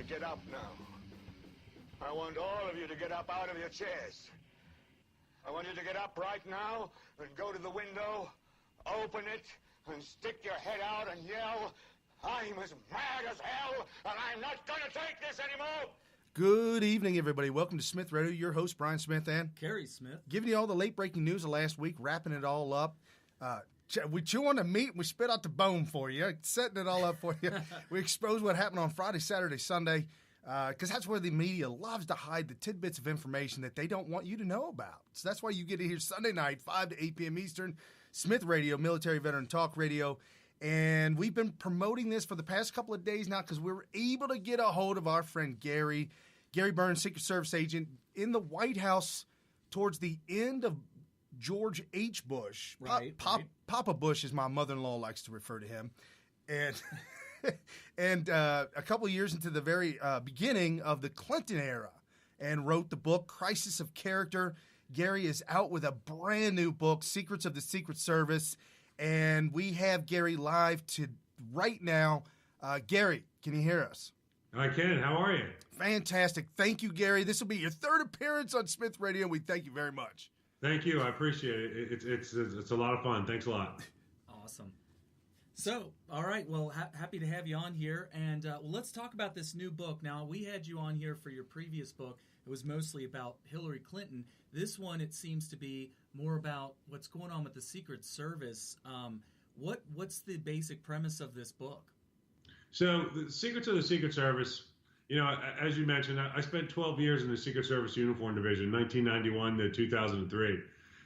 to get up now. I want all of you to get up out of your chairs. I want you to get up right now and go to the window, open it, and stick your head out and yell, "I'm as mad as hell, and I'm not going to take this anymore!" Good evening, everybody. Welcome to Smith Radio. Your host, Brian Smith and Carrie Smith. Giving you all the late-breaking news of last week, wrapping it all up. We chew on the meat and we spit out the bone for you, setting it all up for you. We expose what happened on Friday, Saturday, Sunday, because that's where the media loves to hide the tidbits of information that they don't want you to know about. So that's why you get to hear Sunday night, 5 to 8 p.m. Eastern, Smith Radio, Military Veteran Talk Radio. And we've been promoting this for the past couple of days now because we were able to get a hold of our friend Gary Byrne, Secret Service agent in the White House towards the end of George H. Bush. Right. Papa Bush, as my mother-in-law likes to refer to him. And and a couple of years into the very beginning of the Clinton era, and wrote the book Crisis of Character. Gary is out with a brand new book, Secrets of the Secret Service. And we have Gary live right now. Gary, can you hear us? I can. How are you? Fantastic. Thank you, Gary. This will be your third appearance on Smith Radio. We thank you very much. Thank you. I appreciate it. It's a lot of fun. Thanks a lot. Awesome. So, all right. Well, happy to have you on here. And let's talk about this new book. Now, we had you on here for your previous book. It was mostly about Hillary Clinton. This one, it seems to be more about what's going on with the Secret Service. What's the basic premise of this book? So, the Secrets of the Secret Service, as you mentioned, I spent 12 years in the Secret Service Uniform Division, 1991 to 2003.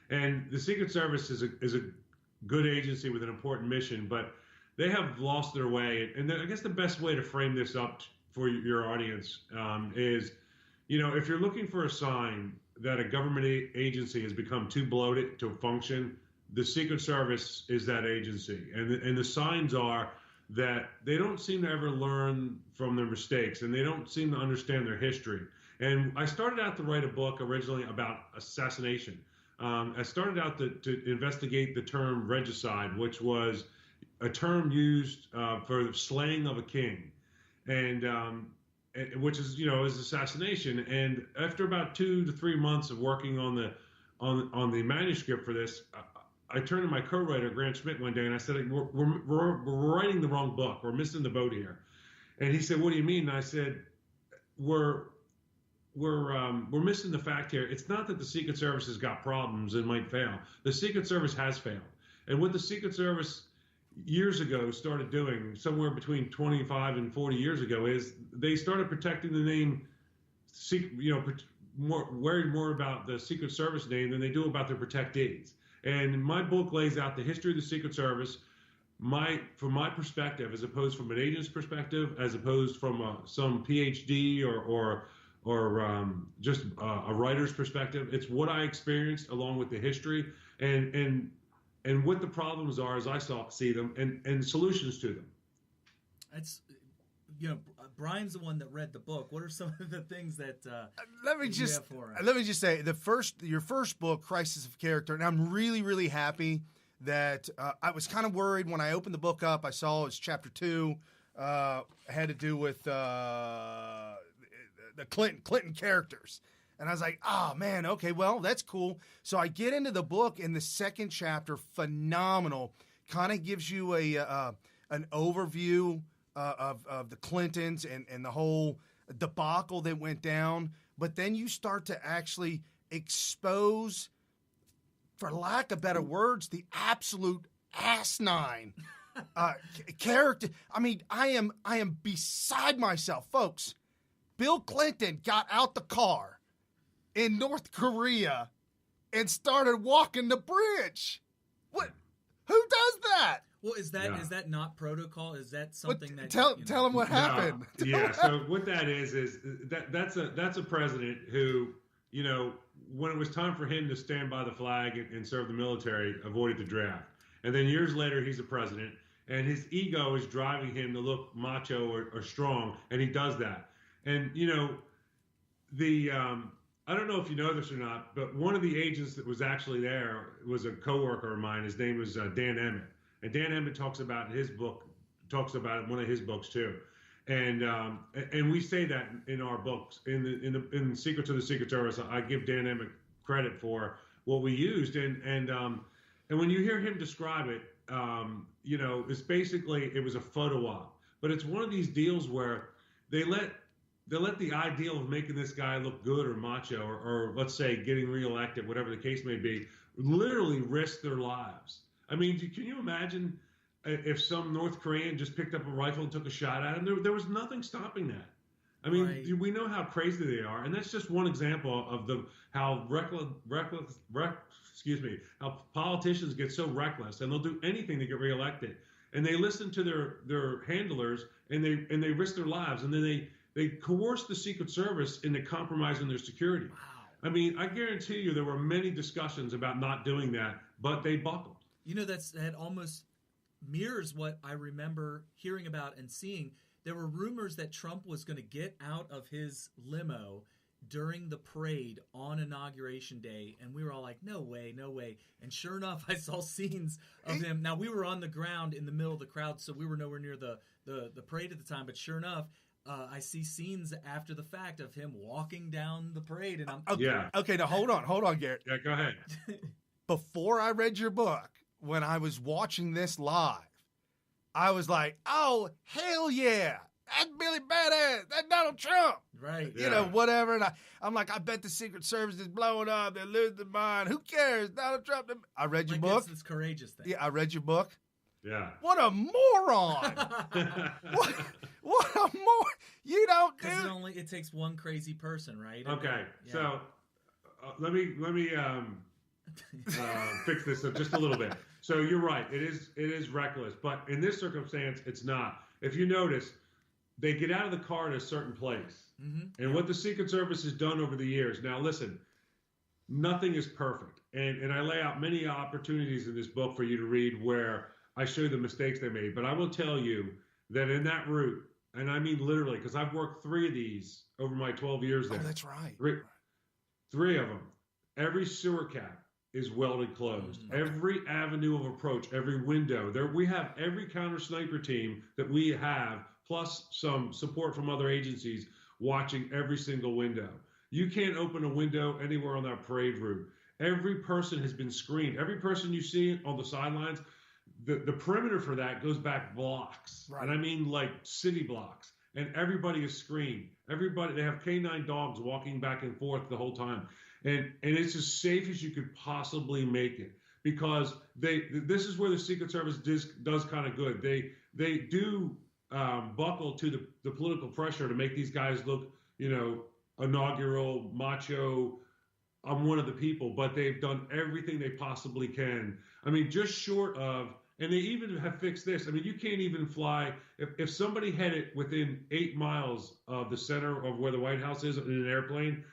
And the Secret Service is a good agency with an important mission, but they have lost their way. And I guess the best way to frame this up for your audience is, if you're looking for a sign that a government agency has become too bloated to function, the Secret Service is that agency. And the signs are that they don't seem to ever learn from their mistakes, and they don't seem to understand their history. And I started out to write a book originally about assassination. I started out to investigate the term regicide, which was a term used for the slaying of a king, and which is is assassination. And after about 2 to 3 months of working on the manuscript for this, I turned to my co-writer Grant Schmidt one day and I said, "We're writing the wrong book. We're missing the boat here." And he said, "What do you mean?" And I said, "We're missing the fact here. It's not that the Secret Service has got problems and might fail. The Secret Service has failed. And what the Secret Service years ago started doing, somewhere between 25 and 40 years ago, is they started protecting the name, worried more about the Secret Service name than they do about their protectees. And my book lays out the history of the Secret Service, from my perspective, as opposed from an agent's perspective, as opposed from some PhD or just a writer's perspective. It's what I experienced along with the history and what the problems are as I see them and solutions to them. It's, Brian's the one that read the book. What are some of the things that let me just say your first book, Crisis of Character, and I'm really, really happy that I was kind of worried when I opened the book up. I saw it's chapter 2 had to do with the Clinton characters. And I was like, oh, man, okay, well, that's cool. So I get into the book, and the second chapter, phenomenal, kind of gives you an overview of the Clintons and the whole debacle that went down. But then you start to actually expose, for lack of better words, the absolute asinine character. I mean, I am beside myself, folks. Bill Clinton got out the car in North Korea and started walking the bridge. What? Who does that? Well, is that not protocol? Is that something that tell them what happened? Yeah. So what that is that's a president who, when it was time for him to stand by the flag and serve the military, avoided the draft. And then years later, he's a president, and his ego is driving him to look macho or strong, and he does that. And I don't know if you know this or not, but one of the agents that was actually there was a coworker of mine. His name was Dan Emmett. And Dan Emmett talks about it in one of his books too. And we say that in our books, in Secrets of the Secret Service. I give Dan Emmett credit for what we used, and when you hear him describe it, it's basically, it was a photo op, but it's one of these deals where they let the ideal of making this guy look good or macho or let's say getting reelected, whatever the case may be, literally risk their lives. I mean, can you imagine if some North Korean just picked up a rifle and took a shot at him? There was nothing stopping that. I mean, right. We know how crazy they are, and that's just one example of how how politicians get so reckless, and they'll do anything to get reelected. And they listen to their handlers, and they risk their lives, and then they coerce the Secret Service into compromising their security. Wow. I mean, I guarantee you there were many discussions about not doing that, but they buckled. That almost mirrors what I remember hearing about and seeing. There were rumors that Trump was going to get out of his limo during the parade on Inauguration Day, and we were all like, no way, no way. And sure enough, I saw scenes of him. Now, we were on the ground in the middle of the crowd, so we were nowhere near the parade at the time, but sure enough, I see scenes after the fact of him walking down the parade, and I'm... Okay, now hold on, Garrett. Yeah, go ahead. Before I read your book, when I was watching this live, I was like, oh, hell yeah. That's Billy Badass. That's Donald Trump. Right. You know, whatever. And I'm like, I bet the Secret Service is blowing up. They're losing their mind. Who cares? Donald Trump. I read your book. It's courageous thing. Yeah, I read your book. Yeah. What a moron. what a moron. You don't do it. It takes one crazy person, right? Okay. So let me fix this up just a little bit. So you're right. It is reckless, but in this circumstance, it's not. If you notice, they get out of the car at a certain place. Mm-hmm. And what the Secret Service has done over the years. Now, listen, nothing is perfect. And I lay out many opportunities in this book for you to read where I show you the mistakes they made. But I will tell you that in that route, and I mean literally, because I've worked 3 of these over my 12 years there. Oh, that's right. 3 of them. Every sewer cap is welded closed. Okay. Every avenue of approach, every window. We have every counter sniper team that we have, plus some support from other agencies watching every single window. You can't open a window anywhere on that parade route. Every person has been screened. Every person you see on the sidelines, the perimeter for that goes back blocks. Right. And I mean like city blocks. And everybody is screened. They have canine dogs walking back and forth the whole time. And it's as safe as you could possibly make it, because this is where the Secret Service does kind of good. They do buckle to the political pressure to make these guys look, inaugural, macho. I'm one of the people, but they've done everything they possibly can. I mean, just short of, and they even have fixed this. I mean, you can't even fly if somebody headed within 8 miles of the center of where the White House is in an airplane.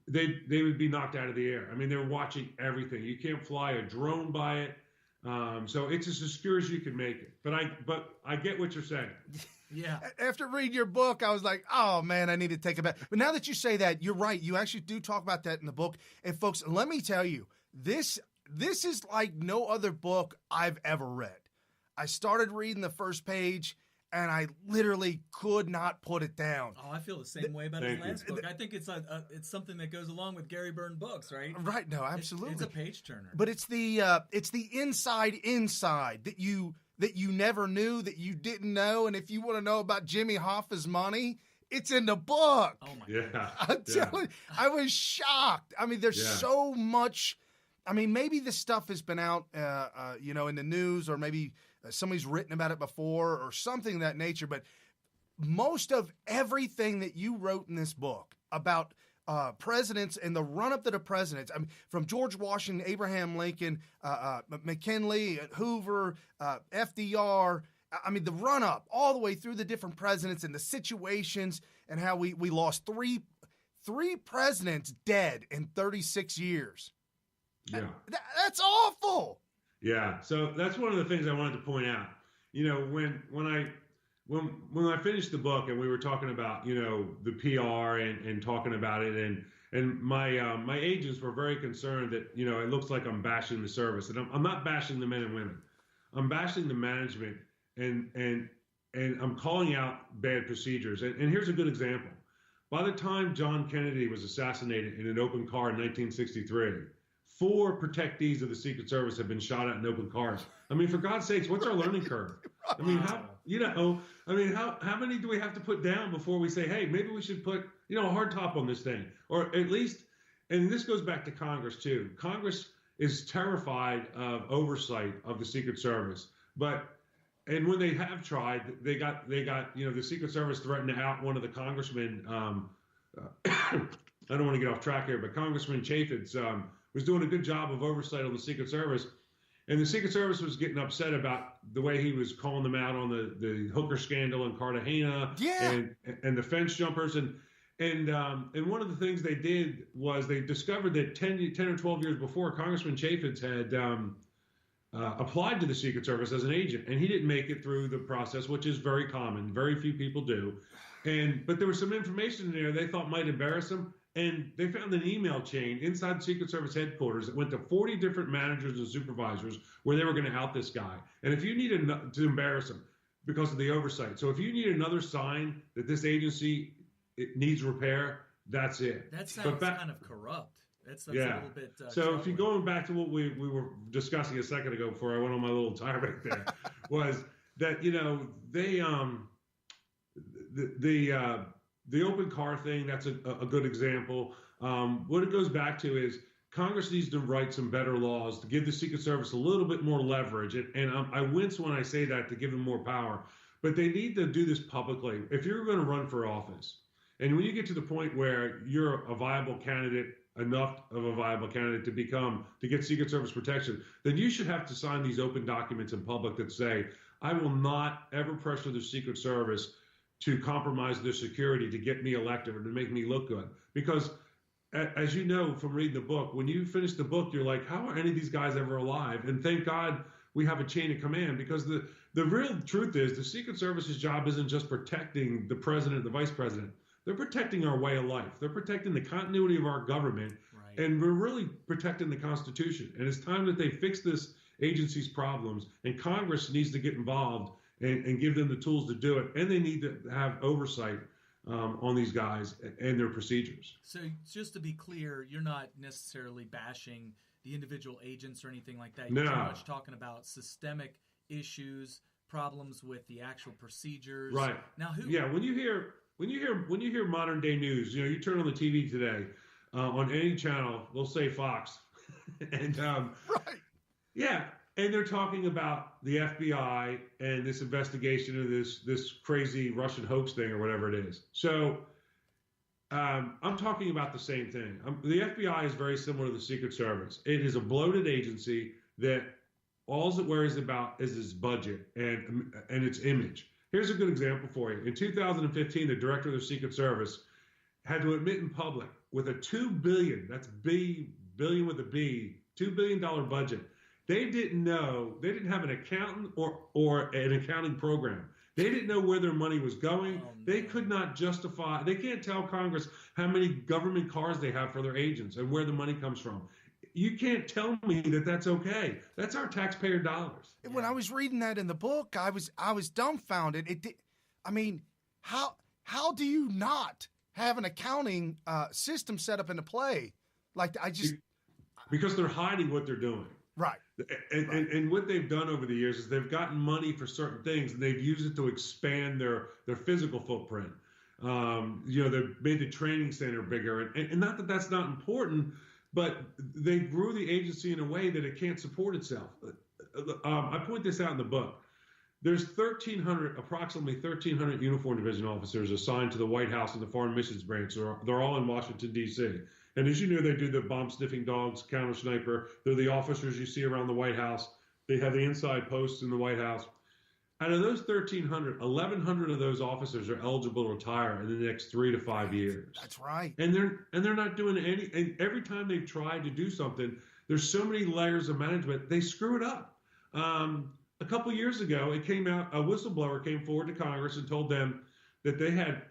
They would be knocked out of the air. I mean, they're watching everything. You can't fly a drone by it. So it's as secure as you can make it. But I get what you're saying. Yeah. After reading your book, I was like, oh, man, I need to take it back. But now that you say that, you're right. You actually do talk about that in the book. And, folks, let me tell you, this is like no other book I've ever read. I started reading the first page, and I literally could not put it down. Oh, I feel the same way about his last book. I think it's something that goes along with Gary Byrne books, right? Right. No, absolutely. It's a page turner. But it's the inside that you never knew, that you didn't know, and if you want to know about Jimmy Hoffa's money, it's in the book. Oh my God! I'm telling you, I was shocked. I mean, there's so much. I mean, maybe this stuff has been out, in the news, or maybe somebody's written about it before or something of that nature. But most of everything that you wrote in this book about presidents and the run-up to the presidents, I mean, from George Washington, Abraham Lincoln, McKinley, Hoover, FDR, I mean, the run-up all the way through the different presidents and the situations, and how we lost three presidents dead in 36 years. Yeah. That's awful. Yeah. So that's one of the things I wanted to point out. When I finished the book and we were talking about, the PR and talking about it, and my agents were very concerned that, it looks like I'm bashing the service. And I'm not bashing the men and women. I'm bashing the management and and I'm calling out bad procedures. And here's a good example. By the time John Kennedy was assassinated in an open car in 1963, 4 protectees of the Secret Service have been shot at in open cars. I mean, for God's sakes, what's our learning curve? I mean, how many do we have to put down before we say, hey, maybe we should put, a hard top on this thing? Or at least, and this goes back to Congress too. Congress is terrified of oversight of the Secret Service. And when they have tried, they got the Secret Service threatened to out one of the congressmen. I don't want to get off track here, but Congressman Chaffetz was doing a good job of oversight on the Secret Service. And the Secret Service was getting upset about the way he was calling them out on the hooker scandal in Cartagena and the fence jumpers. And one of the things they did was they discovered that 10 or 12 years before, Congressman Chaffetz had applied to the Secret Service as an agent, and he didn't make it through the process, which is very common. Very few people do. But there was some information in there they thought might embarrass him, and they found an email chain inside the Secret Service headquarters that went to 40 different managers and supervisors where they were going to out this guy. And if you needed to embarrass him because of the oversight, so if you need another sign that this agency needs repair, that's it. That sounds kind of corrupt. That's a little bit. So if you're going back to what we were discussing a second ago before I went on my little tirade there, was that they the open car thing. That's a good example. What it goes back to is Congress needs to write some better laws to give the Secret Service a little bit more leverage. And I wince when I say that, to give them more power, but they need to do this publicly. If you're going to run for office, and when you get to the point where you're a viable candidate, enough of a viable candidate to get Secret Service protection, then you should have to sign these open documents in public that say, I will not ever pressure the Secret Service to compromise their security to get me elected or to make me look good. Because as you know from reading the book, when you finish the book, you're like, how are any of these guys ever alive? And thank God we have a chain of command, because the real truth is the Secret Service's job isn't just protecting the president, the vice president. They're protecting our way of life. They're protecting the continuity of our government, and we're really protecting the Constitution. And it's time that they fix this agency's problems, and Congress needs to get involved and give them the tools to do it. And they need to have oversight on these guys and their procedures. So just to be clear, you're not necessarily bashing the individual agents or anything like that. You're pretty much talking about systemic issues, problems with the actual procedures. Right. Now, when you hear modern day news, you turn on the TV today, on any channel, they'll say Fox, and and they're talking about the FBI and this investigation of this crazy Russian hoax thing or whatever it is. So I'm talking about the same thing. The FBI is very similar to the Secret Service. It is a bloated agency that all it worries about is its budget and its image. Here's a good example for you. In 2015, the director of the Secret Service had to admit in public, with a $2 billion, that's billion with a B, $2 billion budget, they didn't have an accountant or an accounting program. They didn't know where their money was going. They could not justify, they can't tell Congress how many government cars they have for their agents and where the money comes from. You can't tell me that that's okay. That's our taxpayer dollars. When I was reading that in the book, I was dumbfounded. How do you not have an accounting system set up into play? Because they're hiding what they're doing. Right. And what they've done over the years is they've gotten money for certain things, and they've used it to expand their physical footprint. They've made the training center bigger, and not that that's not important, but they grew the agency in a way that it can't support itself. I point this out in the book. There's approximately 1,300 uniform division officers assigned to the White House and the Foreign Missions Branch. They're all in Washington, D.C. And as you know, they do the bomb-sniffing dogs, counter sniper. They're the officers you see around the White House. They have the inside posts in the White House. Out of those 1,300, 1,100 of those officers are eligible to retire in the next 3 to 5 years. That's right. And they're not doing any. And every time they've tried to do something, there's so many layers of management, they screw it up. A couple years ago, it came out, a whistleblower came forward to Congress and told them that they had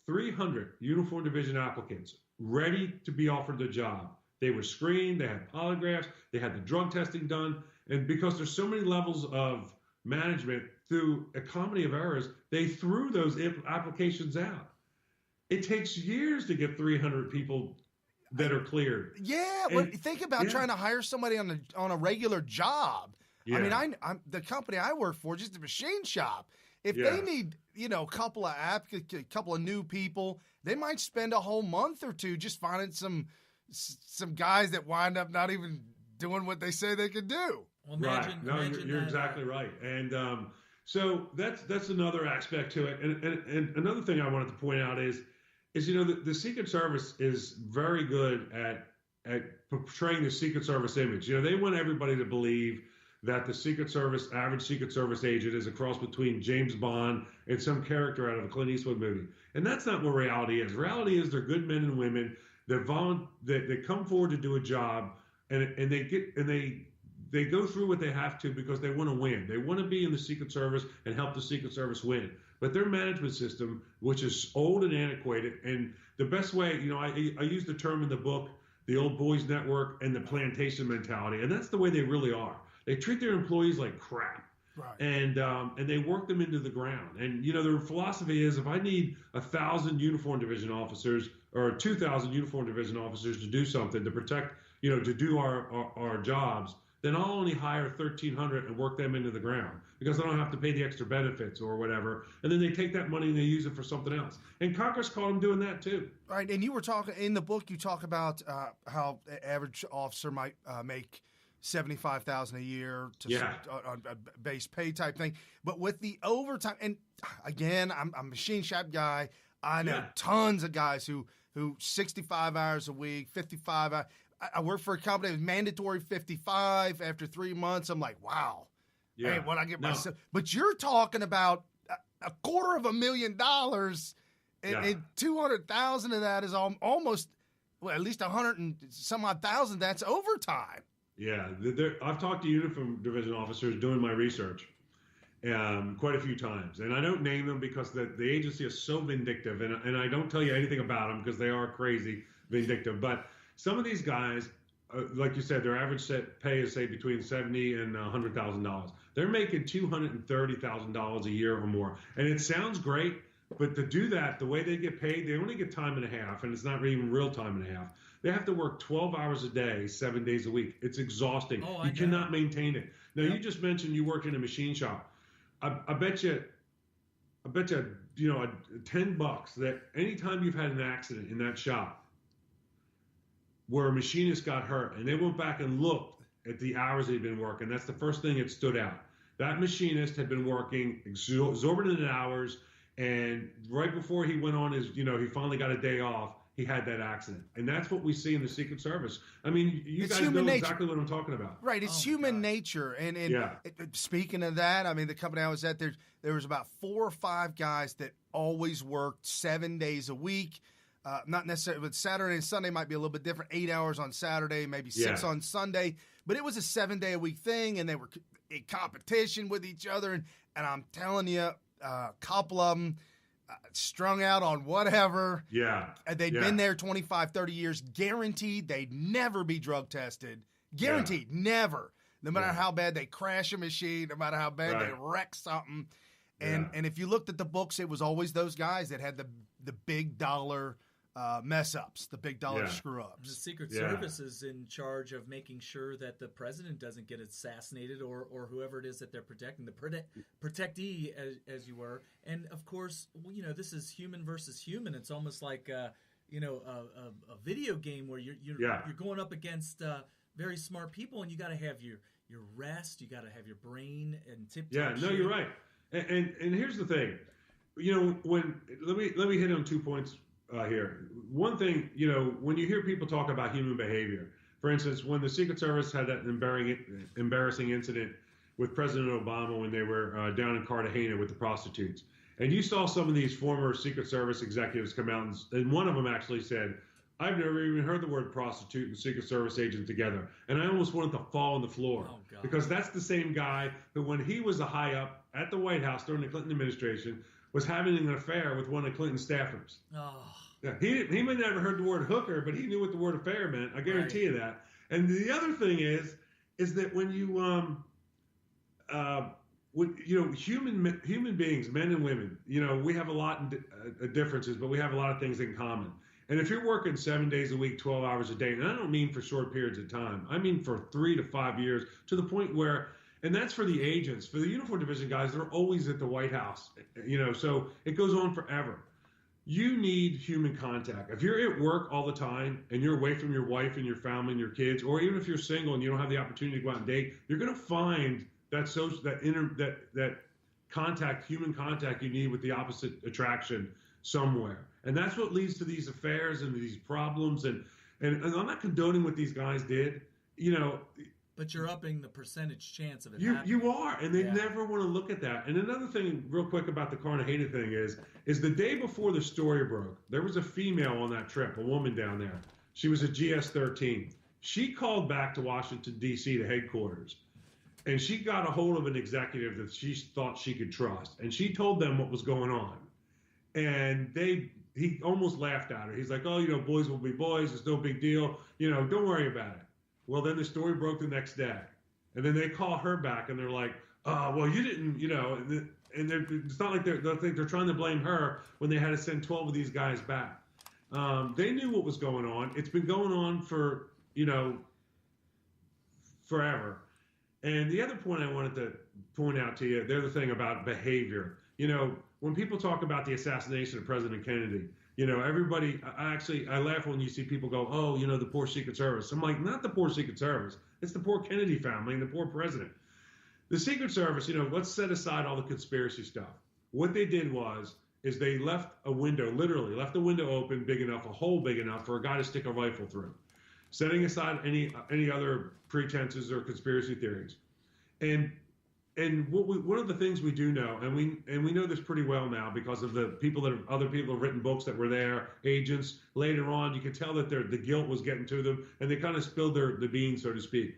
300 uniform division applicants ready to be offered the job. They were screened, they had polygraphs, they had the drug testing done. And because there's so many levels of management, through a comedy of errors, they threw those applications out. It takes years to get 300 people that are cleared. Yeah, but think about trying to hire somebody on a regular job. Yeah. I mean, I'm the company I work for, just a machine shop. If they need, a couple of new people, they might spend a whole month or two just finding some guys that wind up not even doing what they say they could do. Well, imagine you're exactly right. And so that's another aspect to it. And another thing I wanted to point out is the Secret Service is very good at portraying the Secret Service image. They want everybody to believe that the average Secret Service agent is a cross between James Bond and some character out of a Clint Eastwood movie. And that's not what reality is. Reality is they're good men and women that come forward to do a job, and they go through what they have to because they want to win. They want to be in the Secret Service and help the Secret Service win. But their management system, which is old and antiquated, and the best way, I use the term in the book, the old boys network and the plantation mentality, and that's the way they really are. They treat their employees like crap, right. And they work them into the ground. And their philosophy is, if I need 1,000 uniform division officers or 2,000 uniform division officers to do something to protect, to do our jobs, then I'll only hire 1,300 and work them into the ground because I don't have to pay the extra benefits or whatever. And then they take that money and they use it for something else. And Congress caught them doing that too. Right. And you were talking in the book, you talk about how an average officer might make $75,000 a year on a base pay type thing. But with the overtime, and again, I'm a machine shop guy. I know tons of guys who 65 hours a week, 55 hours. I work for a company with mandatory 55 after 3 months. I'm like, wow. Yeah. Hey, what I get myself. But you're talking about $250,000 and 200,000 of that is almost, at least 100 and some odd thousand. That's overtime. Yeah. I've talked to uniform division officers doing my research quite a few times. And I don't name them because the agency is so vindictive. And I don't tell you anything about them because they are crazy vindictive. But some of these guys, like you said, their average set pay is, say, between $70,000 and $100,000. They're making $230,000 a year or more. And it sounds great, but to do that, the way they get paid, they only get time and a half, and it's not even real time and a half. They have to work 12 hours a day, 7 days a week. It's exhausting. You cannot maintain it. Now, you just mentioned you worked in a machine shop. I bet you, $10 that anytime you've had an accident in that shop, where a machinist got hurt, and they went back and looked at the hours he'd been working. That's the first thing that stood out. That machinist had been working exorbitant hours, and right before he went on his, he finally got a day off, he had that accident. And that's what we see in the Secret Service. I mean, you guys know exactly what I'm talking about. Right, it's human nature. And speaking of that, I mean, the company I was at, there was about 4 or 5 guys that always worked 7 days a week. Not necessarily, but Saturday and Sunday might be a little bit different. 8 hours on Saturday, maybe 6 on Sunday. But it was a 7-day-a-week thing, and they were in competition with each other. And I'm telling you, a couple of them strung out on whatever. Yeah. They'd been there 25, 30 years. Guaranteed they'd never be drug tested. Guaranteed, never. No matter how bad they crash a machine, no matter how bad they wreck something. And if you looked at the books, it was always those guys that had the big dollar mess ups, the big dollar screw ups. The Secret Service is in charge of making sure that the president doesn't get assassinated or whoever it is that they're protecting, the protectee, as you were. And of course, this is human versus human. It's almost like a video game where you're going up against very smart people, and you got to have your rest, you got to have your brain and tip. Yeah, no, you're right. And here's the thing, let me hit on 2 points here. One thing, when you hear people talk about human behavior, for instance, when the Secret Service had that embarrassing incident with President Obama when they were down in Cartagena with the prostitutes, and you saw some of these former Secret Service executives come out, and one of them actually said, I've never even heard the word prostitute and Secret Service agent together. And I almost wanted to fall on the floor because that's the same guy who, when he was a high up at the White House during the Clinton administration, was having an affair with one of Clinton's staffers. Oh. Yeah, he may never heard the word hooker, but he knew what the word affair meant. I guarantee you that. And the other thing is that when you human beings, men and women, we have a lot of differences, but we have a lot of things in common. And if you're working 7 days a week, 12 hours a day, and I don't mean for short periods of time, I mean for 3 to 5 years, to the point where, and that's for the agents, for the uniform division guys, they're always at the White House, so it goes on forever. You need human contact. If you're at work all the time and you're away from your wife and your family and your kids, or even if you're single and you don't have the opportunity to go out and date, you're going to find that contact, human contact you need with the opposite attraction somewhere. And that's what leads to these affairs and these problems. And I'm not condoning what these guys did, But you're upping the percentage chance of it happening. You are, and they never want to look at that. And another thing, real quick, about the Cartagena thing is the day before the story broke, there was a female on that trip, a woman down there. She was a GS-13. She called back to Washington, D.C., to headquarters, and she got a hold of an executive that she thought she could trust, and she told them what was going on. And he almost laughed at her. He's like, oh, boys will be boys. It's no big deal. Don't worry about it. Well, then the story broke the next day. And then they call her back, and they're like, well, you didn't, and it's not like they're trying to blame her when they had to send 12 of these guys back. They knew what was going on. It's been going on for, forever. And the other point I wanted to point out to you, the other thing about behavior, when people talk about the assassination of President Kennedy, everybody, I laugh when you see people go, oh, the poor Secret Service. I'm like, not the poor Secret Service. It's the poor Kennedy family and the poor president. The Secret Service, let's set aside all the conspiracy stuff. What they did is they left a window, literally left a window open big enough, a hole big enough for a guy to stick a rifle through, setting aside any other pretenses or conspiracy theories. And one of the things we do know, and we know this pretty well now because of the other people have written books that were there, agents. Later on, you could tell that the guilt was getting to them, and they kind of spilled the beans, so to speak.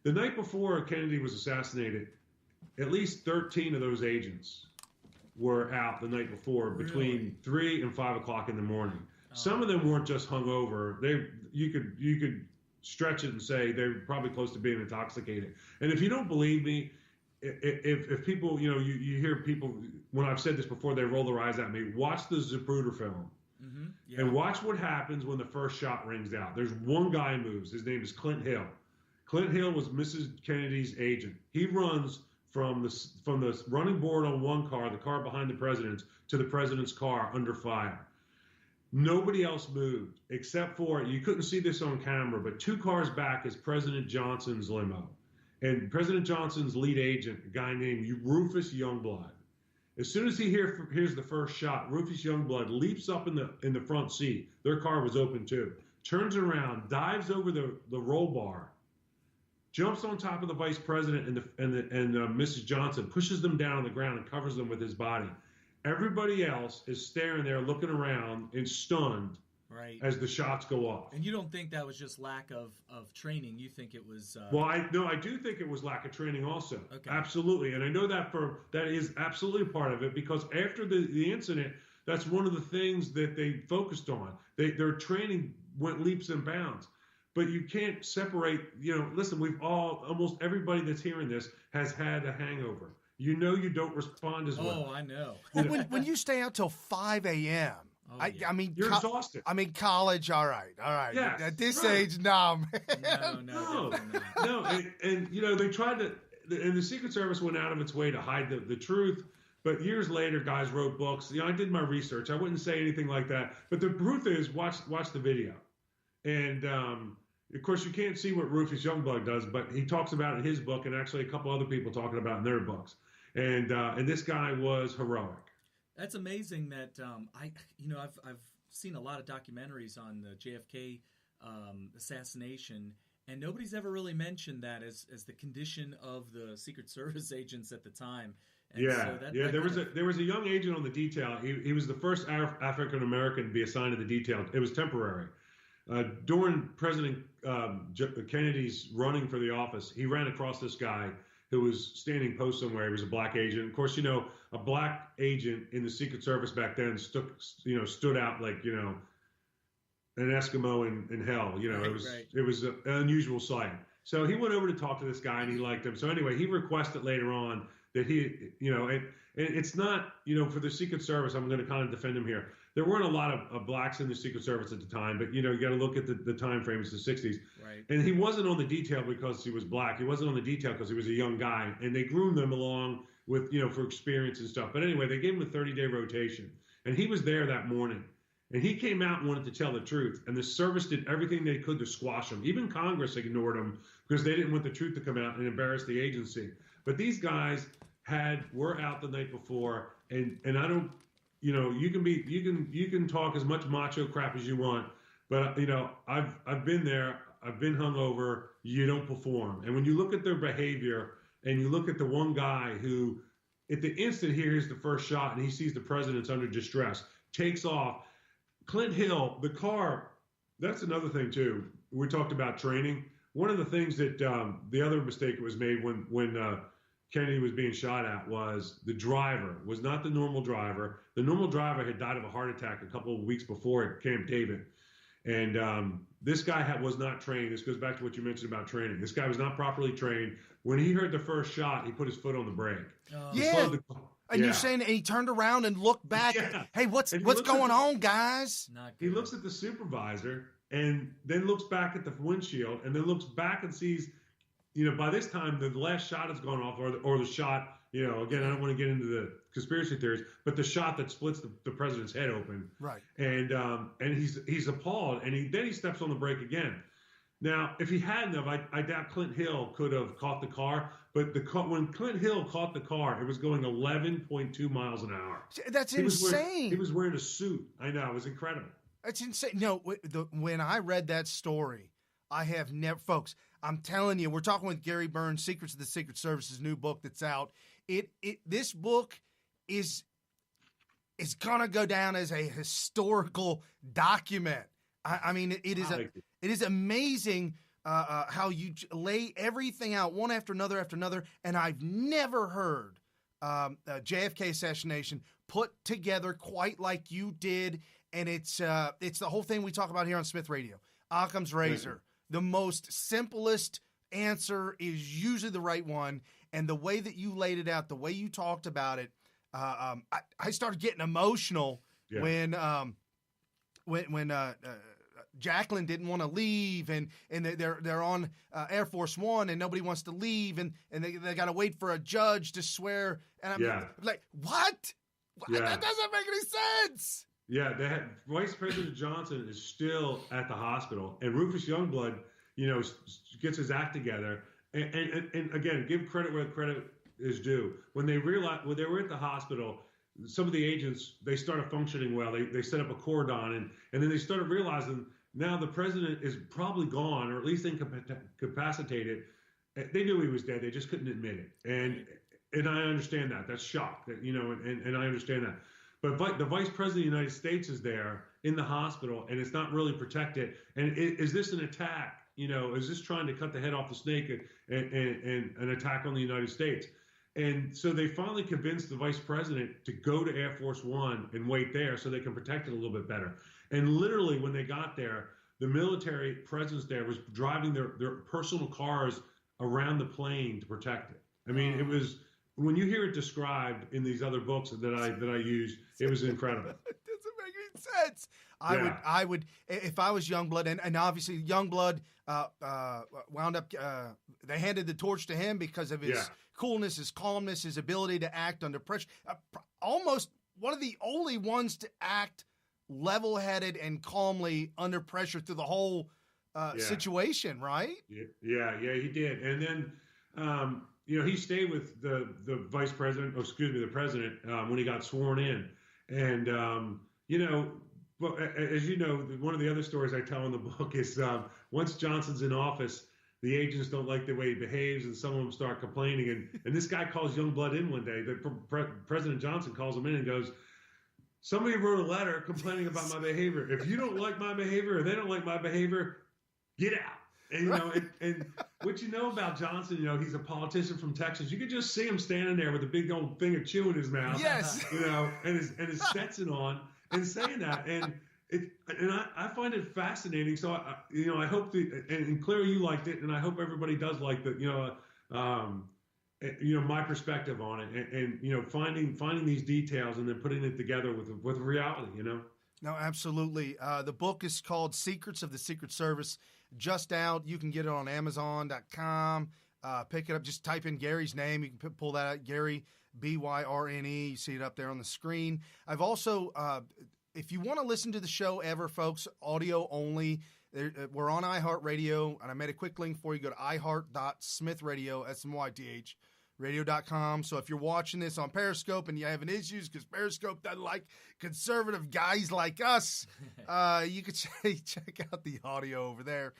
The night before Kennedy was assassinated, at least 13 of those agents were out the night before between 3 and 5 o'clock in the morning. Oh. Some of them weren't just hungover. You could stretch it and say they're probably close to being intoxicated. And if you don't believe me, if people, you hear people, when I've said this before, they roll their eyes at me, watch the Zapruder film. Mm-hmm. Yeah. And watch what happens when the first shot rings out. There's one guy moves. His name is Clint Hill. Clint Hill was Mrs. Kennedy's agent. He runs from the running board on one car, the car behind the president's, to the president's car under fire. Nobody else moved except for, you couldn't see this on camera, but 2 cars back is President Johnson's limo. And President Johnson's lead agent, a guy named Rufus Youngblood. As soon as he hears the first shot, Rufus Youngblood leaps up in the front seat. Their car was open too. Turns around, dives over the roll bar, jumps on top of the vice president and Mrs. Johnson, pushes them down on the ground and covers them with his body. Everybody else is staring there, looking around and stunned. Right. As the shots go off. And you don't think that was just lack of training? You think it was... Well, I do think it was lack of training also. Okay. Absolutely. And I know that is absolutely a part of it, because after the incident, that's one of the things that they focused on. Their training went leaps and bounds. But you can't separate, listen, almost everybody that's hearing this has had a hangover. You don't respond as well. Oh, I know. Well, when you stay out till 5 a.m., oh, yeah. I mean, you're exhausted. I mean, college, all right. Yes, at this age, no. No. And they tried to, and the Secret Service went out of its way to hide the truth. But years later, guys wrote books. I did my research. I wouldn't say anything like that. But the truth is, watch the video. And of course, you can't see what Rufus Youngblood does, but he talks about it in his book, and actually a couple other people talking about it in their books. And this guy was heroic. That's amazing that I've seen a lot of documentaries on the JFK assassination, and nobody's ever really mentioned that as the condition of the Secret Service agents at the time. And there was a young agent on the detail. He was the first African American to be assigned to the detail. It was temporary. During President Kennedy's running for the office, he ran across this guy who was standing post somewhere. He was a black agent. Of course, a black agent in the Secret Service back then stood out like, an Eskimo in hell. It was an unusual sight. So he went over to talk to this guy, and he liked him. So anyway, he requested later on that he, and it's not, for the Secret Service, I'm going to kind of defend him here. There weren't a lot of blacks in the Secret Service at the time, but, you got to look at the time frame. It's the 60s. Right. And he wasn't on the detail because he was black. He wasn't on the detail because he was a young guy. And they groomed them along with, for experience and stuff. But anyway, they gave him a 30-day rotation. And he was there that morning. And he came out and wanted to tell the truth. And the service did everything they could to squash him. Even Congress ignored him because they didn't want the truth to come out and embarrass the agency. But these guys were out the night before. And I don't, you can talk as much macho crap as you want. But, I've been there. I've been hungover. You don't perform. And when you look at their behavior and you look at the one guy who, at the instant he hears the first shot and he sees the president's under distress, takes off. Clint Hill, the car, that's another thing, too. We talked about training. One of the things that the other mistake that was made when Kennedy was being shot at was the driver was not the normal driver. The normal driver had died of a heart attack a couple of weeks before at Camp David. And this guy was not trained. This goes back to what you mentioned about training. This guy was not properly trained. When he heard the first shot, he put his foot on the brake. And you're saying he turned around and looked back. Yeah. Hey, what's going on, guys? He looks at the supervisor and then looks back at the windshield and then looks back and sees, by this time the last shot has gone off or the shot, again, I don't want to get into the conspiracy theories, but the shot that splits the president's head open. Right. And he's appalled and then he steps on the brake again. Now, if he hadn't have, I doubt Clint Hill could have caught the car. But when Clint Hill caught the car, it was going 11.2 miles an hour. That's insane. He was wearing a suit. I know. It was incredible. That's insane. No, when I read that story, I have never, folks, I'm telling you, we're talking with Gary Byrne, Secrets of the Secret Service's new book that's out. This book is gonna go down as a historical document. I mean, it is amazing how you lay everything out one after another, and I've never heard JFK assassination put together quite like you did. And it's the whole thing we talk about here on Smith Radio. Occam's razor. The most simplest answer is usually the right one, and the way that you laid it out, the way you talked about it, I started getting emotional when Jacqueline didn't want to leave, and they're on Air Force One, and nobody wants to leave, and they got to wait for a judge to swear, and I'm like, what? That doesn't make any sense. Yeah, Vice President Johnson is still at the hospital, and Rufus Youngblood, gets his act together, and again, give credit where credit is due. When they were at the hospital, some of the agents, they started functioning well. They set up a cordon, and then they started realizing now the president is probably gone, or at least incapacitated. They knew he was dead. They just couldn't admit it. And I understand that. That's shock. And I understand that. But the vice president of the United States is there in the hospital, and it's not really protected. And is this an attack? Is this trying to cut the head off the snake and an attack on the United States? And so they finally convinced the vice president to go to Air Force One and wait there so they can protect it a little bit better. And literally, when they got there, the military presence there was driving their personal cars around the plane to protect it. I mean, it was, when you hear it described in these other books that I used, it was incredible. It doesn't make any sense. I would, if I was Youngblood, and obviously Youngblood wound up, they handed the torch to him because of his coolness, his calmness, his ability to act under pressure. Almost one of the only ones to act level-headed and calmly under pressure through the whole situation, right? Yeah, he did. And then, he stayed with the vice president, the president, when he got sworn in. And, but as you know, one of the other stories I tell in the book is once Johnson's in office, the agents don't like the way he behaves, and some of them start complaining. And this guy calls Youngblood in one day. President Johnson calls him in and goes, somebody wrote a letter complaining about my behavior. If you don't like my behavior or they don't like my behavior, get out. And, and what you know about Johnson, he's a politician from Texas. You could just see him standing there with a big old thing of chew in his mouth. Yes. And his Stetson on and saying that. And I find it fascinating. So I hope and clearly you liked it, and I hope everybody does like that. my perspective on it, and finding these details and then putting it together with reality. No, absolutely. The book is called Secrets of the Secret Service. Just out. You can get it on Amazon.com. Pick it up. Just type in Gary's name. You can pull that out. Gary, Byrne. You see it up there on the screen. I've also, if you want to listen to the show ever, folks, audio only, we're on iHeartRadio, and I made a quick link for you. Go to iHeart.smithradio, SMYTH, radio.com. So if you're watching this on Periscope and you're having issues because Periscope doesn't like conservative guys like us, you could check out the audio over there.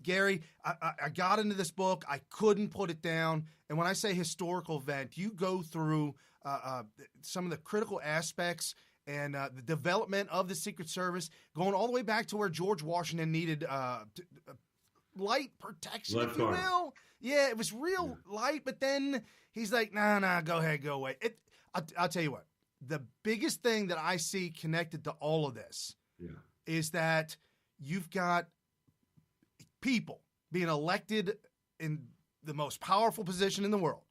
Gary, I got into this book. I couldn't put it down. And when I say historical event, you go through some of the critical aspects and the development of the Secret Service, going all the way back to where George Washington needed light protection, if you will. Yeah, it was real light, but then he's like, nah, go ahead, go away. I'll tell you what, the biggest thing that I see connected to all of this is that you've got people being elected in the most powerful position in the world,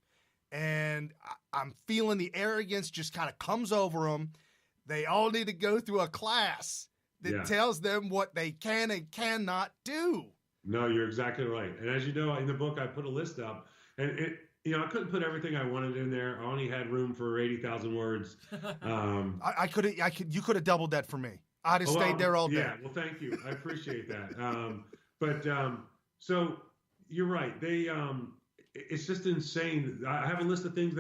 and I'm feeling the arrogance just kind of comes over them. They all need to go through a class that tells them what they can and cannot do. No, you're exactly right. And as you know, in the book, I put a list up, and I couldn't put everything I wanted in there. I only had room for 80,000 words. You could have doubled that for me. I'd have stayed there all day. Yeah, well, thank you. I appreciate that. So you're right. It's just insane. I have a list of things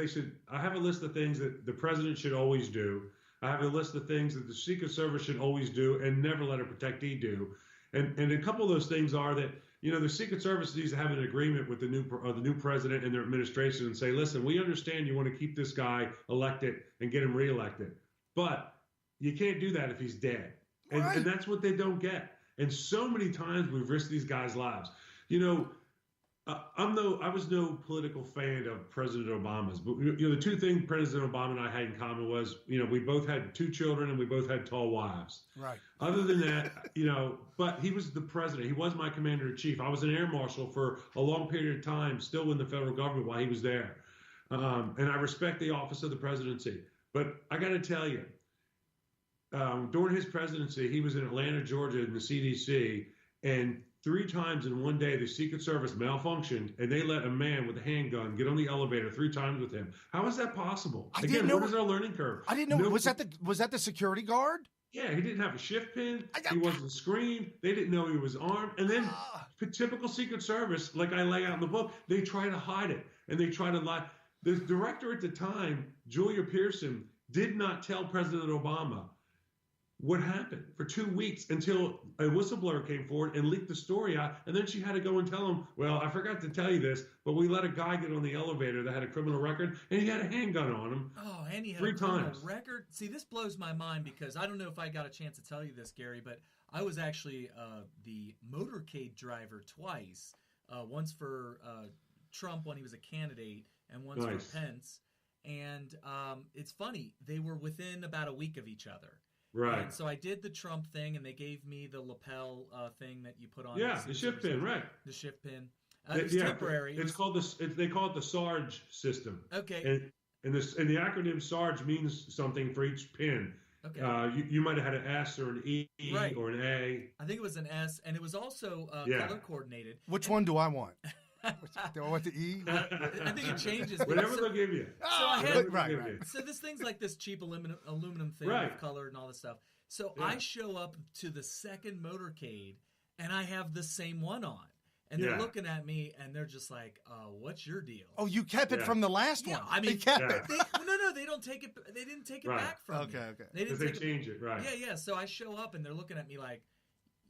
I have a list of things that the president should always do. I have a list of things that the Secret Service should always do and never let a protectee do. And a couple of those things are that, the Secret Service needs to have an agreement with the new president and their administration and say, listen, we understand you want to keep this guy elected and get him reelected, but you can't do that if he's dead. And that's what they don't get. And so many times we've risked these guys' lives. I was no political fan of President Obama's, but the two things President Obama and I had in common was, we both had 2 children and we both had tall wives. Right. Other than that, but he was the president. He was my commander in chief. I was an air marshal for a long period of time, still in the federal government while he was there. And I respect the office of the presidency. But I got to tell you, during his presidency, he was in Atlanta, Georgia in the CDC, and 3 times in one day, the Secret Service malfunctioned, and they let a man with a handgun get on the elevator 3 times with him. How is that possible? Again, what is our learning curve? I didn't know. Was that the security guard? Yeah, he didn't have a shift pin. He wasn't screened. They didn't know he was armed. And then, typical Secret Service, like I lay out in the book, they try to hide it, and they try to lie. The director at the time, Julia Pearson, did not tell President Obama what happened for 2 weeks until a whistleblower came forward and leaked the story out. And then she had to go and tell him, well, I forgot to tell you this, but we let a guy get on the elevator that had a criminal record, and he had a handgun on him. Oh, and he had 3 a criminal times. record? See, this blows my mind because I don't know if I got a chance to tell you this, Gary, but I was actually the motorcade driver twice. Once for Trump when he was a candidate, and once for Pence. And it's funny, they were within about a week of each other. Right. And so I did the Trump thing, and they gave me the lapel thing that you put on. Yeah, the shift pin, right? The shift pin. It was temporary. They call it the SARG system. Okay. And the acronym SARG means something for each pin. Okay. You might have had an S or an E or an A. I think it was an S, and it was also color coordinated. Which one do I want? Do I want the E? I think it changes. Whatever they'll give you. So this thing's like this cheap aluminum thing with color and all this stuff. So I show up to the second motorcade, and I have the same one on. And they're looking at me, and they're just like, what's your deal? Oh, you kept it from the last one. I mean, they kept it. No, they don't take it. They didn't take it back from me. Okay. They didn't change it, right? Yeah. So I show up, and they're looking at me like,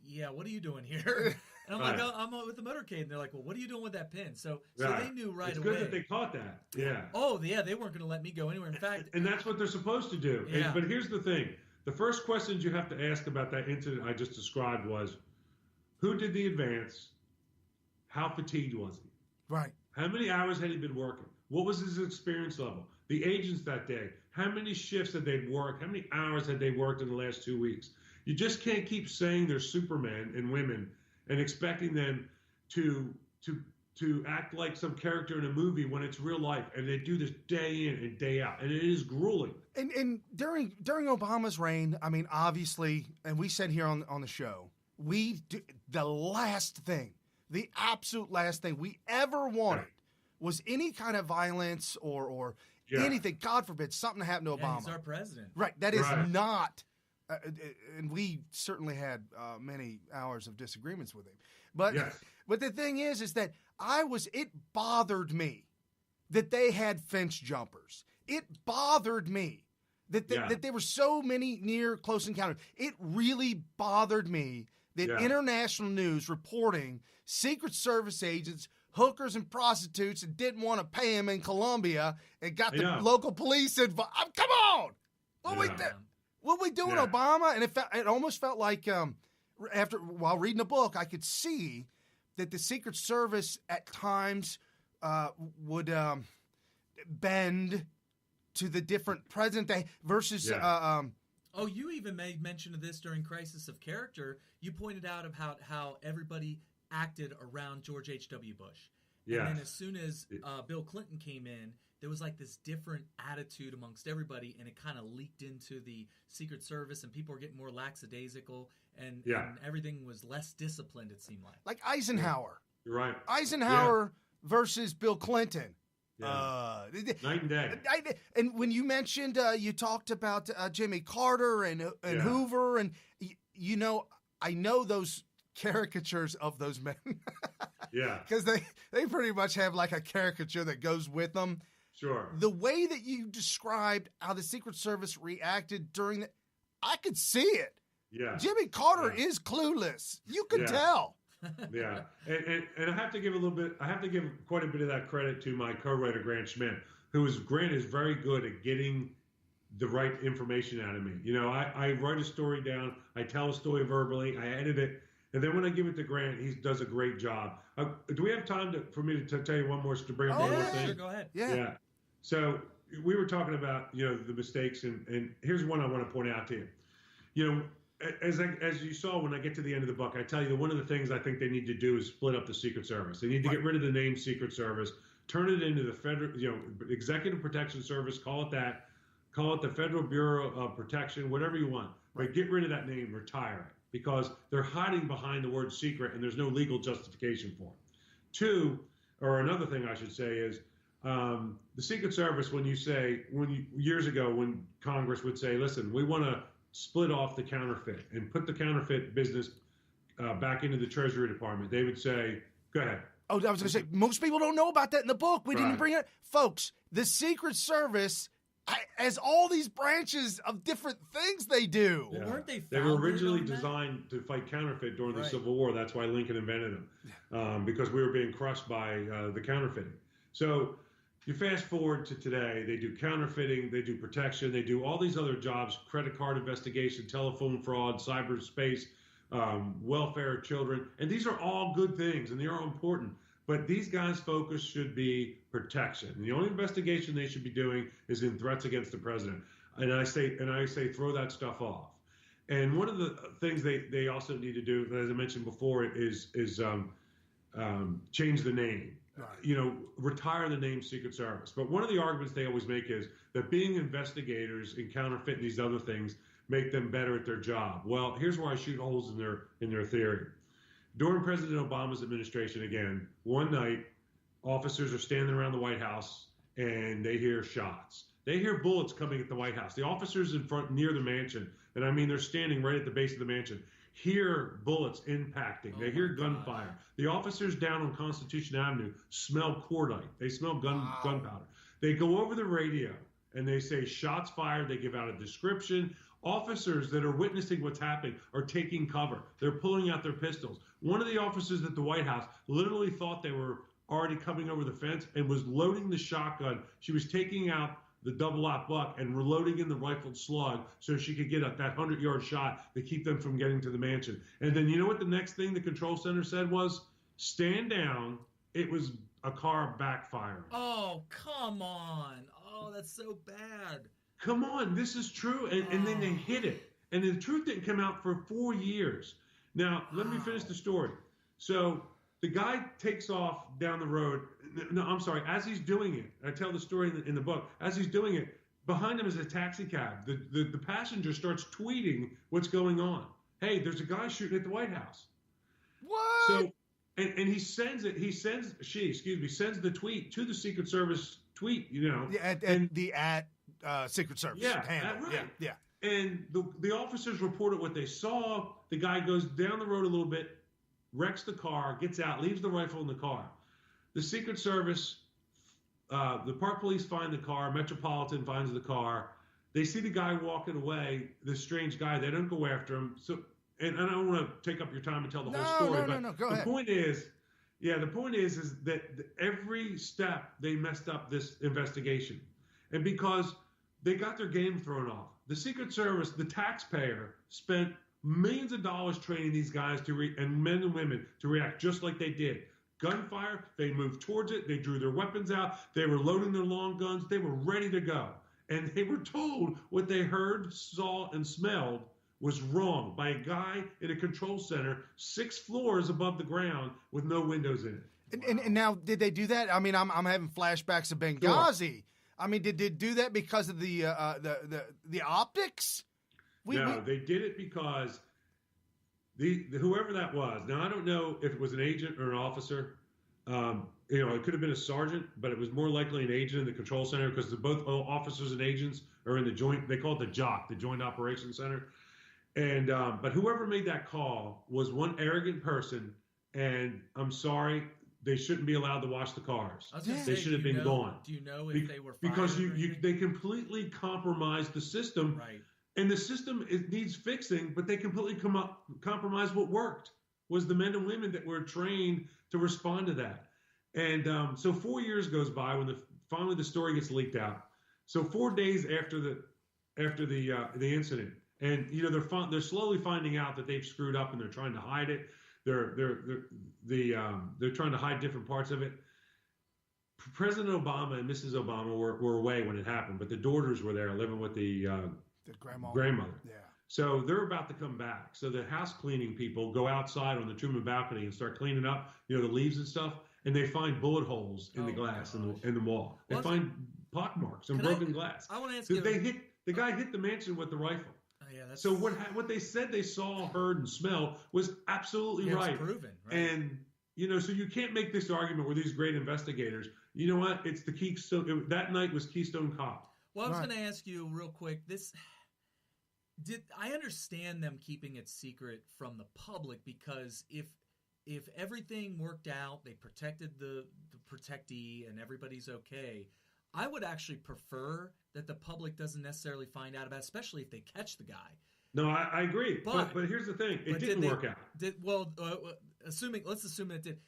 yeah, what are you doing here? And I'm like, oh, I'm with the motorcade. And they're like, well, what are you doing with that pin? So they knew right away. It's good that they caught that. Yeah. Oh, yeah, they weren't going to let me go anywhere. In fact. And that's what they're supposed to do. Yeah. But here's the thing. The first questions you have to ask about that incident I just described was, who did the advance? How fatigued was he? Right. How many hours had he been working? What was his experience level? The agents that day, how many shifts had they worked? How many hours had they worked in the last 2 weeks? You just can't keep saying they're supermen and women and expecting them to to act like some character in a movie when it's real life, and they do this day in and day out, and it is grueling. And during Obama's reign, I mean, obviously, and we said here on the show, the absolute last thing we ever wanted was any kind of violence or anything. God forbid something happened to Obama. He's our president, right? That is not. And we certainly had many hours of disagreements with him, but the thing is that it bothered me that they had fence jumpers. It bothered me that there were so many near close encounters. It really bothered me that international news reporting Secret Service agents, hookers, and prostitutes and didn't want to pay him in Colombia and got the local police involved. Come on, what we doing, Obama? And it almost felt like while reading the book, I could see that the Secret Service at times would bend to the different president versus. Oh, you even made mention of this during Crisis of Character. You pointed out about how everybody acted around George H.W. Bush. Yeah. And then as soon as Bill Clinton came in, there was like this different attitude amongst everybody, and it kind of leaked into the Secret Service, and people were getting more lackadaisical, and everything was less disciplined, it seemed like. Like Eisenhower. You're right. Eisenhower versus Bill Clinton. Yeah. Night and day. And when you mentioned, you talked about Jimmy Carter and Hoover, and I know those caricatures of those men. Because they pretty much have like a caricature that goes with them. Sure. The way that you described how the Secret Service reacted during I could see it. Yeah. Jimmy Carter is clueless. You can tell. Yeah. And I have to give quite a bit of that credit to my co-writer, Grant Schmidt, Grant is very good at getting the right information out of me. I write a story down, I tell a story verbally, I edit it, and then when I give it to Grant, he does a great job. Do we have time for me to tell you one more, to bring up one more thing? Sure, go ahead. Yeah. So we were talking about, the mistakes, and here's one I want to point out to you. As you saw when I get to the end of the book, I tell you that one of the things I think they need to do is split up the Secret Service. They need to get rid of the name Secret Service, turn it into the Federal, Executive Protection Service, call it that, call it the Federal Bureau of Protection, whatever you want. But get rid of that name, retire it, because they're hiding behind the word secret, and there's no legal justification for it. Another thing I should say is the Secret Service, years ago when Congress would say, listen, we want to split off the counterfeit and put the counterfeit business back into the Treasury Department, they would say, go ahead. Oh, I was going to say, most people don't know about that in the book. We didn't bring it. Folks, the Secret Service has all these branches of different things they do. Well, weren't they They were originally designed to fight counterfeit during the Civil War. That's why Lincoln invented them, because we were being crushed by the counterfeiting. So you fast forward to today, they do counterfeiting, they do protection, they do all these other jobs, credit card investigation, telephone fraud, cyberspace, welfare of children. And these are all good things, and they are important. But these guys' focus should be protection. And the only investigation they should be doing is in threats against the president. And I say, throw that stuff off. And one of the things they also need to do, as I mentioned before, is change the name. Retire the name Secret Service. But one of the arguments they always make is that being investigators in counterfeit and these other things make them better at their job. Well, here's where I shoot holes in their theory. During President Obama's administration, again, one night, officers are standing around the White House and they hear shots. They hear bullets coming at the White House. The officers in front near the mansion, and I mean they're standing right at the base of the mansion, hear bullets impacting. They hear gunfire. The officers down on Constitution Avenue smell cordite. They smell gunpowder. They go over the radio and they say shots fired. They give out a description. Officers that are witnessing what's happening are taking cover. They're pulling out their pistols. One of the officers at the White House literally thought they were already coming over the fence and was loading the shotgun. She was taking out the double-aught buck and reloading in the rifled slug so she could get that 100-yard shot to keep them from getting to the mansion. And then you know what the next thing the control center said was? Stand down. It was a car backfiring. Oh, come on. Oh, that's so bad. Come on, this is true. And then they hid it. And the truth didn't come out for 4 years. Now, let me finish the story. So the guy takes off down the road. No, I'm sorry. As he's doing it, I tell the story in the book. As he's doing it, behind him is a taxi cab. The passenger starts tweeting what's going on. Hey, there's a guy shooting at the White House. What? So, and he sends the tweet to the Secret Service tweet, at Secret Service. Yeah, handle. Right. Yeah. And the officers reported what they saw. The guy goes down the road a little bit, wrecks the car, gets out, leaves the rifle in the car. The Secret Service, the Park Police find the car. Metropolitan finds the car. They see the guy walking away, this strange guy. They don't go after him. So, and I don't want to take up your time and tell the whole story. No. Go ahead. The point is that every step they messed up this investigation. And because they got their game thrown off. The Secret Service, the taxpayer, spent millions of dollars training these guys and men and women to react just like they did. Gunfire, they moved towards it. They drew their weapons out. They were loading their long guns. They were ready to go. And they were told what they heard, saw, and smelled was wrong by a guy in a control center 6 floors above the ground with no windows in it. And now, did they do that? I mean, I'm having flashbacks of Benghazi. Sure. I mean, did they do that because of the optics? They did it because whoever that was. Now, I don't know if it was an agent or an officer. It could have been a sergeant, but it was more likely an agent in the control center because both officers and agents are in the joint. They call it the JOC, the Joint Operations Center. And but whoever made that call was one arrogant person, and I'm sorry. They shouldn't be allowed to wash the cars. They should have been gone. Do you know if they were fired? Because they completely compromised the system. Right. And the system needs fixing, but they completely compromised what worked, was the men and women that were trained to respond to that. And so 4 years goes by when finally the story gets leaked out. So 4 days after the incident, and they're slowly finding out that they've screwed up and they're trying to hide it. They're trying to hide different parts of it. President Obama and Mrs. Obama were away when it happened, but the daughters were there living with the grandmother. Yeah. So they're about to come back. So the house cleaning people go outside on the Truman balcony and start cleaning up, the leaves and stuff, and they find bullet holes in the glass and in the wall. They find pock marks and broken glass. I want to ask you. The guy hit the mansion with the rifle. So what they said they saw, heard, and smelled was absolutely right. It's proven, right? And so you can't make this argument with these great investigators. You know what? It's the Keystone. That night was Keystone Cop. Well, I was going to ask you real quick. I understand them keeping it secret from the public because if everything worked out, they protected the protectee, and everybody's okay. I would actually prefer that the public doesn't necessarily find out about, especially if they catch the guy. No, I agree. But here's the thing: it didn't work out. Let's assume it did.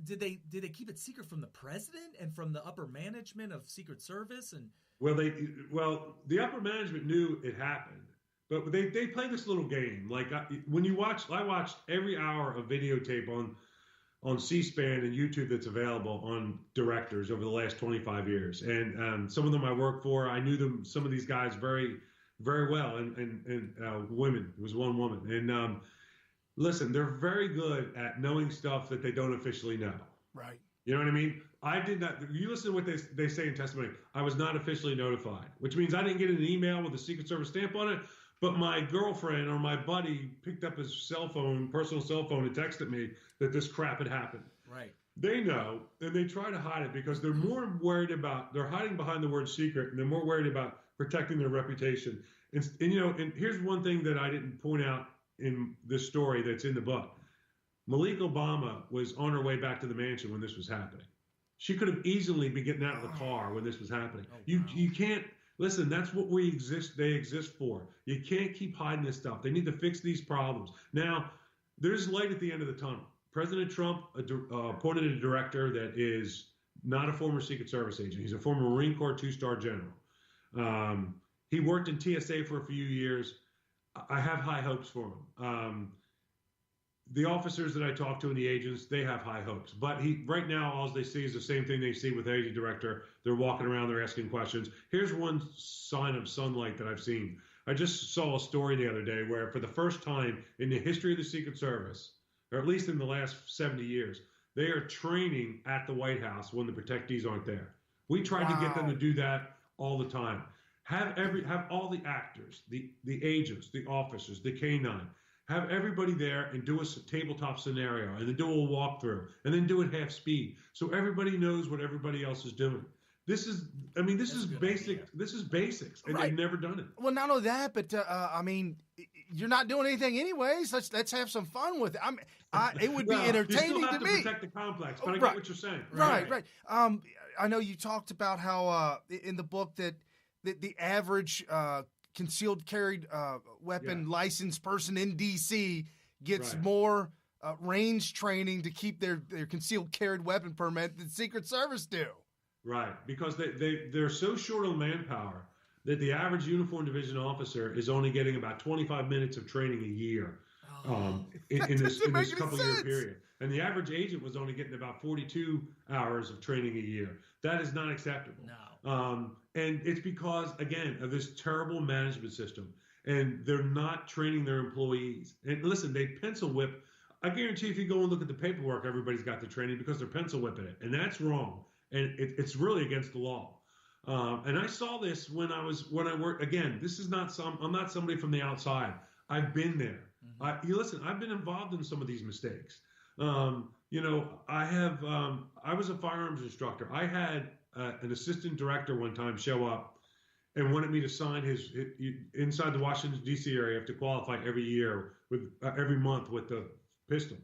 Did they keep it secret from the president and from the upper management of Secret Service? And the upper management knew it happened, but they play this little game. Like I watched every hour of videotape on C-SPAN and YouTube that's available on directors over the last 25 years. And some of them I worked for, I knew some of these guys very, very well, and women. It was one woman. And listen, they're very good at knowing stuff that they don't officially know. Right. You know what I mean? I did not. You listen to what they say in testimony. I was not officially notified, which means I didn't get an email with a Secret Service stamp on it. But my girlfriend or my buddy picked up his personal cell phone, and texted me that this crap had happened. Right. They know, and they try to hide it because they're more worried about, they're hiding behind the word secret, and they're more worried about protecting their reputation. And here's one thing that I didn't point out in this story that's in the book. Malik Obama was on her way back to the mansion when this was happening. She could have easily been getting out of the car when this was happening. Oh, wow. You can't. Listen, that's what they exist for. You can't keep hiding this stuff. They need to fix these problems. Now, there's light at the end of the tunnel. President Trump appointed a director that is not a former Secret Service agent. He's a former Marine Corps 2-star general. He worked in TSA for a few years. I have high hopes for him. The officers that I talk to and the agents, they have high hopes. But right now, all they see is the same thing they see with any director. They're walking around, they're asking questions. Here's one sign of sunlight that I've seen. I just saw a story the other day where for the first time in the history of the Secret Service, or at least in the last 70 years, they are training at the White House when the protectees aren't there. We tried to get them to do that all the time. Have all the actors, the agents, the officers, the K-9, have everybody there and do a tabletop scenario and then do a walkthrough and then do it half speed so everybody knows what everybody else is doing. This is basic. Idea. This is basics, and they've never done it. Well, not only that, but you're not doing anything anyways. Let's have some fun with it. It would be entertaining you still have to me. Protect the complex, but I get what you're saying. Right. I know you talked about how in the book that the average concealed carried weapon licensed person in D.C. gets more range training to keep their concealed carried weapon permit than Secret Service do. Right, because they're so short on manpower that the average uniform division officer is only getting about 25 minutes of training a year in this couple-year period. And the average agent was only getting about 42 hours of training a year. That is not acceptable. No. And it's because, again, of this terrible management system. And they're not training their employees. And listen, they pencil whip. I guarantee if you go and look at the paperwork, everybody's got the training because they're pencil whipping it. And that's wrong. And it's really against the law. And I saw this when I worked. Again, I'm not somebody from the outside. I've been there. Mm-hmm. I've been involved in some of these mistakes. I was a firearms instructor. I had an assistant director one time show up and wanted me to sign his inside the Washington, D.C. area. You have to qualify every month with the pistol.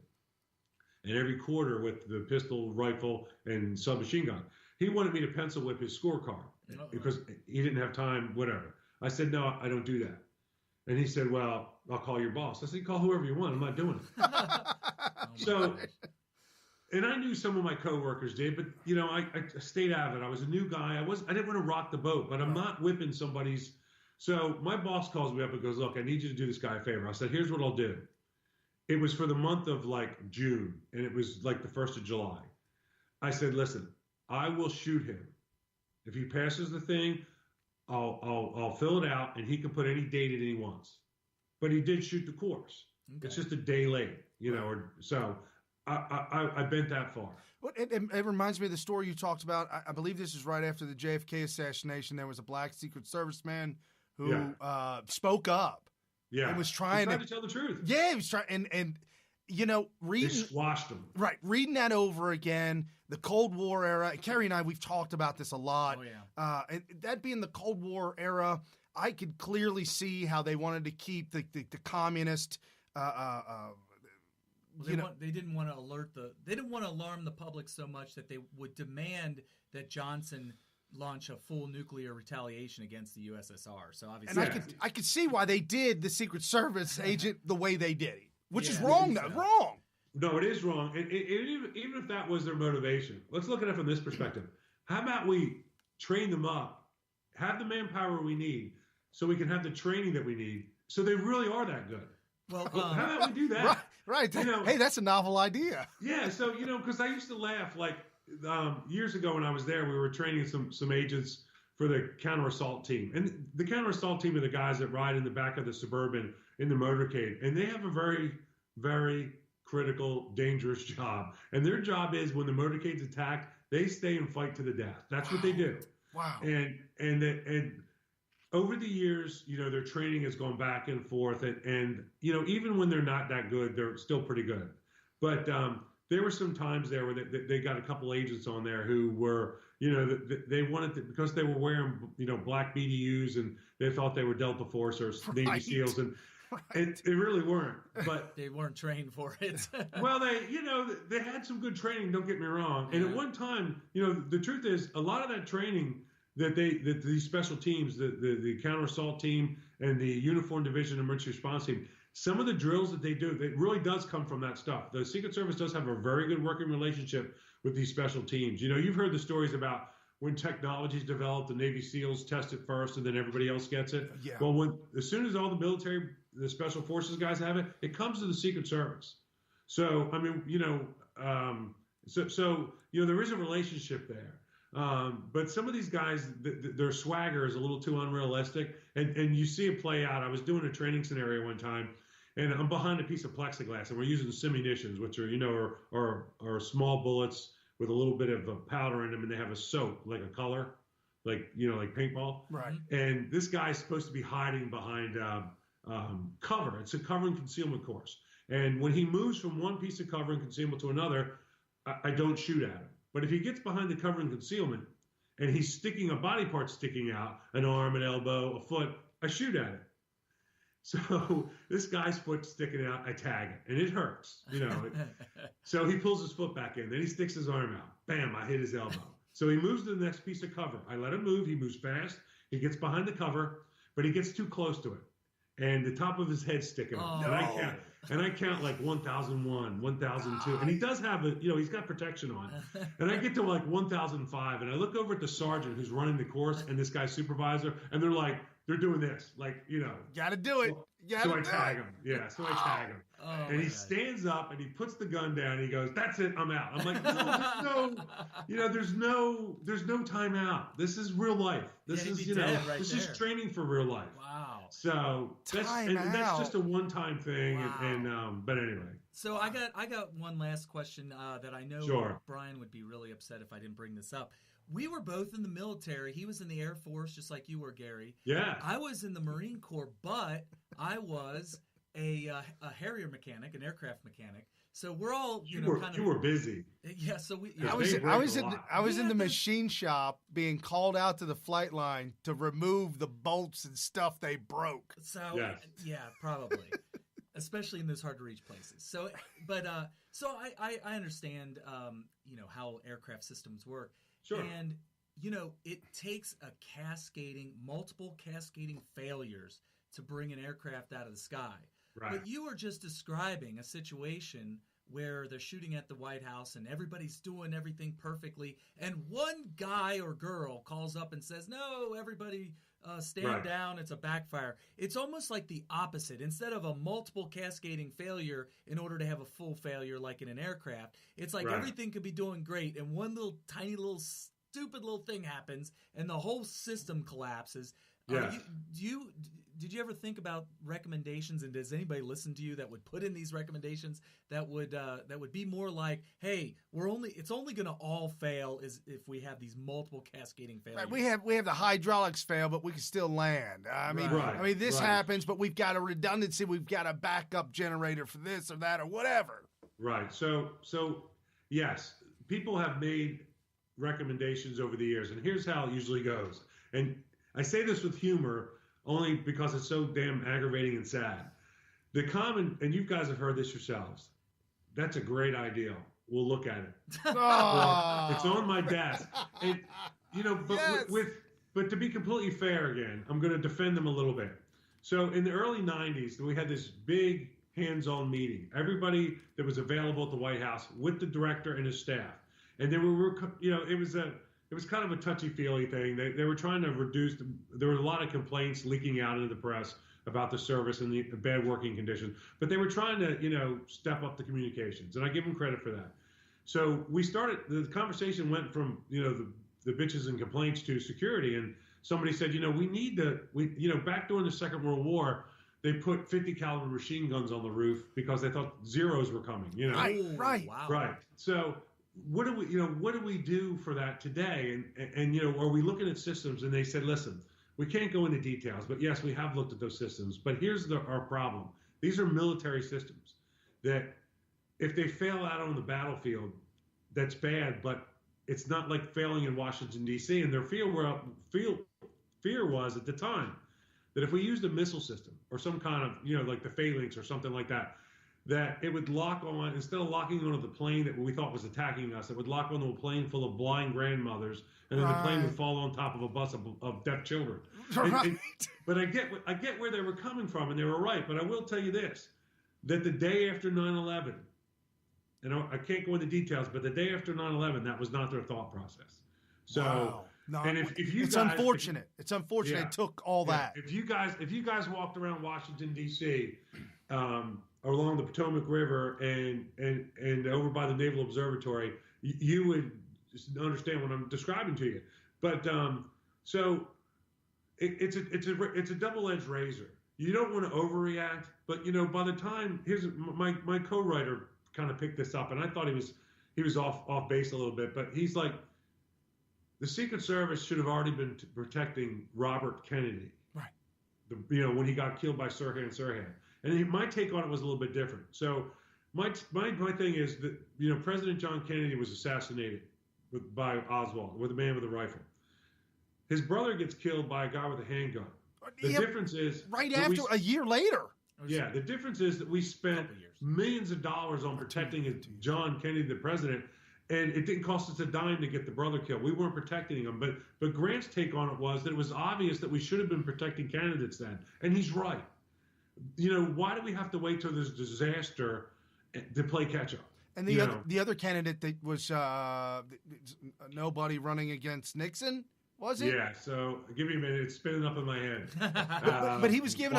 And every quarter with the pistol, rifle, and submachine gun. He wanted me to pencil whip his scorecard because he didn't have time, whatever. I said, no, I don't do that. And he said, well, I'll call your boss. I said, call whoever you want. I'm not doing it. And I knew some of my coworkers did, but, I stayed out of it. I was a new guy. I didn't want to rock the boat, but I'm not whipping somebody's. So my boss calls me up and goes, look, I need you to do this guy a favor. I said, here's what I'll do. It was for the month of June, and it was the 1st of July. I said, listen, I will shoot him. If he passes the thing, I'll fill it out, and he can put any date in he wants. But he did shoot the course. Okay. It's just a day late, so I bent that far. Well, it reminds me of the story you talked about. I believe this is right after the JFK assassination. There was a black Secret Service man who spoke up. Yeah, and was trying to tell the truth. Yeah, he was trying, and reading. They squashed him. Right, reading that over again, the Cold War era. Carrie and I, we've talked about this a lot. Oh yeah. And that being the Cold War era, I could clearly see how they wanted to keep the communist. They didn't want to alarm the public so much that they would demand that Johnson launch a full nuclear retaliation against the USSR. So obviously, and I could see why they did the Secret Service agent the way they did, which is wrong. Though wrong. No, it is wrong. Even if that was their motivation, let's look at it from this perspective. How about we train them up, have the manpower we need, so we can have the training that we need, so they really are that good. Well, how about we do that? Right. Hey, that's a novel idea. Yeah. So because I used to laugh years ago when I was there, we were training some agents for the counter assault team, and the counter assault team are the guys that ride in the back of the Suburban in the motorcade, and they have a very, very critical, dangerous job. And their job is when the motorcade's attacked, they stay and fight to the death. That's what they do. Wow. And over the years, their training has gone back and forth, and even when they're not that good, they're still pretty good. But there were some times there where they got a couple agents on there who were, they wanted to, because they were wearing, black BDUs and they thought they were Delta Force or Navy SEALs, and they really weren't. But they weren't trained for it. Well, they had some good training. Don't get me wrong. And at one time, the truth is, a lot of that training that these special teams, the counter assault team and the uniform division emergency response team, some of the drills that they do, it really does come from that stuff. The Secret Service does have a very good working relationship with these special teams. You've heard the stories about when technology's developed, the Navy SEALs test it first and then everybody else gets it. Yeah. Well, as soon as all the military, the special forces guys have it, it comes to the Secret Service. So, I mean, there is a relationship there. But some of these guys, their swagger is a little too unrealistic. And you see it play out. I was doing a training scenario one time, and I'm behind a piece of plexiglass, and we're using simunitions, which are, you know, are small bullets with a little bit of a powder in them, and they have a soap, like a color, like, you know, like paintball. Right. And this guy's supposed to be hiding behind cover. It's a cover and concealment course. And when he moves from one piece of cover and concealment to another, I don't shoot at him. But if he gets behind the cover and concealment and he's sticking a body part sticking out, an arm, an elbow, a foot, I shoot at him. So this guy's foot sticking out, I tag it, and it hurts, you know. So he pulls his foot back in, then he sticks his arm out. Bam, I hit his elbow. So he moves to the next piece of cover. I let him move. He moves fast. He gets behind the cover, but he gets too close to it. And the top of his head's sticking out. Oh. And I count like 1001, 1002. And he does have a, you know, he's got protection on. And I get to like 1005. And I look over at the sergeant who's running the course and this guy's supervisor. And they're like, they're doing this. Like, you know. Gotta do it. So I tag him. Yeah, so I tag him. Oh, and he stands up and he puts the gun down and he goes, "That's it, I'm out." I'm like, no, you know, there's no timeout. This is real life. This is, you know, right this there. is training for real life. Wow. So that's just a one-time thing. Wow. And but anyway. So I got one last question that I know Sure. Brian would be really upset if I didn't bring this up. We were both in the military. He was in the Air Force, just like you were, Gary. Yeah. I was in the Marine Corps, but I was a Harrier mechanic, an aircraft mechanic. So we're all, you were busy. Yeah. So we. Yeah, I was in the machine shop being called out to the flight line to remove the bolts and stuff they broke. So yes. Yeah, probably. Especially in those hard to reach places. So, but so I understand, you know, how aircraft systems work. Sure. And, you know, it takes multiple cascading failures to bring an aircraft out of the sky. Right. But you were just describing a situation where they're shooting at the White House and everybody's doing everything perfectly. And one guy or girl calls up and says, "No, everybody stand down. It's a backfire." It's almost like the opposite. Instead of a multiple cascading failure in order to have a full failure like in an aircraft, it's like everything could be doing great and one little tiny little stupid little thing happens and the whole system collapses. Yeah. Did you ever think about recommendations, and does anybody listen to you that would put in these recommendations that would be more like, hey, it's only going to all fail if we have these multiple cascading failures. Right. We have the hydraulics fail, but we can still land. I mean, this happens, but we've got a redundancy. We've got a backup generator for this or that or whatever. Right. So yes, people have made recommendations over the years, and here's how it usually goes. And I say this with humor only because it's so damn aggravating and sad. The common, and you guys have heard this yourselves, "That's a great idea. We'll look at it." Oh. It's on my desk. And, you know, but Yes. but to be completely fair again, I'm going to defend them a little bit. So in the early 90s, we had this big hands-on meeting. Everybody that was available at the White House with the director and his staff. And they were, you know, it was kind of a touchy-feely thing. They were trying to reduce. There were a lot of complaints leaking out into the press about the service and the bad working conditions. But they were trying to, you know, step up the communications, and I give them credit for that. So the conversation went from, you know, the bitches and complaints to security, and somebody said, you know, back during the Second World War, they put 50 caliber machine guns on the roof because they thought Zeros were coming. You know, right. Wow. Right. So what do we do for that today? And you know, are we looking at systems? And they said, listen, we can't go into details, but yes, we have looked at those systems. But here's our problem. These are military systems that if they fail out on the battlefield, that's bad, but it's not like failing in Washington, D.C. And their fear was at the time that if we used a missile system or some kind of, you know, like the phalanx or something like that, that it would lock on, instead of locking onto the plane that we thought was attacking us, it would lock onto a plane full of blind grandmothers, and then the plane would fall on top of a bus of deaf children. Right. But I get where they were coming from, and they were right. But I will tell you this, that the day after 9/11, and I can't go into details, but the day after 9/11, that was not their thought process. So, wow. No, and if you it's guys, unfortunate. It's unfortunate it took all that. If you guys walked around Washington D.C. Along the Potomac River and over by the Naval Observatory, you would understand what I'm describing to you. But so it's a double-edged razor. you don't want to overreact, but by the time my co-writer kind of picked this up, and I thought he was off base a little bit, but he's like, the Secret Service should have already been protecting Robert Kennedy, right? When he got killed by Sirhan. And my take on it was a little bit different. So my thing is that President John Kennedy was assassinated by Oswald, with a man with a rifle. His brother gets killed by a guy with a handgun. The difference is a year later. Yeah, the difference is that we spent millions of dollars on protecting John Kennedy, the president, and it didn't cost us a dime to get the brother killed. We weren't protecting him, but Grant's take on it was that it was obvious that we should have been protecting candidates then, and he's right. Why do we have to wait till there's disaster to play catch up? And the other candidate that was nobody running against Nixon. Was it? Yeah. So give me a minute. It's spinning up in my head. But he was giving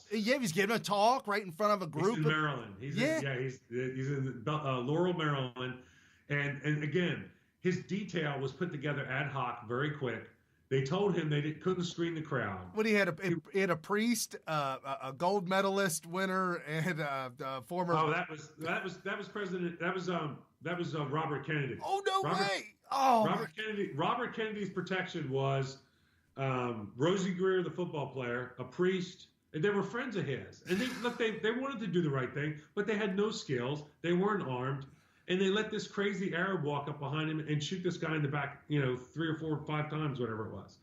he was giving a talk right in front of a group. He's in Maryland. He's in Laurel, Maryland, and again, his detail was put together ad hoc, very quick. They told him they couldn't screen the crowd. But he had a priest, a gold medalist winner, and a former. Oh, that was President. That was Robert Kennedy. Oh no way! Oh, Robert Kennedy's protection was Rosie Greer, the football player, a priest, and they were friends of his. And they wanted to do the right thing, but they had no skills. They weren't armed, and they let this crazy Arab walk up behind him and shoot this guy in the back, 3 or 4 or 5 times, whatever it was.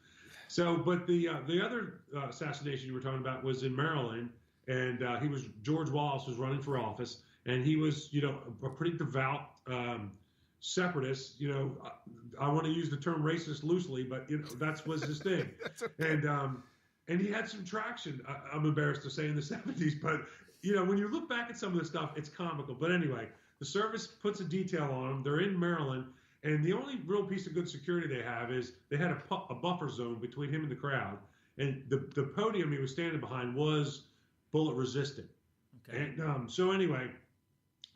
So, but the other assassination you were talking about was in Maryland, and George Wallace was running for office, and he was a pretty devout separatist. I want to use the term racist loosely, but that was his thing. Okay. And he had some traction, I'm embarrassed to say, in the 70s, but when you look back at some of the stuff, it's comical. But anyway, the service puts a detail on them. They're in Maryland, and the only real piece of good security they have is they had a buffer zone between him and the crowd, and the podium he was standing behind was bullet resistant. Okay. And so anyway,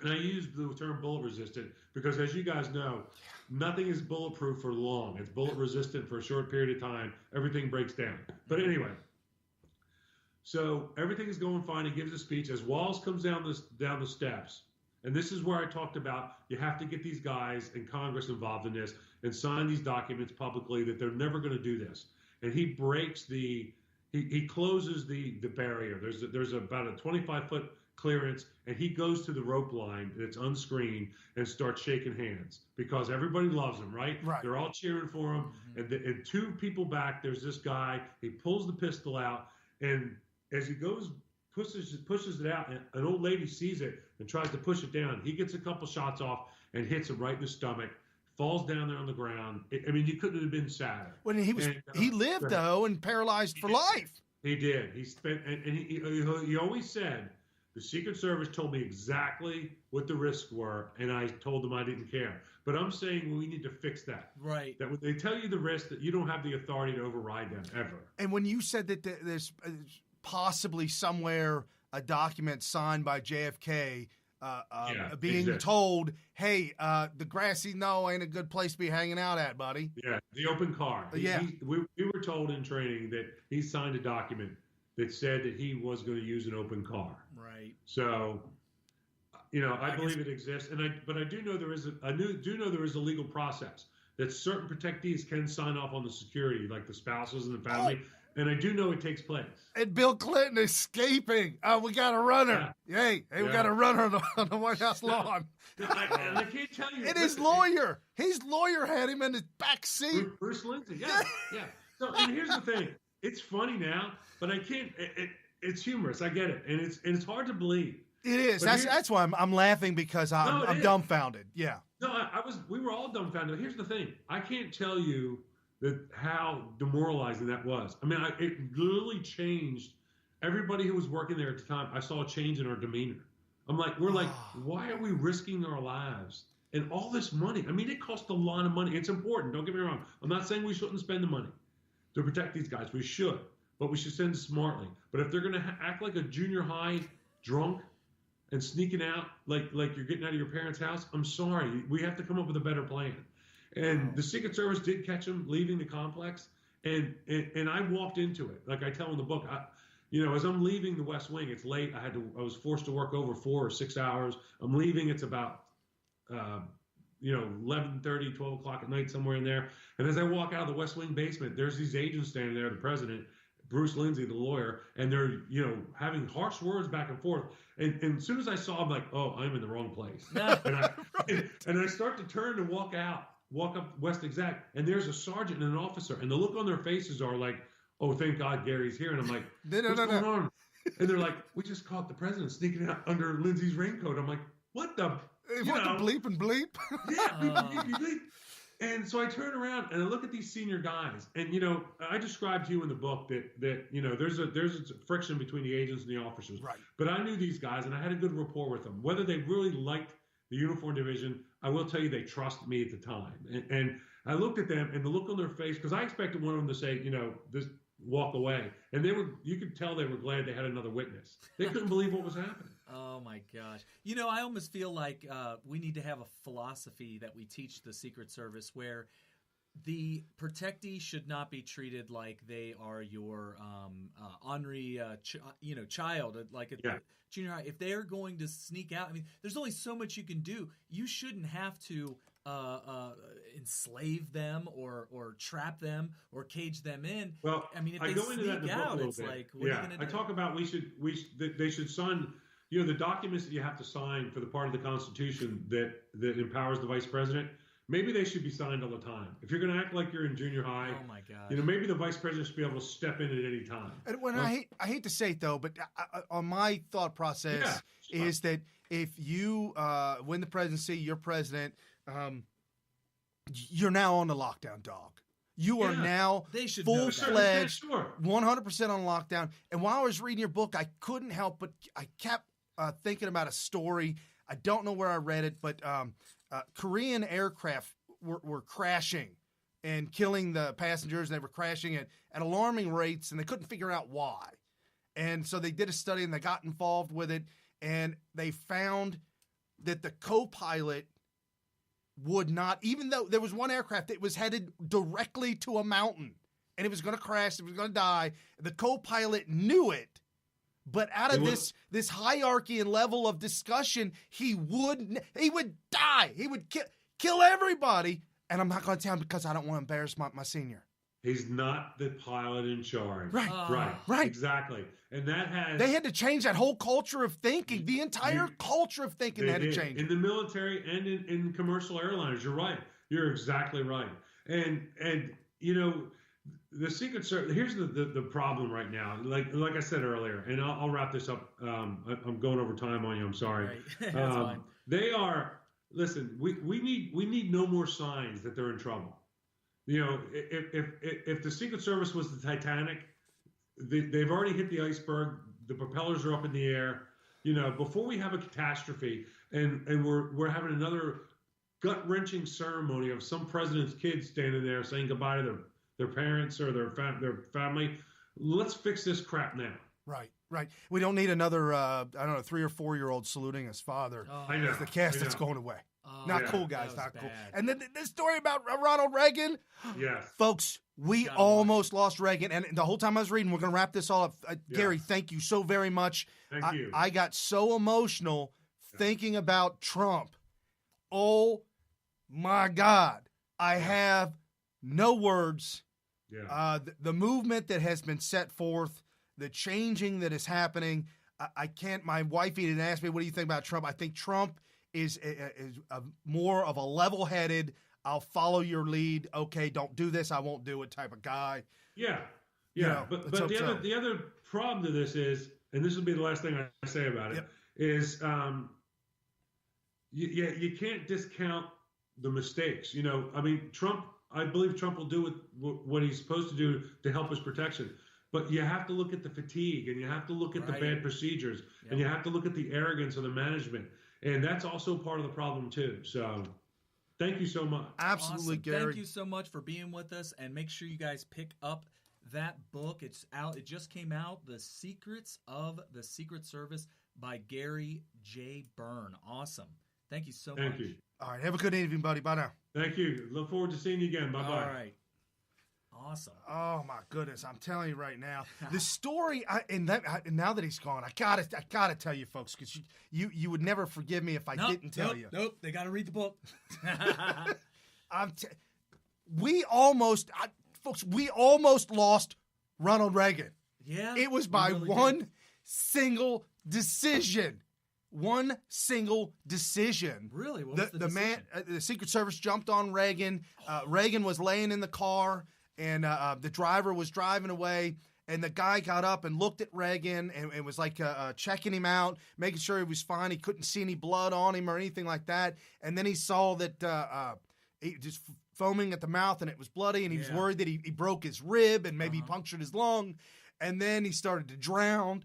and I use the term bullet resistant because, as you guys know, nothing is bulletproof for long. It's bullet resistant for a short period of time. Everything breaks down. But anyway, so everything is going fine. He gives a speech as Wallace comes down the steps. And this is where I talked about you have to get these guys in Congress involved in this and sign these documents publicly that they're never going to do this. And he breaks he closes the barrier. There's about a 25-foot clearance, and he goes to the rope line that's unscreened and starts shaking hands because everybody loves him, right? They're all cheering for him. Mm-hmm. And 2 people back, there's this guy. He pulls the pistol out, and as he goes, pushes it out, and an old lady sees it and tries to push it down. He gets a couple shots off and hits him right in the stomach. Falls down there on the ground. You couldn't have been sadder. When he lived though and paralyzed for life. He did. He spent, and he always said, the Secret Service told me exactly what the risks were, and I told them I didn't care. But I'm saying we need to fix that. Right. That when they tell you the risk, that you don't have the authority to override them ever. And when you said that there's possibly somewhere a document signed by JFK being told, hey, the grassy knoll ain't a good place to be hanging out at, buddy. Yeah, the open car. We were told in training that he signed a document that said that he was going to use an open car. Right. So, I believe it exists, but I do know there is a legal process that certain protectees can sign off on the security, like the spouses and the family. And I do know it takes place. And Bill Clinton escaping. Oh, we got a runner. Yeah. Hey, we got a runner on the White House lawn. And I can't tell you. And his lawyer had him in his back seat. Bruce Lindsay. Yeah. So, and here's the thing. It's funny now, but I can't. It's humorous. I get it, and it's hard to believe. It is. That's why I'm laughing because I'm dumbfounded. Yeah. No, we were all dumbfounded. Here's the thing. I can't tell you how demoralizing that was. I mean, it literally changed everybody who was working there at the time. I saw a change in our demeanor. We're like, why are we risking our lives and all this money? I mean, it cost a lot of money. It's important. Don't get me wrong. I'm not saying we shouldn't spend the money to protect these guys. We should, but we should spend it smartly. But if they're going to act like a junior high drunk and sneaking out like you're getting out of your parents' house, I'm sorry. We have to come up with a better plan. And the Secret Service did catch him leaving the complex, and I walked into it. Like I tell in the book, as I'm leaving the West Wing, it's late. I was forced to work over 4 or 6 hours. I'm leaving. It's about, 11:30, 12 o'clock at night, somewhere in there. And as I walk out of the West Wing basement, there's these agents standing there, the president, Bruce Lindsay, the lawyer, and they're, having harsh words back and forth. And as soon as I saw them, like, oh, I'm in the wrong place. and I start to turn and walk up West Exec, and there's a sergeant and an officer, and the look on their faces are like, oh, thank God Gary's here. And I'm like, what's going on? And they're like, we just caught the president sneaking out under Lindsay's raincoat. I'm like, what the? What the bleep and bleep? Yeah, bleep, bleep. And so I turn around and I look at these senior guys, and I described to you in the book that there's a friction between the agents and the officers. Right. But I knew these guys, and I had a good rapport with them. Whether they really liked the uniform division, I will tell you they trusted me at the time. And I looked at them, and the look on their face, because I expected one of them to say, this walk away, and you could tell they were glad they had another witness. They couldn't believe what was happening. Oh my gosh. I almost feel like we need to have a philosophy that we teach the Secret Service where the protectee should not be treated like they are your ornery child, like at the junior high. If they're going to sneak out, there's only so much you can do. You shouldn't have to enslave them or trap them or cage them in. Well, if I they go into that in the sneak book out, a little it's bit. like, what are you going to do? I talk about they should sign, the documents that you have to sign for the part of the Constitution that empowers the vice president. Maybe they should be signed all the time. If you're going to act like you're in junior high, oh my gosh, maybe the vice president should be able to step in at any time. And I hate to say it though, but on my thought process is that if you win the presidency, you're president, you're now on the lockdown, dog. You are now full-fledged, 100% on lockdown. And while I was reading your book, I couldn't help but I kept thinking about a story. I don't know where I read it, but Korean aircraft were crashing and killing the passengers. They were crashing at alarming rates, and they couldn't figure out why. And so they did a study, and they got involved with it, and they found that the co-pilot would not, even though there was one aircraft that was headed directly to a mountain, and it was going to crash, it was going to die. The co-pilot knew it, but out of this hierarchy and level of discussion, he would die. He would kill everybody, and I'm not going to tell him because I don't want to embarrass my senior. He's not the pilot in charge. Right. Exactly. And they had to change that whole culture of thinking. The entire culture of thinking had to change. In the military and in commercial airliners, you're right. You're exactly right. And the Secret Service, here's the problem right now. Like I said earlier, and I'll wrap this up. I'm going over time on you. I'm sorry. Right. That's fine. They are, listen, we need no more signs that they're in trouble. If the Secret Service was the Titanic, they've already hit the iceberg. The propellers are up in the air. Before we have a catastrophe, and we're having another gut-wrenching ceremony of some president's kids standing there saying goodbye to their parents or their family. Let's fix this crap now. Right. We don't need another 3 or 4 year old saluting his father. I know. As the cast that's going away. Not cool, guys. Not bad. cool. And then this story about Ronald Reagan. Yes. Folks, we almost lost Reagan. And the whole time I was reading, we're going to wrap this all up. Gary, thank you so very much. Thank you. I got so emotional thinking about Trump. Oh, my God. I have no words. Yeah. The movement that has been set forth, the changing that is happening. I can't. My wife even asked me, what do you think about Trump? I think Trump is more of a level-headed, I'll follow your lead. Okay, don't do this, I won't do it type of guy. Yeah. But the other problem to this is, and this will be the last thing I say about it, is you can't discount the mistakes. Trump, I believe Trump will do what he's supposed to do to help his protection. But you have to look at the fatigue, and you have to look at the bad procedures, and you have to look at the arrogance of the management. And that's also part of the problem, too. So thank you so much. Absolutely, awesome. Gary. Thank you so much for being with us. And make sure you guys pick up that book. It's out. It just came out, The Secrets of the Secret Service by Gary J. Byrne. Awesome. Thank you so much. Thank you. All right. Have a good evening, buddy. Bye now. Thank you. Look forward to seeing you again. Bye-bye. All right. Awesome. Oh my goodness! I'm telling you right now, the story. And now that he's gone, I gotta tell you folks, because you would never forgive me if I didn't tell you. Nope. They got to read the book. We almost lost Ronald Reagan. Yeah, it was by one single decision. One single decision. Really? What was the decision? Man, the Secret Service jumped on Reagan. Reagan was laying in the car, and the driver was driving away. And the guy got up and looked at Reagan and was like checking him out, making sure he was fine. He couldn't see any blood on him or anything like that. And then he saw that he just foaming at the mouth and it was bloody, and he was worried that he broke his rib and maybe punctured his lung. And then he started to drown,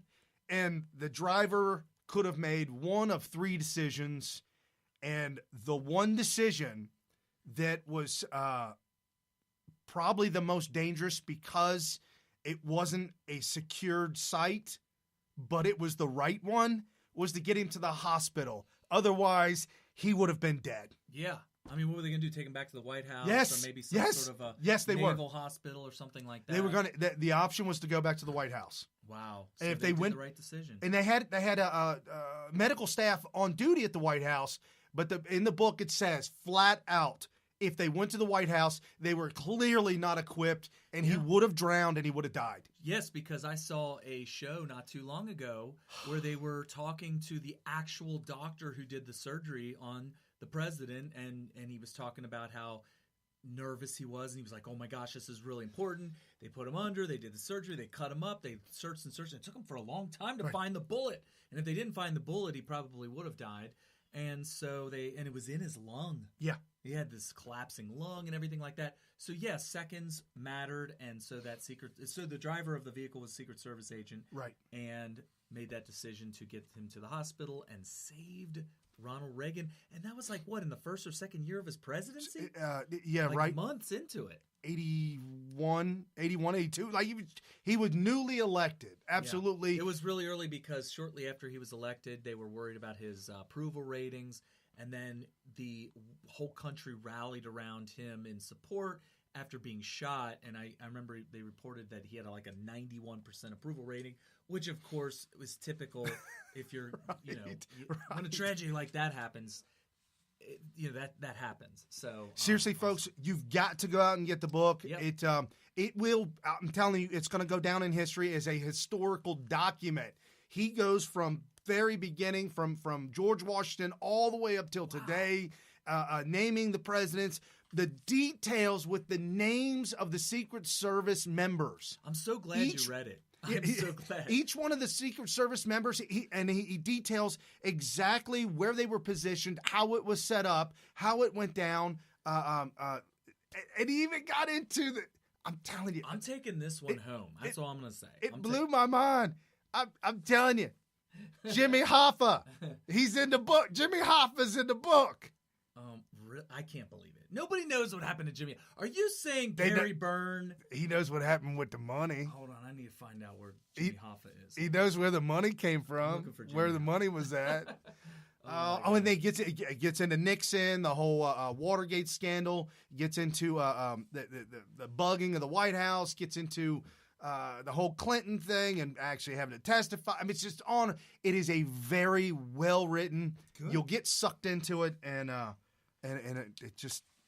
and the driver could have made one of three decisions, and the one decision that was probably the most dangerous because it wasn't a secured site, but it was the right one, was to get him to the hospital. Otherwise, he would have been dead. Yeah. I mean, what were they going to do? Take him back to the White House? Yes. Or maybe some sort of a naval hospital or something like that? They were going to. The option was to go back to the White House. Wow. So and if they went the right decision. And they had medical staff on duty at the White House, but in the book it says flat out, if they went to the White House, they were clearly not equipped, and he would have drowned and he would have died. Yes, because I saw a show not too long ago where they were talking to the actual doctor who did the surgery on the president, and he was talking about how nervous he was, and he was like, oh my gosh, this is really important. They put him under, they did the surgery, they cut him up, they searched and searched, and it took him for a long time to find the bullet. And if they didn't find the bullet, he probably would have died. And so and it was in his lung. Yeah. He had this collapsing lung and everything like that. So yes, seconds mattered, and so the driver of the vehicle was a Secret Service agent. Right. And made that decision to get him to the hospital and saved Ronald Reagan. And that was like, what, in the first or second year of his presidency? Right. Months into it. 81, 82. Like he was newly elected. Absolutely. Yeah. It was really early because shortly after he was elected, they were worried about his approval ratings. And then the whole country rallied around him in support after being shot. And I remember they reported that he had like a 91% approval rating, which of course was typical if you're, when a tragedy like that happens, that happens. So seriously, folks, you've got to go out and get the book. Yep. It will, I'm telling you, it's going to go down in history as a historical document. He goes from very beginning, from George Washington all the way up till today, naming the presidents, the details with the names of the Secret Service members. I'm so glad you read it. I'm so glad. Each one of the Secret Service members, he details exactly where they were positioned, how it was set up, how it went down, and he even got into I'm telling you. I'm taking this one home. That's all I'm going to say. It blew my mind. I'm telling you. Jimmy Hoffa. He's in the book. Jimmy Hoffa's in the book. I can't believe it. Nobody knows what happened to Jimmy. Are you saying Barry Byrne? He knows what happened with the money. Hold on, I need to find out where Jimmy Hoffa is. He knows where the money came from, where the money was at. And then gets into Nixon, the whole Watergate scandal, gets into the bugging of the White House, gets into the whole Clinton thing and actually having to testify. I mean, it's just it is a very well written. You'll get sucked into it, and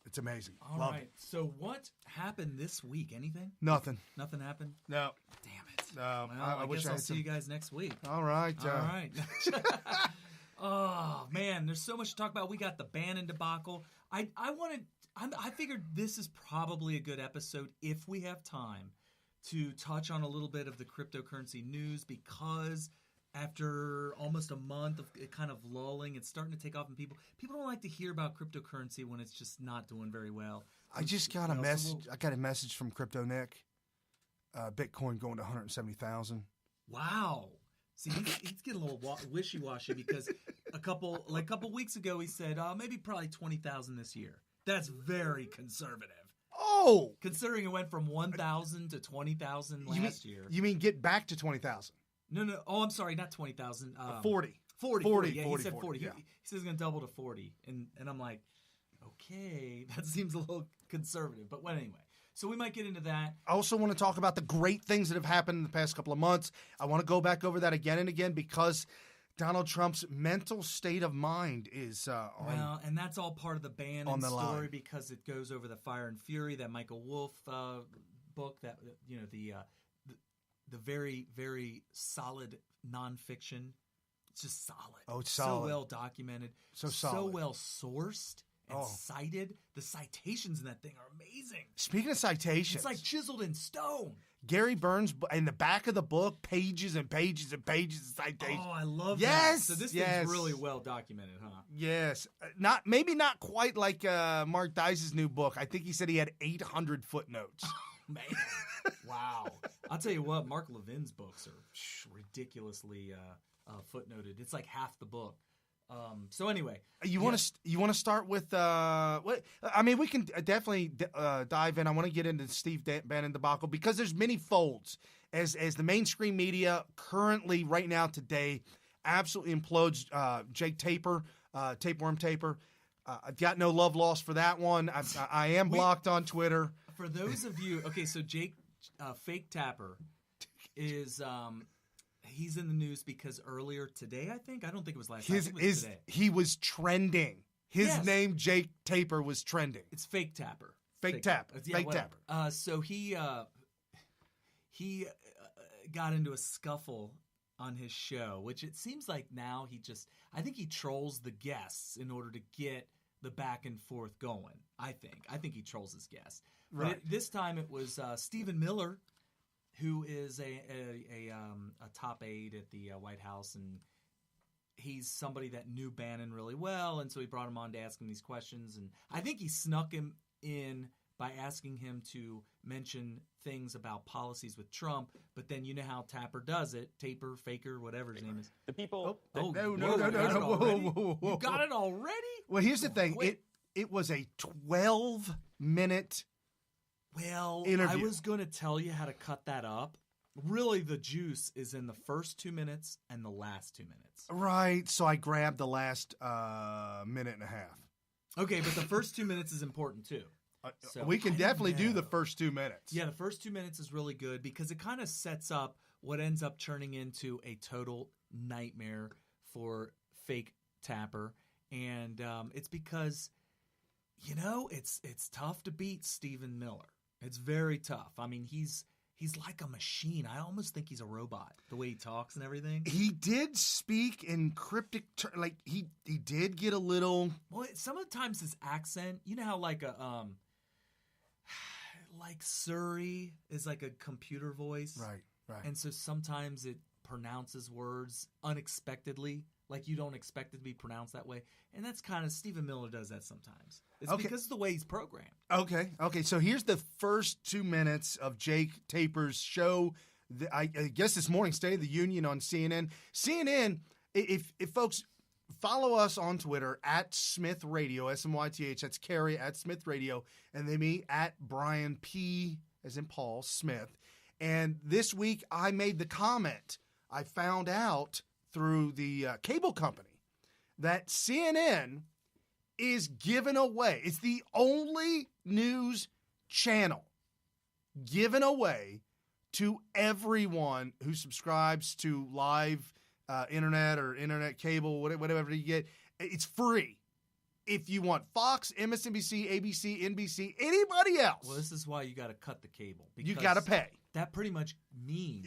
it's amazing. All right. It. So what happened this week? Anything? Nothing. Nothing happened? No. Damn it. No. Well, I guess I'll see you guys next week. All right. All right. Oh man, there's so much to talk about. We got the Bannon debacle. I figured this is probably a good episode if we have time to touch on a little bit of the cryptocurrency news, because after almost a month of it kind of lulling, it's starting to take off, and people don't like to hear about cryptocurrency when it's just not doing very well. I just got a message. I got a message from Crypto Nick. Bitcoin going to 170,000. Wow. See, he's getting a little wishy-washy because a couple weeks ago he said probably 20,000 this year. That's very conservative. Oh, considering it went from 1,000 to 20,000 last year. You mean get back to 20,000? No. Oh, I'm sorry, not 20,000. 40. 40. Yeah, 40, he said 40. Yeah. He says he's going to double to 40, and I'm like, okay, that seems a little conservative. But anyway, So we might get into that. I also want to talk about the great things that have happened in the past couple of months. I want to go back over that again and again because Donald Trump's mental state of mind is well, and that's all part of the Bannon story line. Because it goes over the Fire and Fury, that Michael Wolff book, that the very, very solid nonfiction. It's just solid. Oh, it's solid. So well documented. So solid. So well sourced and cited. The citations in that thing are amazing. Speaking of citations, it's like chiseled in stone. Gary Byrne's in the back of the book, pages and pages and pages of citations. Oh, I love yes, that. So this yes. thing's really well documented, huh? Yes. Maybe not quite like Mark Dice's new book. I think he said he had 800 footnotes. Man, wow. I'll tell you what, Mark Levin's books are ridiculously footnoted. It's like half the book. So anyway, you want to start with what? I mean, we can definitely dive in. I want to get into Steve Bannon debacle because there's many folds as the mainstream media currently right now today absolutely implodes Jake Tapper, Tapeworm Taper. I've got no love lost for that one. I am blocked on Twitter. For those of you, okay, so Jake Fake Tapper is he's in the news because earlier today, I don't think it was last night. It was today. He was trending. His name, Jake Tapper, was trending. It's Fake Tapper. Fake Tapper. Yeah, Fake Tapper. So he got into a scuffle on his show, which it seems like now I think he trolls the guests in order to get the back and forth going. I think he trolls his guests. Right. But this time it was Stephen Miller, who is a top aide at the White House, and he's somebody that knew Bannon really well, and so he brought him on to ask him these questions. And I think he snuck him in by asking him to mention things about policies with Trump, but then you know how Tapper does it, Taper, Faker, whatever his name is. The people... No. Whoa. You got it already? Well, here's the thing. It was a 12-minute interview. I was going to tell you how to cut that up. Really, the juice is in the first 2 minutes and the last 2 minutes. Right, so I grabbed the last minute and a half. Okay, but the first 2 minutes is important too. So we can definitely do the first 2 minutes. Yeah, the first 2 minutes is really good because it kind of sets up what ends up turning into a total nightmare for Fake Tapper. And it's because, it's tough to beat Stephen Miller. It's very tough. I mean, he's like a machine. I almost think he's a robot, the way he talks and everything. He did speak in cryptic like he did get a little. Well, sometimes his accent, you know how like Surrey is like a computer voice. Right. And so sometimes it pronounces words unexpectedly, like you don't expect it to be pronounced that way. And that's kind of, Stephen Miller does that sometimes. It's because of the way he's programmed. Okay. So here's the first 2 minutes of Jake Tapper's show. I guess this morning, State of the Union on CNN. CNN, if folks follow us on Twitter at Smith Radio, SMYTH, that's Carrie at Smith Radio, and then me at Brian P, as in Paul, Smith. And this week I made the comment, I found out through the cable company that CNN is giving away, it's the only news channel given away to everyone who subscribes to live internet or internet cable, whatever you get. It's free. If you want Fox, MSNBC, ABC, NBC, anybody else. Well, this is why you got to cut the cable. You got to pay. That pretty much means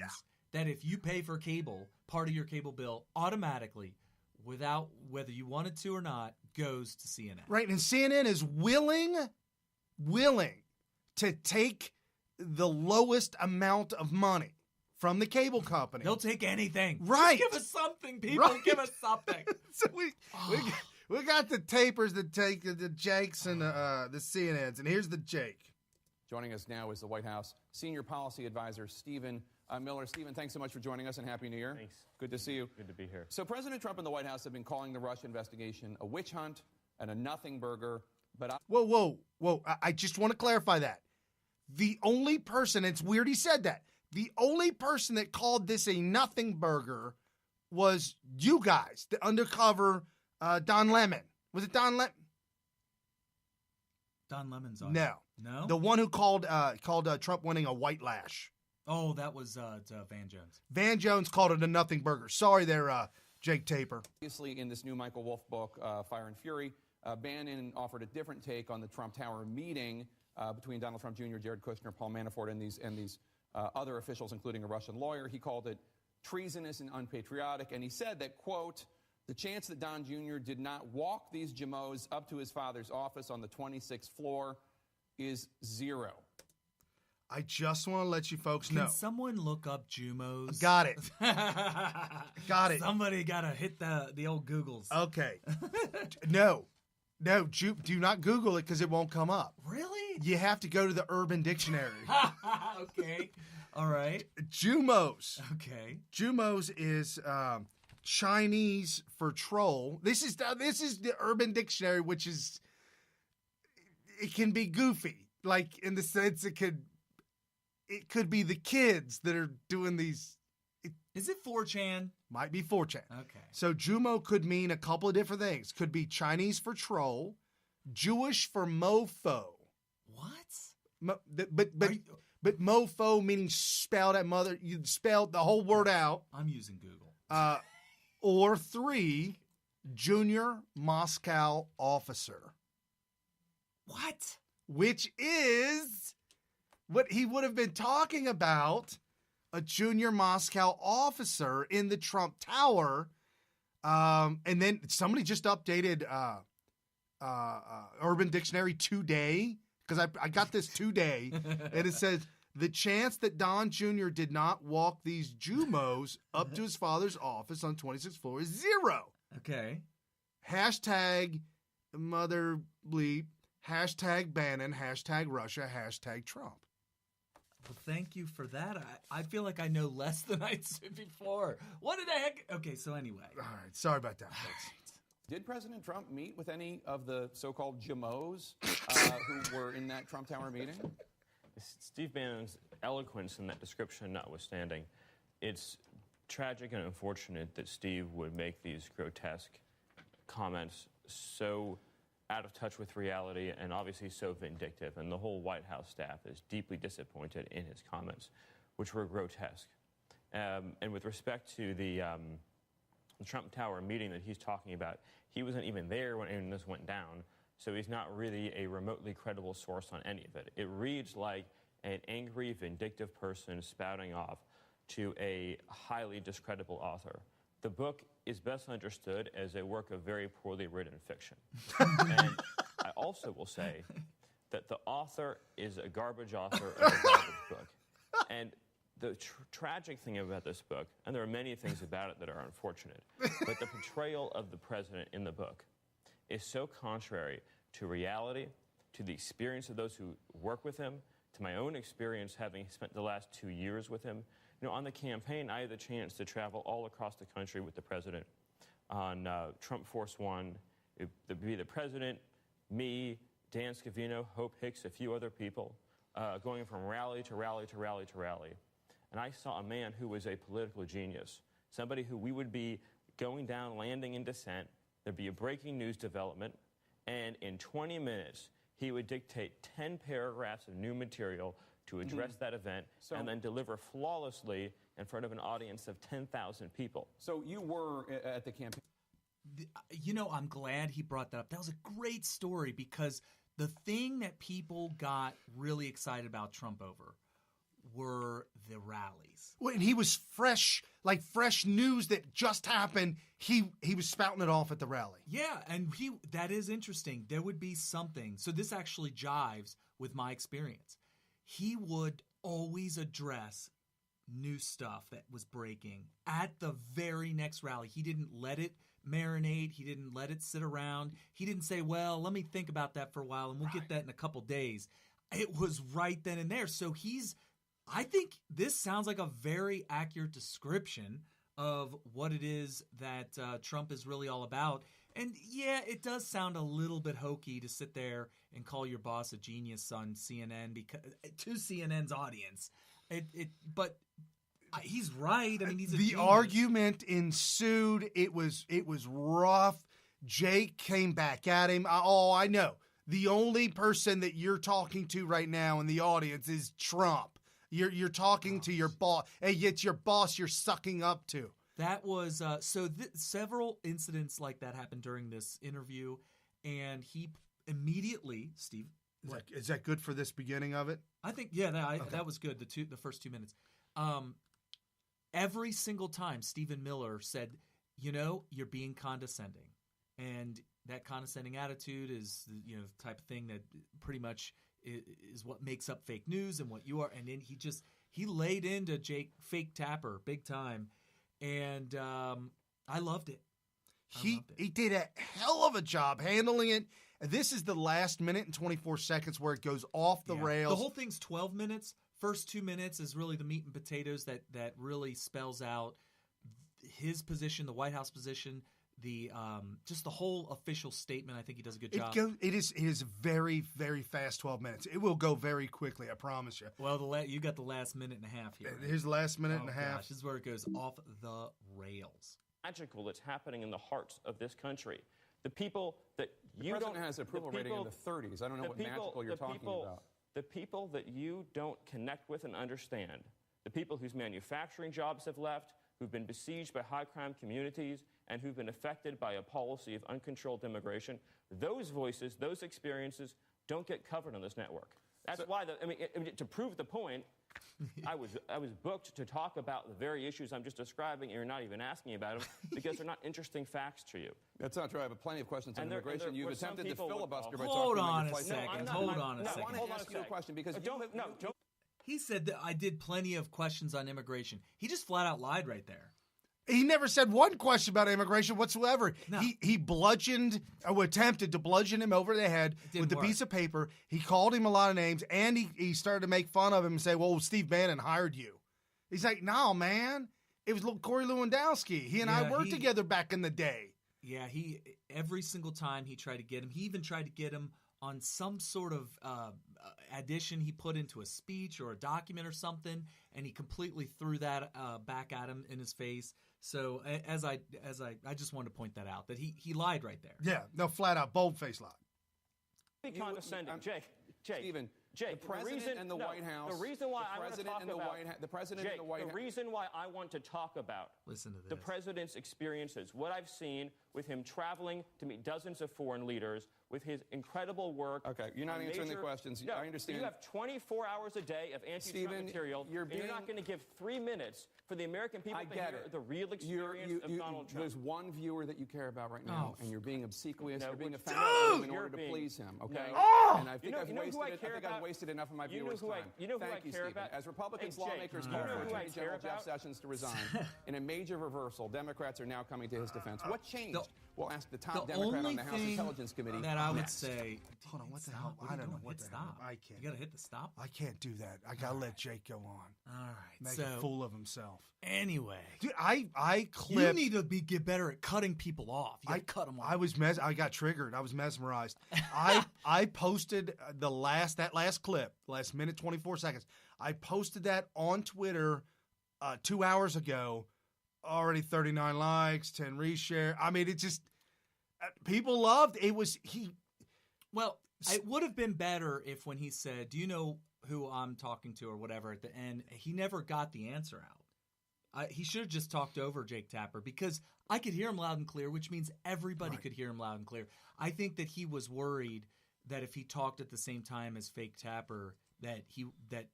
that if you pay for cable, part of your cable bill automatically, without whether you want it to or not, goes to CNN. Right, and CNN is willing to take the lowest amount of money from the cable company. They'll take anything. Right. Just give us something, people. Right. Give us something. So we got the Tapers that take the Jakes and the CNNs, and here's the Jake. Joining us now is the White House Senior Policy Advisor, Stephen Miller. Stephen, thanks so much for joining us, and Happy New Year. Thanks. Good to see you. Good to be here. So President Trump and the White House have been calling the Russia investigation a witch hunt and a nothing burger. But Whoa. I just want to clarify that. The only person, it's weird he said that, the only person that called this a nothing burger was you guys, the undercover Don Lemon. Was it Don Lemon? Don Lemon's on. No. No? The one who called Trump winning a white lash. Oh, that was Van Jones. Van Jones called it a nothing burger. Sorry there, Jake Taper. Obviously, in this new Michael Wolff book, Fire and Fury, Bannon offered a different take on the Trump Tower meeting between Donald Trump Jr., Jared Kushner, Paul Manafort, and these other officials, including a Russian lawyer. He called it treasonous and unpatriotic, and he said that, quote, the chance that Don Jr. did not walk these Jamos up to his father's office on the 26th floor is zero. I just want to let you folks know. Can someone look up Jumos? Got it. Got it. Somebody got to hit the old Googles. Okay. No, do not Google it because it won't come up. Really? You have to go to the Urban Dictionary. Okay. All right. Jumos. Okay. Jumos is Chinese for troll. This is the Urban Dictionary, which is, it can be goofy, like in the sense it could be the kids that are doing these. Is it 4chan? Might be 4chan. Okay. So Jumo could mean a couple of different things. Could be Chinese for troll, Jewish for mofo. What? But mofo meaning spelled at mother. You spelled the whole word out. I'm using Google. Or 3, junior Moscow officer. What? Which is what he would have been talking about, a junior Moscow officer in the Trump Tower. And then somebody just updated Urban Dictionary today, because I got this today, and it says, the chance that Don Jr. did not walk these Jumos up to his father's office on 26th floor is zero. Okay. Hashtag mother bleep, hashtag Bannon, hashtag Russia, hashtag Trump. Well, thank you for that. I feel like I know less than I did before. What the heck? Okay, so anyway. All right, sorry about that, folks. Did President Trump meet with any of the so-called Jamos who were in that Trump Tower meeting? Steve Bannon's eloquence in that description notwithstanding, it's tragic and unfortunate that Steve would make these grotesque comments so out of touch with reality and obviously so vindictive. And the whole White House staff is deeply disappointed in his comments, which were grotesque. And with respect to the Trump Tower meeting that he's talking about, he wasn't even there when this went down. So he's not really a remotely credible source on any of it. It reads like an angry, vindictive person spouting off to a highly discreditable author. The book is best understood as a work of very poorly written fiction. And I also will say that the author is a garbage author of a garbage book. And the tragic thing about this book, and there are many things about it that are unfortunate, but the portrayal of the president in the book is so contrary to reality, to the experience of those who work with him, to my own experience having spent the last 2 years with him. You know, on the campaign, I had the chance to travel all across the country with the president on Trump Force One. It'd be the president, me, Dan Scavino, Hope Hicks, a few other people, going from rally to rally to rally to rally. And I saw a man who was a political genius, somebody who we would be going down, landing in dissent. There'd be a breaking news development, and in 20 minutes, he would dictate 10 paragraphs of new material to address that event and then deliver flawlessly in front of an audience of 10,000 people. So you were at the campaign. You know, I'm glad he brought that up. That was a great story because the thing that people got really excited about Trump over were the rallies. Well, and he was fresh news that just happened. He was spouting it off at the rally. Yeah, and that is interesting. There would be something. So this actually jives with my experience. He would always address new stuff that was breaking at the very next rally. He didn't let it marinate. He didn't let it sit around. He didn't say, well, let me think about that for a while and we'll get that in a couple days. It was right then and there. So I think this sounds like a very accurate description of what it is that Trump is really all about. And yeah, it does sound a little bit hokey to sit there and call your boss a genius on CNN to CNN's audience. But he's right. I mean, he's a genius. Argument ensued. It was rough. Jake came back at him. I know. the only person that you're talking to right now in the audience is Trump. You're talking to your boss, and yet your boss you're sucking up to. That was several incidents like that happened during this interview, and he immediately, Steve. Is that good for this beginning of it? I think that was good. The first 2 minutes. Every single time Stephen Miller said, you're being condescending, and that condescending attitude is the type of thing that pretty much is what makes up fake news and what you are. And then he laid into Fake Tapper big time, and I loved it. He did a hell of a job handling it. This is the last minute and 24 seconds where it goes off the rails. The whole thing's 12 minutes. First 2 minutes is really the meat and potatoes that really spells out his position, the White House position, the just the whole official statement. I think he does a good job. It is very, very fast 12 minutes. It will go very quickly, I promise you. Well, you got the last minute and a half here. Here's the last minute and a half. Gosh, this is where it goes off the rails. Magical that's happening in the hearts of this country. The people that the president has approval rating in the 30s. I don't know what magical you're talking about. The people that you don't connect with and understand, the people whose manufacturing jobs have left, who've been besieged by high-crime communities, and who've been affected by a policy of uncontrolled immigration, those voices, those experiences don't get covered on this network. That's why, to prove the point, I was booked to talk about the very issues I'm just describing, and you're not even asking about them because they're not interesting facts to you. That's not true. I have plenty of questions on immigration. You've attempted to filibuster by Hold talking on about a second. I want to ask you a question because he said that I did plenty of questions on immigration. He just flat out lied right there. He never said one question about immigration whatsoever. No. He attempted to bludgeon him over the head with a piece of paper. He called him a lot of names, and he started to make fun of him and say, well, Steve Bannon hired you. He's like, no, man. It was Corey Lewandowski. He and I worked together back in the day. Yeah, every single time he tried to get him, he even tried to get him on some sort of addition he put into a speech or a document or something, and he completely threw that back at him in his face. So as I just wanted to point that out, that he lied right there. Yeah, no, flat out, bold-faced lie. Be condescending, Jake. Stephen, Jake, the president and the White House. The reason why I want to talk about the president and the White House. The reason why I want to talk about the president's experiences, what I've seen with him traveling to meet dozens of foreign leaders, with his incredible work. Okay, you're not answering the questions. No, I understand. You have 24 hours a day of anti-Trump material, you're not going to give 3 minutes for the American people to hear the real experience of Donald Trump. There's one viewer that you care about right now, and you're being obsequious. You're being offended in order to please him. Okay, and I think I've wasted enough of my viewers' time. Thank you, Stephen. As Republicans, lawmakers call for Attorney General Jeff Sessions to resign in a major reversal, Democrats are now coming to his defense. What changed? We'll ask the top Democrat on the House Intelligence Committee. That I would say, hold on, what the hell? I don't know what the hell. I can't. You got to hit the stop. I can't do that. I got to let Jake go on. All right. Make a fool of himself. Anyway, dude, I clipped. You need to get better at cutting people off. You cut them off. I got triggered. I was mesmerized. I posted that last clip, last minute 24 seconds. I posted that on Twitter 2 hours ago. Already 39 likes, 10 reshare. I mean, it just people loved it. Well, it would have been better if when he said, "Do you know who I'm talking to?" or whatever at the end, he never got the answer out. He should have just talked over Jake Tapper because I could hear him loud and clear, which means everybody could hear him loud and clear. I think that he was worried that if he talked at the same time as Fake Tapper, that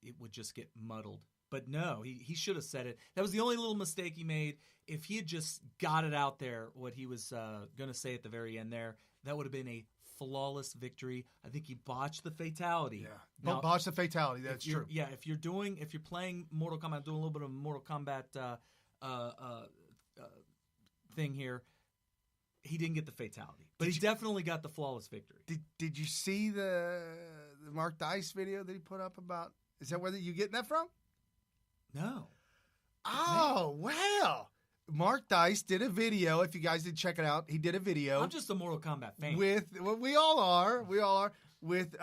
it would just get muddled. But no, he should have said it. That was the only little mistake he made. If he had just got it out there, what he was going to say at the very end there, that would have been a flawless victory. I think he botched the fatality. Yeah, now, botched the fatality. That's true. Yeah, if you're playing Mortal Kombat, doing a little bit of Mortal Kombat thing here, he didn't get the fatality, but he definitely got the flawless victory. Did you see the Mark Dice video that he put up about? Is that where you getting that from? No. Oh, well. Mark Dice did a video. If you guys did check it out, he did a video. I'm just a Mortal Kombat fan. We all are. With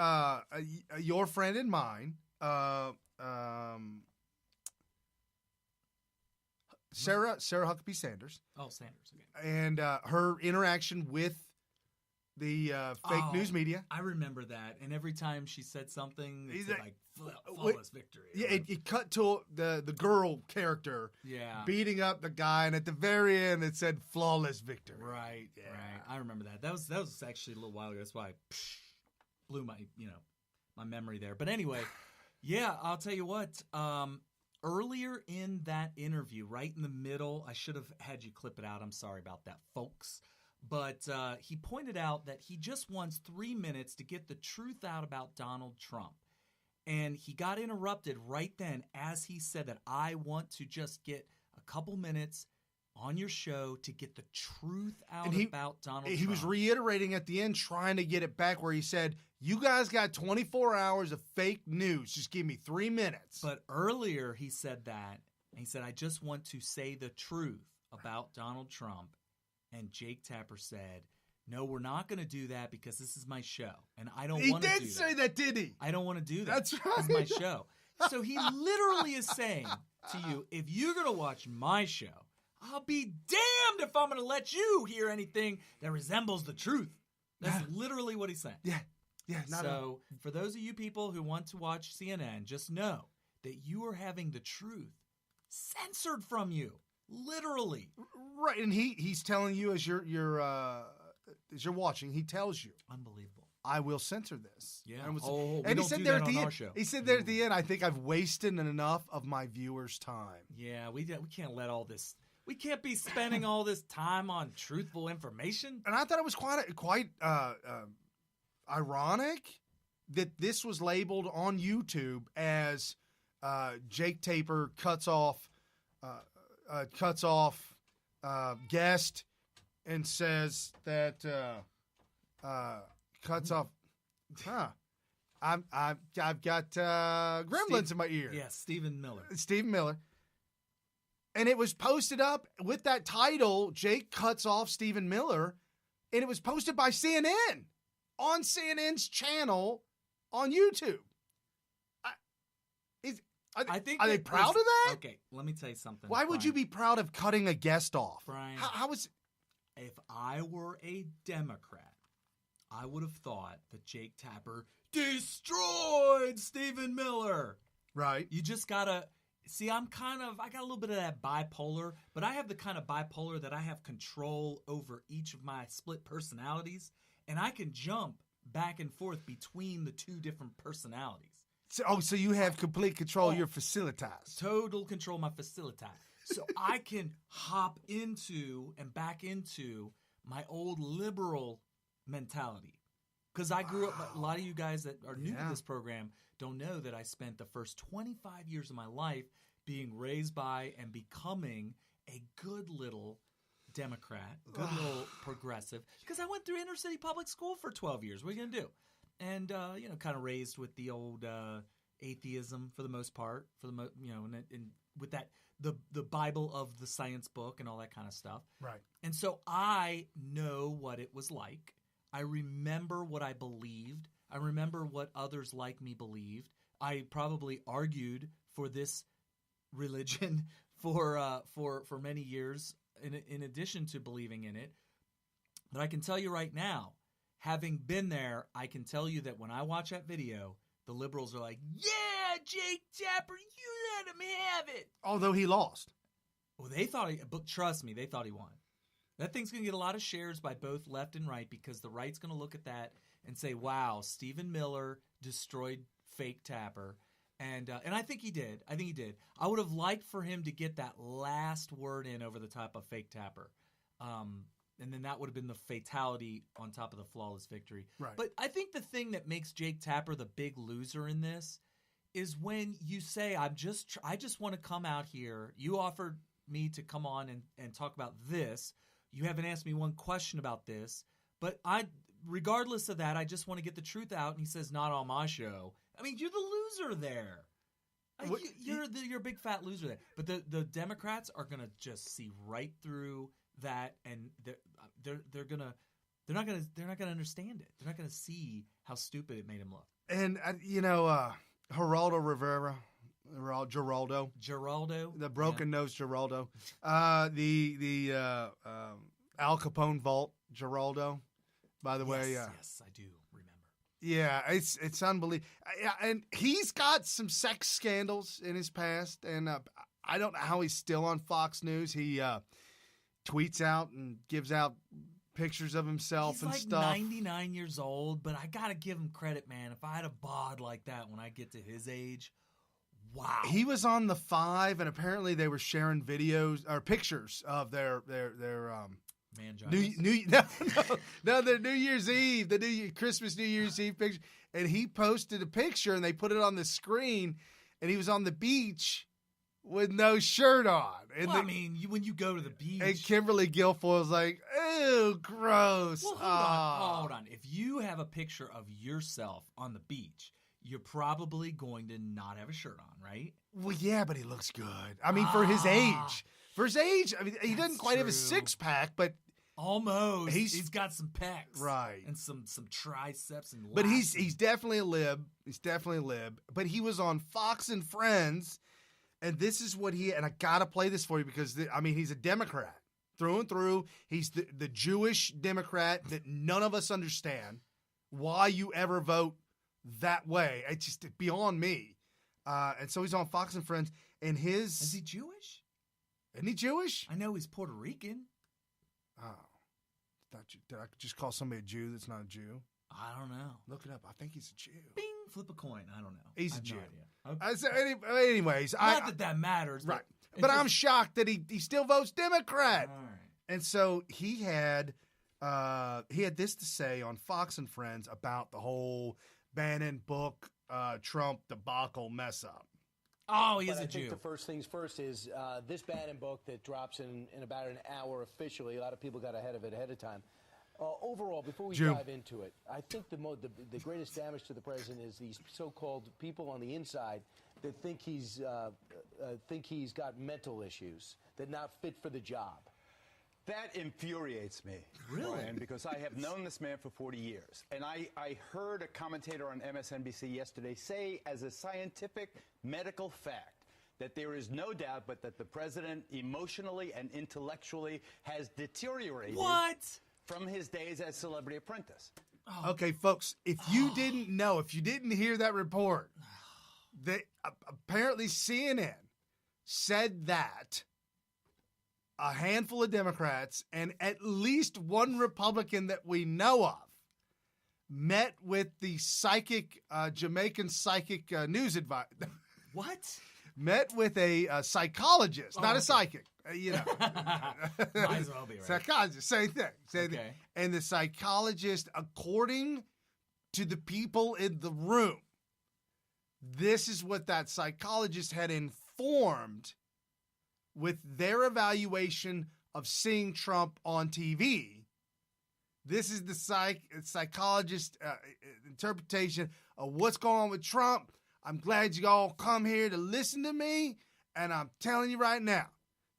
your friend and mine, Sarah Huckabee Sanders. Oh, Sanders. Okay. And her interaction with the fake news media. I remember that. And every time she said something, it said like flawless victory. Yeah, it cut to the girl character beating up the guy, and at the very end it said flawless victory. Right, right. I remember that. That was actually a little while ago. That's why I blew my my memory there. But anyway, yeah, I'll tell you what. Earlier in that interview, right in the middle, I should have had you clip it out. I'm sorry about that, folks. But he pointed out that he just wants 3 minutes to get the truth out about Donald Trump. And he got interrupted right then as he said that I want to just get a couple minutes on your show to get the truth out about Donald Trump. He was reiterating at the end, trying to get it back where he said, you guys got 24 hours of fake news. Just give me 3 minutes. But earlier he said that. And he said, I just want to say the truth about Donald Trump. And Jake Tapper said, no, we're not going to do that because this is my show. And I don't want to do that. He did say that, did he? I don't want to do that. That's right. It's my show. So he literally is saying to you, if you're going to watch my show, I'll be damned if I'm going to let you hear anything that resembles the truth. That's literally what he's saying. Yeah. So for those of you people who want to watch CNN, just know that you are having the truth censored from you. Literally. Right, and he's telling you as you're watching, he tells you. Unbelievable. I will censor this. Yeah. And he said there at the end, he said there at the end, I think I've wasted enough of my viewers' time. Yeah, we can't let all this. We can't be spending all this time on truthful information. And I thought it was quite ironic that this was labeled on YouTube as Jake Tapper cuts off guest and says that cuts off. I've got gremlins in my ear. Yeah, Stephen Miller. And it was posted up with that title, Jake cuts off Stephen Miller, and it was posted by CNN on CNN's channel on YouTube. I think are they proud of that? Okay, let me tell you something. Why would you be proud of cutting a guest off? Brian, how is? If I were a Democrat, I would have thought that Jake Tapper destroyed Stephen Miller. Right. You just gotta see. I got a little bit of that bipolar, but I have the kind of bipolar that I have control over each of my split personalities, and I can jump back and forth between the two different personalities. So you have complete control of your facilitas. Total control of my facilitas. So I can hop into and back into my old liberal mentality. Because I grew up, a lot of you guys that are new to this program don't know that I spent the first 25 years of my life being raised by and becoming a good little Democrat, good little progressive. Because I went through inner city public school for 12 years. What are you going to do? And, kind of raised with the old atheism for the most part, and with that, the Bible of the science book and all that kind of stuff. Right. And so I know what it was like. I remember what I believed. I remember what others like me believed. I probably argued for this religion for many years in addition to believing in it. But I can tell you right now, having been there, I can tell you that when I watch that video, the liberals are like, yeah, Jake Tapper, you let him have it. Although he lost. Well, but trust me, they thought he won. That thing's going to get a lot of shares by both left and right because the right's going to look at that and say, wow, Stephen Miller destroyed fake Tapper. And I think he did. I would have liked for him to get that last word in over the top of fake Tapper. And then that would have been the fatality on top of the flawless victory. Right. But I think the thing that makes Jake Tapper the big loser in this is when you say, I just want to come out here. You offered me to come on and talk about this. You haven't asked me one question about this. But regardless of that, I just want to get the truth out. And he says, not on my show. I mean, you're the loser there. You're a big fat loser there. But the Democrats are going to just see right through that, and they're not gonna understand it. They're not gonna see how stupid it made him look. And Geraldo Rivera, Geraldo, the broken nose Geraldo, the Al Capone vault Geraldo, by the way. Yes, I do remember. Yeah, it's unbelievable. And he's got some sex scandals in his past, and I don't know how he's still on Fox News. He tweets out and gives out pictures of himself He's and like stuff. 99 years old, but I got to give him credit, man. If I had a bod like that when I get to his age, wow. He was on the 5, and apparently they were sharing videos or pictures of their their New Year's Eve, Christmas New Year's Eve picture, and he posted a picture and they put it on the screen, and he was on the beach with no shirt on. And I mean, when you go to the beach, and Kimberly Guilfoyle was like, "Ew, gross." Well, hold on. If you have a picture of yourself on the beach, you're probably going to not have a shirt on, right? Well, yeah, but he looks good. I mean, for his age. For his age, I mean, he doesn't quite have a six-pack, but almost. He's got some pecs, right, and some triceps and. But he's definitely a lib. He's definitely a lib. But he was on Fox and Friends, and this is what and I gotta play this for you because he's a Democrat through and through. He's the Jewish Democrat that none of us understand why you ever vote that way. It's just beyond me. And so he's on Fox and Friends, and is he Jewish? Isn't he Jewish? I know he's Puerto Rican. Oh. Did I just call somebody a Jew that's not a Jew? I don't know. Look it up. I think he's a Jew. Bing! Flip a coin. I don't know. He's a Jew. No idea. Okay. So anyways. Not that matters. Right. But I'm shocked that he still votes Democrat. All right. And so he had this to say on Fox and Friends about the whole Bannon book, Trump debacle mess up. Oh, he's a Jew. I think the first things first is this Bannon book that drops in about an hour officially. A lot of people got ahead of time. Overall, before we dive into it, I think the greatest damage to the president is these so-called people on the inside that think he's got mental issues, that not fit for the job. That infuriates me, really, Brian, because I have known this man for 40 years. And I heard a commentator on MSNBC yesterday say, as a scientific medical fact, that there is no doubt but that the president emotionally and intellectually has deteriorated from his days as Celebrity Apprentice. Oh. Okay, folks, if you didn't hear that report, that apparently CNN said that a handful of Democrats and at least one Republican that we know of met with the Jamaican psychic news advisor. What? Met with a psychologist, not a psychic. Might as well be, right? Psychologist, same thing. And the psychologist, according to the people in the room, this is what that psychologist had informed with their evaluation of seeing Trump on TV. This is the psychologist interpretation of what's going on with Trump. I'm glad you all come here to listen to me, and I'm telling you right now,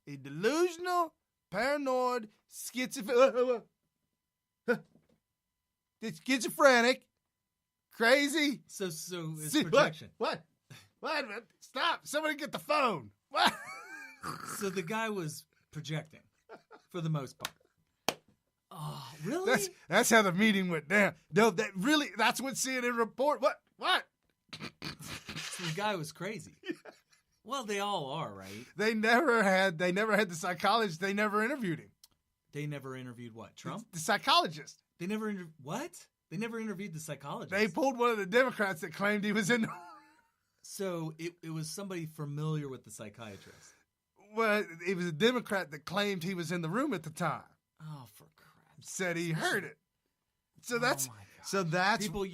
a delusional, paranoid, schizophrenic, crazy. So it's projection. What? Stop! Somebody get the phone. What? So the guy was projecting, for the most part. Oh, really? That's how the meeting went down. No, that's what CNN report. What? So the guy was crazy. Well, they all are, right? They never had the psychologist. They never interviewed him. They never interviewed what? Trump? The psychologist. They never what? They never interviewed the psychologist. They pulled one of the Democrats that claimed he was in. So it was somebody familiar with the psychiatrist. Well, it was a Democrat that claimed he was in the room at the time. Oh, for crap! Said he heard it. So that's people.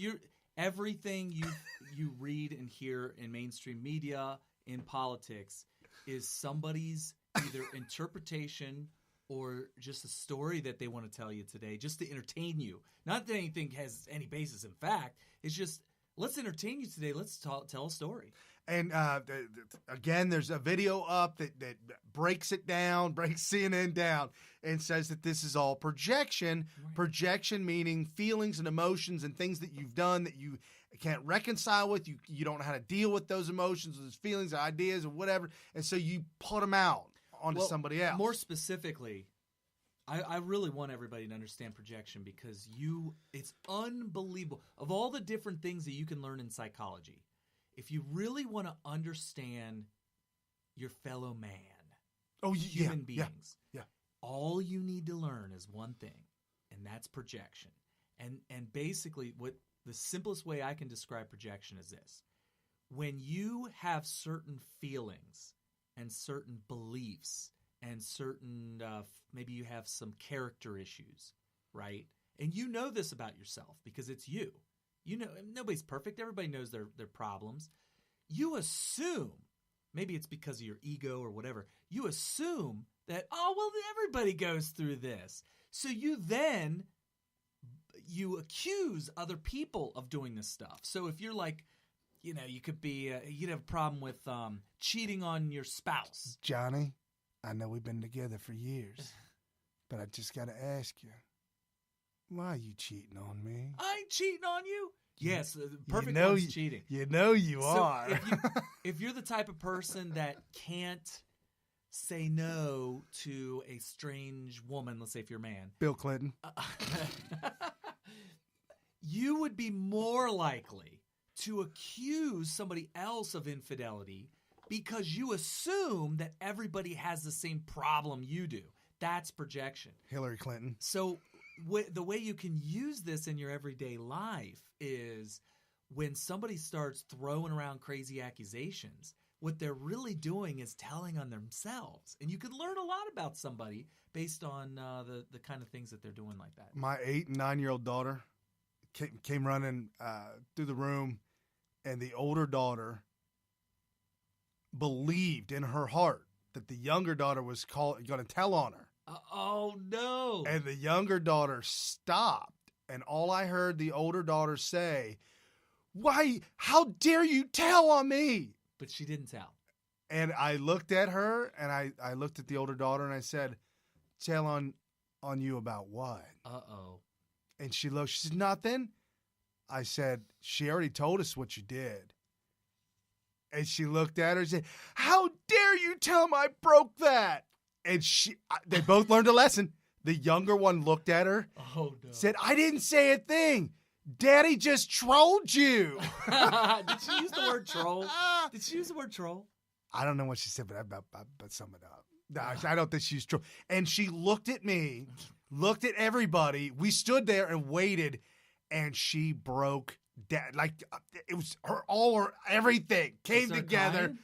Everything you read and hear in mainstream media, in politics, is somebody's either interpretation or just a story that they want to tell you today, just to entertain you. Not that anything has any basis in fact. It's just, let's entertain you today. Let's tell a story. And again, there's a video up that breaks CNN down and says that this is all projection. Right. Projection meaning feelings and emotions and things that you've done that you can't reconcile with. You don't know how to deal with those emotions, those feelings, or ideas, or whatever. And so you put them out onto somebody else. More specifically, I really want everybody to understand projection because it's unbelievable. Of all the different things that you can learn in psychology, if you really want to understand your fellow man, human beings, all you need to learn is one thing, and that's projection. And basically, what the simplest way I can describe projection is this. When you have certain feelings and certain beliefs and certain, maybe you have some character issues, right? And you know this about yourself because it's you. You know, nobody's perfect. Everybody knows their problems. You assume, maybe it's because of your ego or whatever, you assume that, oh, well, everybody goes through this. So you accuse other people of doing this stuff. So if you're like, you know, you could be, you'd have a problem with cheating on your spouse. Johnny, I know we've been together for years, but I just got to ask you, why are you cheating on me? I ain't cheating on you. Yes, the perfect one's cheating. You know you are. If you're the type of person that can't say no to a strange woman, let's say if you're a man. Bill Clinton. You would be more likely to accuse somebody else of infidelity because you assume that everybody has the same problem you do. That's projection. Hillary Clinton. So the way you can use this in your everyday life is when somebody starts throwing around crazy accusations, what they're really doing is telling on themselves. And you can learn a lot about somebody based on the kind of things that they're doing like that. My 8 and 9-year-old daughter came running through the room, and the older daughter believed in her heart that the younger daughter was going to tell on her. Oh, no. And the younger daughter stopped, and all I heard the older daughter say, "Why, how dare you tell on me?" But she didn't tell. And I looked at her, and I looked at the older daughter, and I said, "Tell on you about what?" Uh-oh. And she looked, she said, "Nothing." I said, "She already told us what you did." And she looked at her and said, "How dare you tell him I broke that?" And they both learned a lesson. The younger one looked at her, said, "I didn't say a thing. Daddy just trolled you." Did she use the word troll? Did she use the word troll? I don't know what she said, but I sum it up. No, I don't think she's troll. And she looked at me, looked at everybody. We stood there and waited, and she broke down. Like, it was her everything came together. Crying?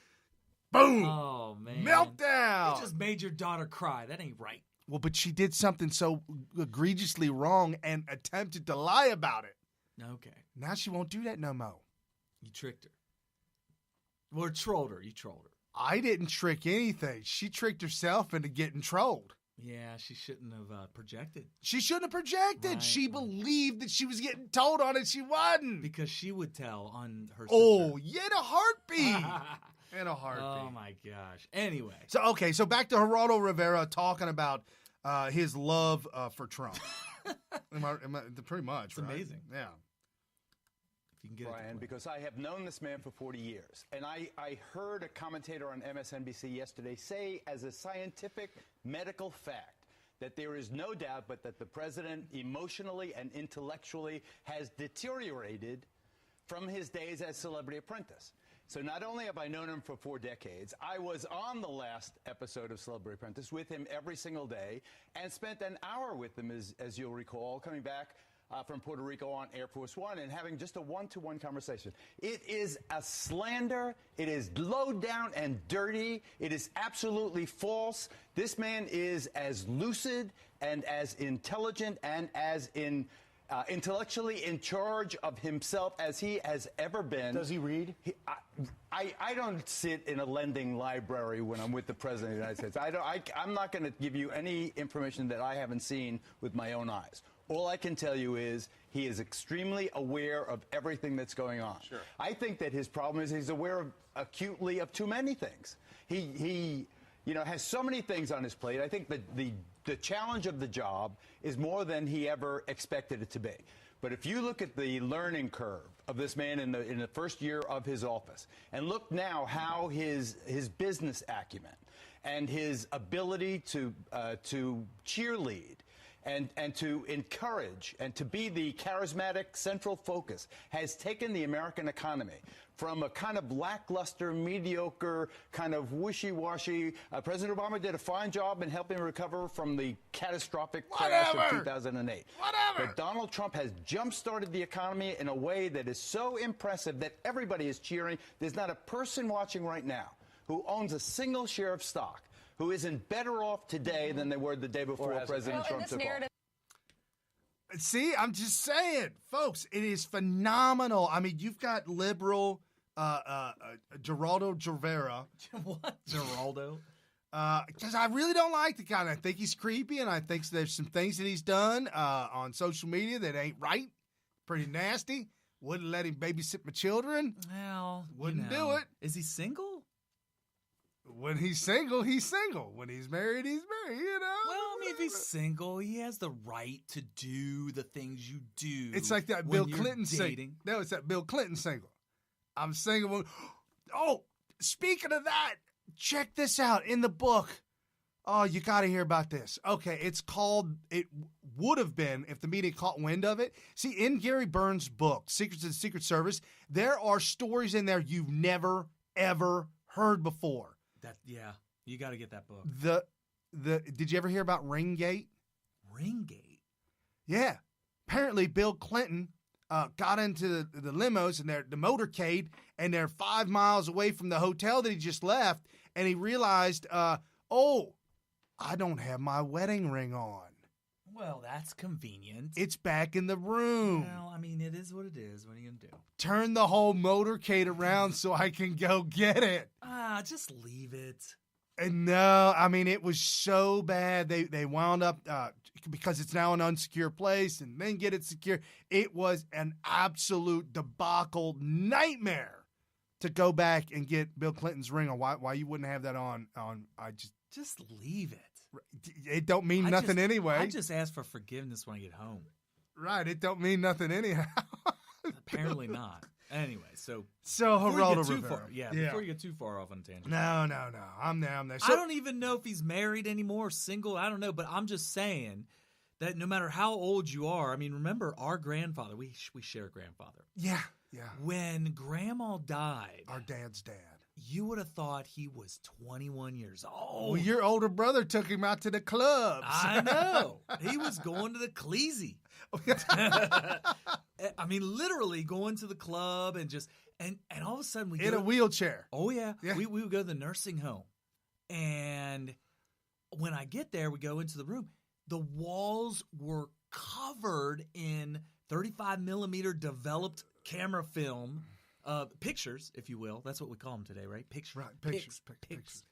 Boom. Oh, man. Meltdown. It just made your daughter cry. That ain't right. Well, but she did something so egregiously wrong and attempted to lie about it. Okay. Now she won't do that no more. You tricked her. Or trolled her. You trolled her. I didn't trick anything. She tricked herself into getting trolled. Yeah, she shouldn't have projected. She shouldn't have projected. Right. She believed that she was getting told on it. She wasn't. Because she would tell on her sister. Oh, yeah, in a heartbeat. In a heartbeat. Oh, my gosh. Anyway. So back to Geraldo Rivera talking about his love for Trump. Pretty much, It's right? amazing. Yeah. If you can get Brian, because I have known this man for 40 years. And I heard a commentator on MSNBC yesterday say as a scientific medical fact that there is no doubt but that the president emotionally and intellectually has deteriorated from his days as Celebrity Apprentice. So not only have I known him for 4 decades, I was on the last episode of Celebrity Apprentice with him every single day and spent an hour with him, as you'll recall, coming back from Puerto Rico on Air Force One and having just a one-to-one conversation. It is a slander. It is low down and dirty. It is absolutely false. This man is as lucid and as intelligent and as intellectually in charge of himself as he has ever been. Does he read? I don't sit in a lending library when I'm with the President of the United States. I'm not going to give you any information that I haven't seen with my own eyes. All I can tell you is he is extremely aware of everything that's going on. Sure. I think that his problem is he's aware acutely of too many things. He has so many things on his plate. I think that the challenge of the job is more than he ever expected it to be. But if you look at the learning curve of this man in the first year of his office, and look now how his business acumen and his ability to cheerlead and to encourage and to be the charismatic central focus has taken the American economy from a kind of lackluster, mediocre, kind of wishy-washy. President Obama did a fine job in helping recover from the catastrophic crash of 2008. But Donald Trump has jump-started the economy in a way that is so impressive that everybody is cheering. There's not a person watching right now who owns a single share of stock who isn't better off today than they were the day before President Trump took office. See, I'm just saying, folks, it is phenomenal. I mean, you've got liberal Geraldo Rivera. What? Geraldo? Because I really don't like the guy. I think he's creepy, and I think there's some things that he's done on social media that ain't right. Pretty nasty. Wouldn't let him babysit my children. Well, wouldn't do it. Is he single? When he's single, he's single. When he's married, he's married, you know? Well, I mean, if he's single, he has the right to do the things you do. It's like that Bill Clinton single. No, it's that Bill Clinton single. I'm single. Oh, speaking of that, check this out in the book. Oh, you got to hear about this. Okay, it's called, it would have been if the media caught wind of it. See, in Gary Byrne's book, Secrets of the Secret Service, there are stories in there you've never, ever heard before. Yeah, you got to get that book. Did you ever hear about Ringgate? Ringgate? Yeah. Apparently, Bill Clinton got into the limos and the motorcade, and they're 5 miles away from the hotel that he just left, and he realized, oh, I don't have my wedding ring on. Well, that's convenient. It's back in the room. Well, I mean, it is what it is. What are you going to do? Turn the whole motorcade around so I can go get it. Just leave it. And no, I mean, it was so bad. They wound up, because it's now an unsecure place, and then get it secure. It was an absolute debacle nightmare to go back and get Bill Clinton's ring on. Why you wouldn't have that on just leave it. It don't mean nothing anyway. I just ask for forgiveness when I get home. Right. It don't mean nothing anyhow. Apparently not. Anyway, so Geraldo Rivera. Before you get too far off on a tangent. No. I'm there. I don't even know if he's married anymore, single. I don't know, but I'm just saying that no matter how old you are, I mean, remember our grandfather. We share a grandfather. Yeah. When Grandma died, our dad's dad. You would have thought he was 21 years old. Well, your older brother took him out to the clubs. I know. He was going to the Cleasy. I mean, literally going to the club and just and all of a sudden we in a wheelchair. Oh yeah. We would go to the nursing home, and when I get there, we go into the room. The walls were covered in 35 millimeter developed camera film. Pictures, if you will. That's what we call them today, right? Pictures. Right, pictures.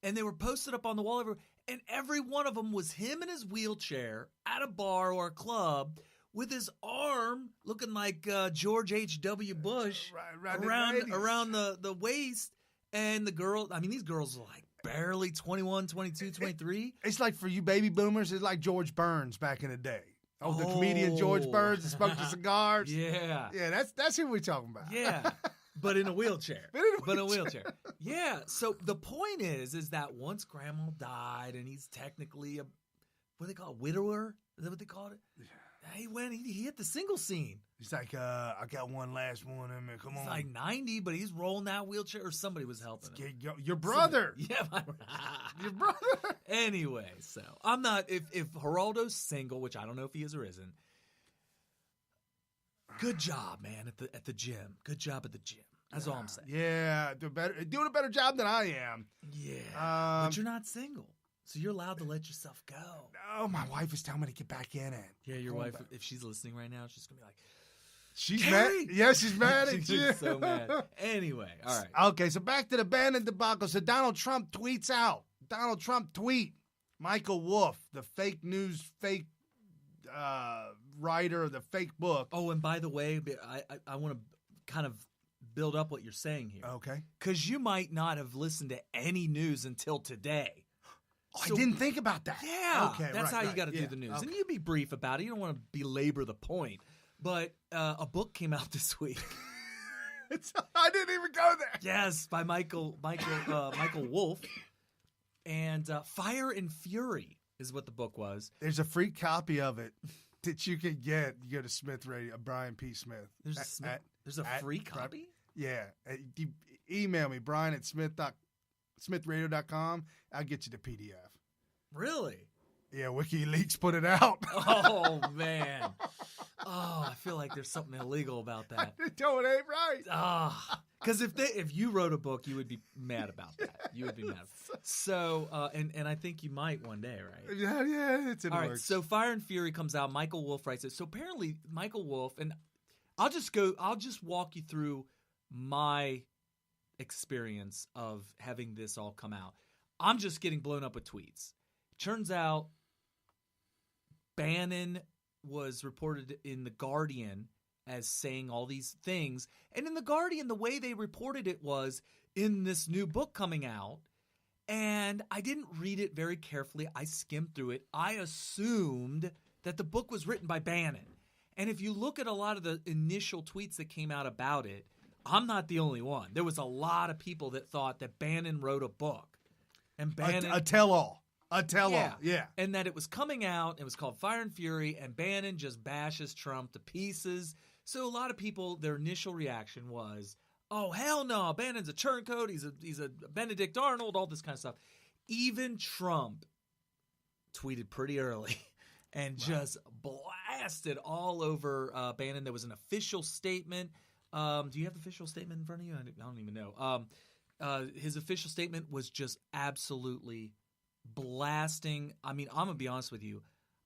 And they were posted up on the wall everywhere. And every one of them was him in his wheelchair at a bar or a club with his arm looking like George H.W. Bush around the waist. And the girl, I mean, these girls are like barely 21, 22, 23. It's like for you baby boomers, it's like George Burns back in the day. Oh, the comedian George Burns that smoked the cigars. Yeah. Yeah, that's who we're talking about. Yeah. But in a wheelchair. But in a wheelchair. Yeah. So the point is that once Grandma died and he's technically what do they call it? Widower? Is that what they called it? Yeah. He hit the single scene. He's like, I got one last one in me. Come on. He's like 90, but he's rolling that wheelchair, or somebody was helping him. Your brother. Your brother. Anyway, so I'm not, if Geraldo's single, which I don't know if he is or isn't, good job, man, at the gym. Good job at the gym. That's all I'm saying. Yeah, doing a better job than I am. Yeah. But you're not single. So you're allowed to let yourself go. No, my wife is telling me to get back in it. Yeah, your wife, if she's listening right now, she's going to be like, she's mad. Yeah, she's mad at you. She's so mad. Anyway, all right. Okay, so back to the Bannon debacle. So Donald Trump tweets out. Donald Trump tweet. Michael Wolff, the fake news, writer of the fake book. Oh, and by the way, I want to kind of build up what you're saying here. Okay. Because you might not have listened to any news until today. So, I didn't think about that. Yeah. Okay, that's how you got to do the news. Okay. And you be brief about it. You don't want to belabor the point. But a book came out this week. I didn't even go there. Yes, by Michael Wolff. And Fire and Fury is what the book was. There's a free copy of it that you can get. You go to Smith Radio, Brian P. Smith. There's a free copy? Yeah. You email me, Brian at smithradio.com. I'll get you the PDF. Really? Yeah, WikiLeaks put it out. Oh, man. Oh, I feel like there's something illegal about that. No, it ain't right. Because if you wrote a book, you would be mad about that. You would be mad. So, and I think you might one day, right? Yeah, it's in the All right, works. so Fire and Fury comes out. Michael Wolff writes it. So apparently, Michael Wolff, and I'll just walk you through my experience of having this all come out. I'm just getting blown up with tweets. Turns out Bannon was reported in The Guardian as saying all these things. And in The Guardian, the way they reported it was in this new book coming out. And I didn't read it very carefully. I skimmed through it. I assumed that the book was written by Bannon. And if you look at a lot of the initial tweets that came out about it, I'm not the only one. There was a lot of people that thought that Bannon wrote a book. And Bannon... A tell-all. A tell-all, yeah. And that it was coming out, it was called Fire and Fury, and Bannon just bashes Trump to pieces. So a lot of people, their initial reaction was, oh, hell no, Bannon's a turncoat, he's a Benedict Arnold, all this kind of stuff. Even Trump tweeted pretty early and just blasted all over Bannon. There was an official statement. Do you have the official statement in front of you? I don't even know. His official statement was just absolutely blasting. I mean, I'm going to be honest with you.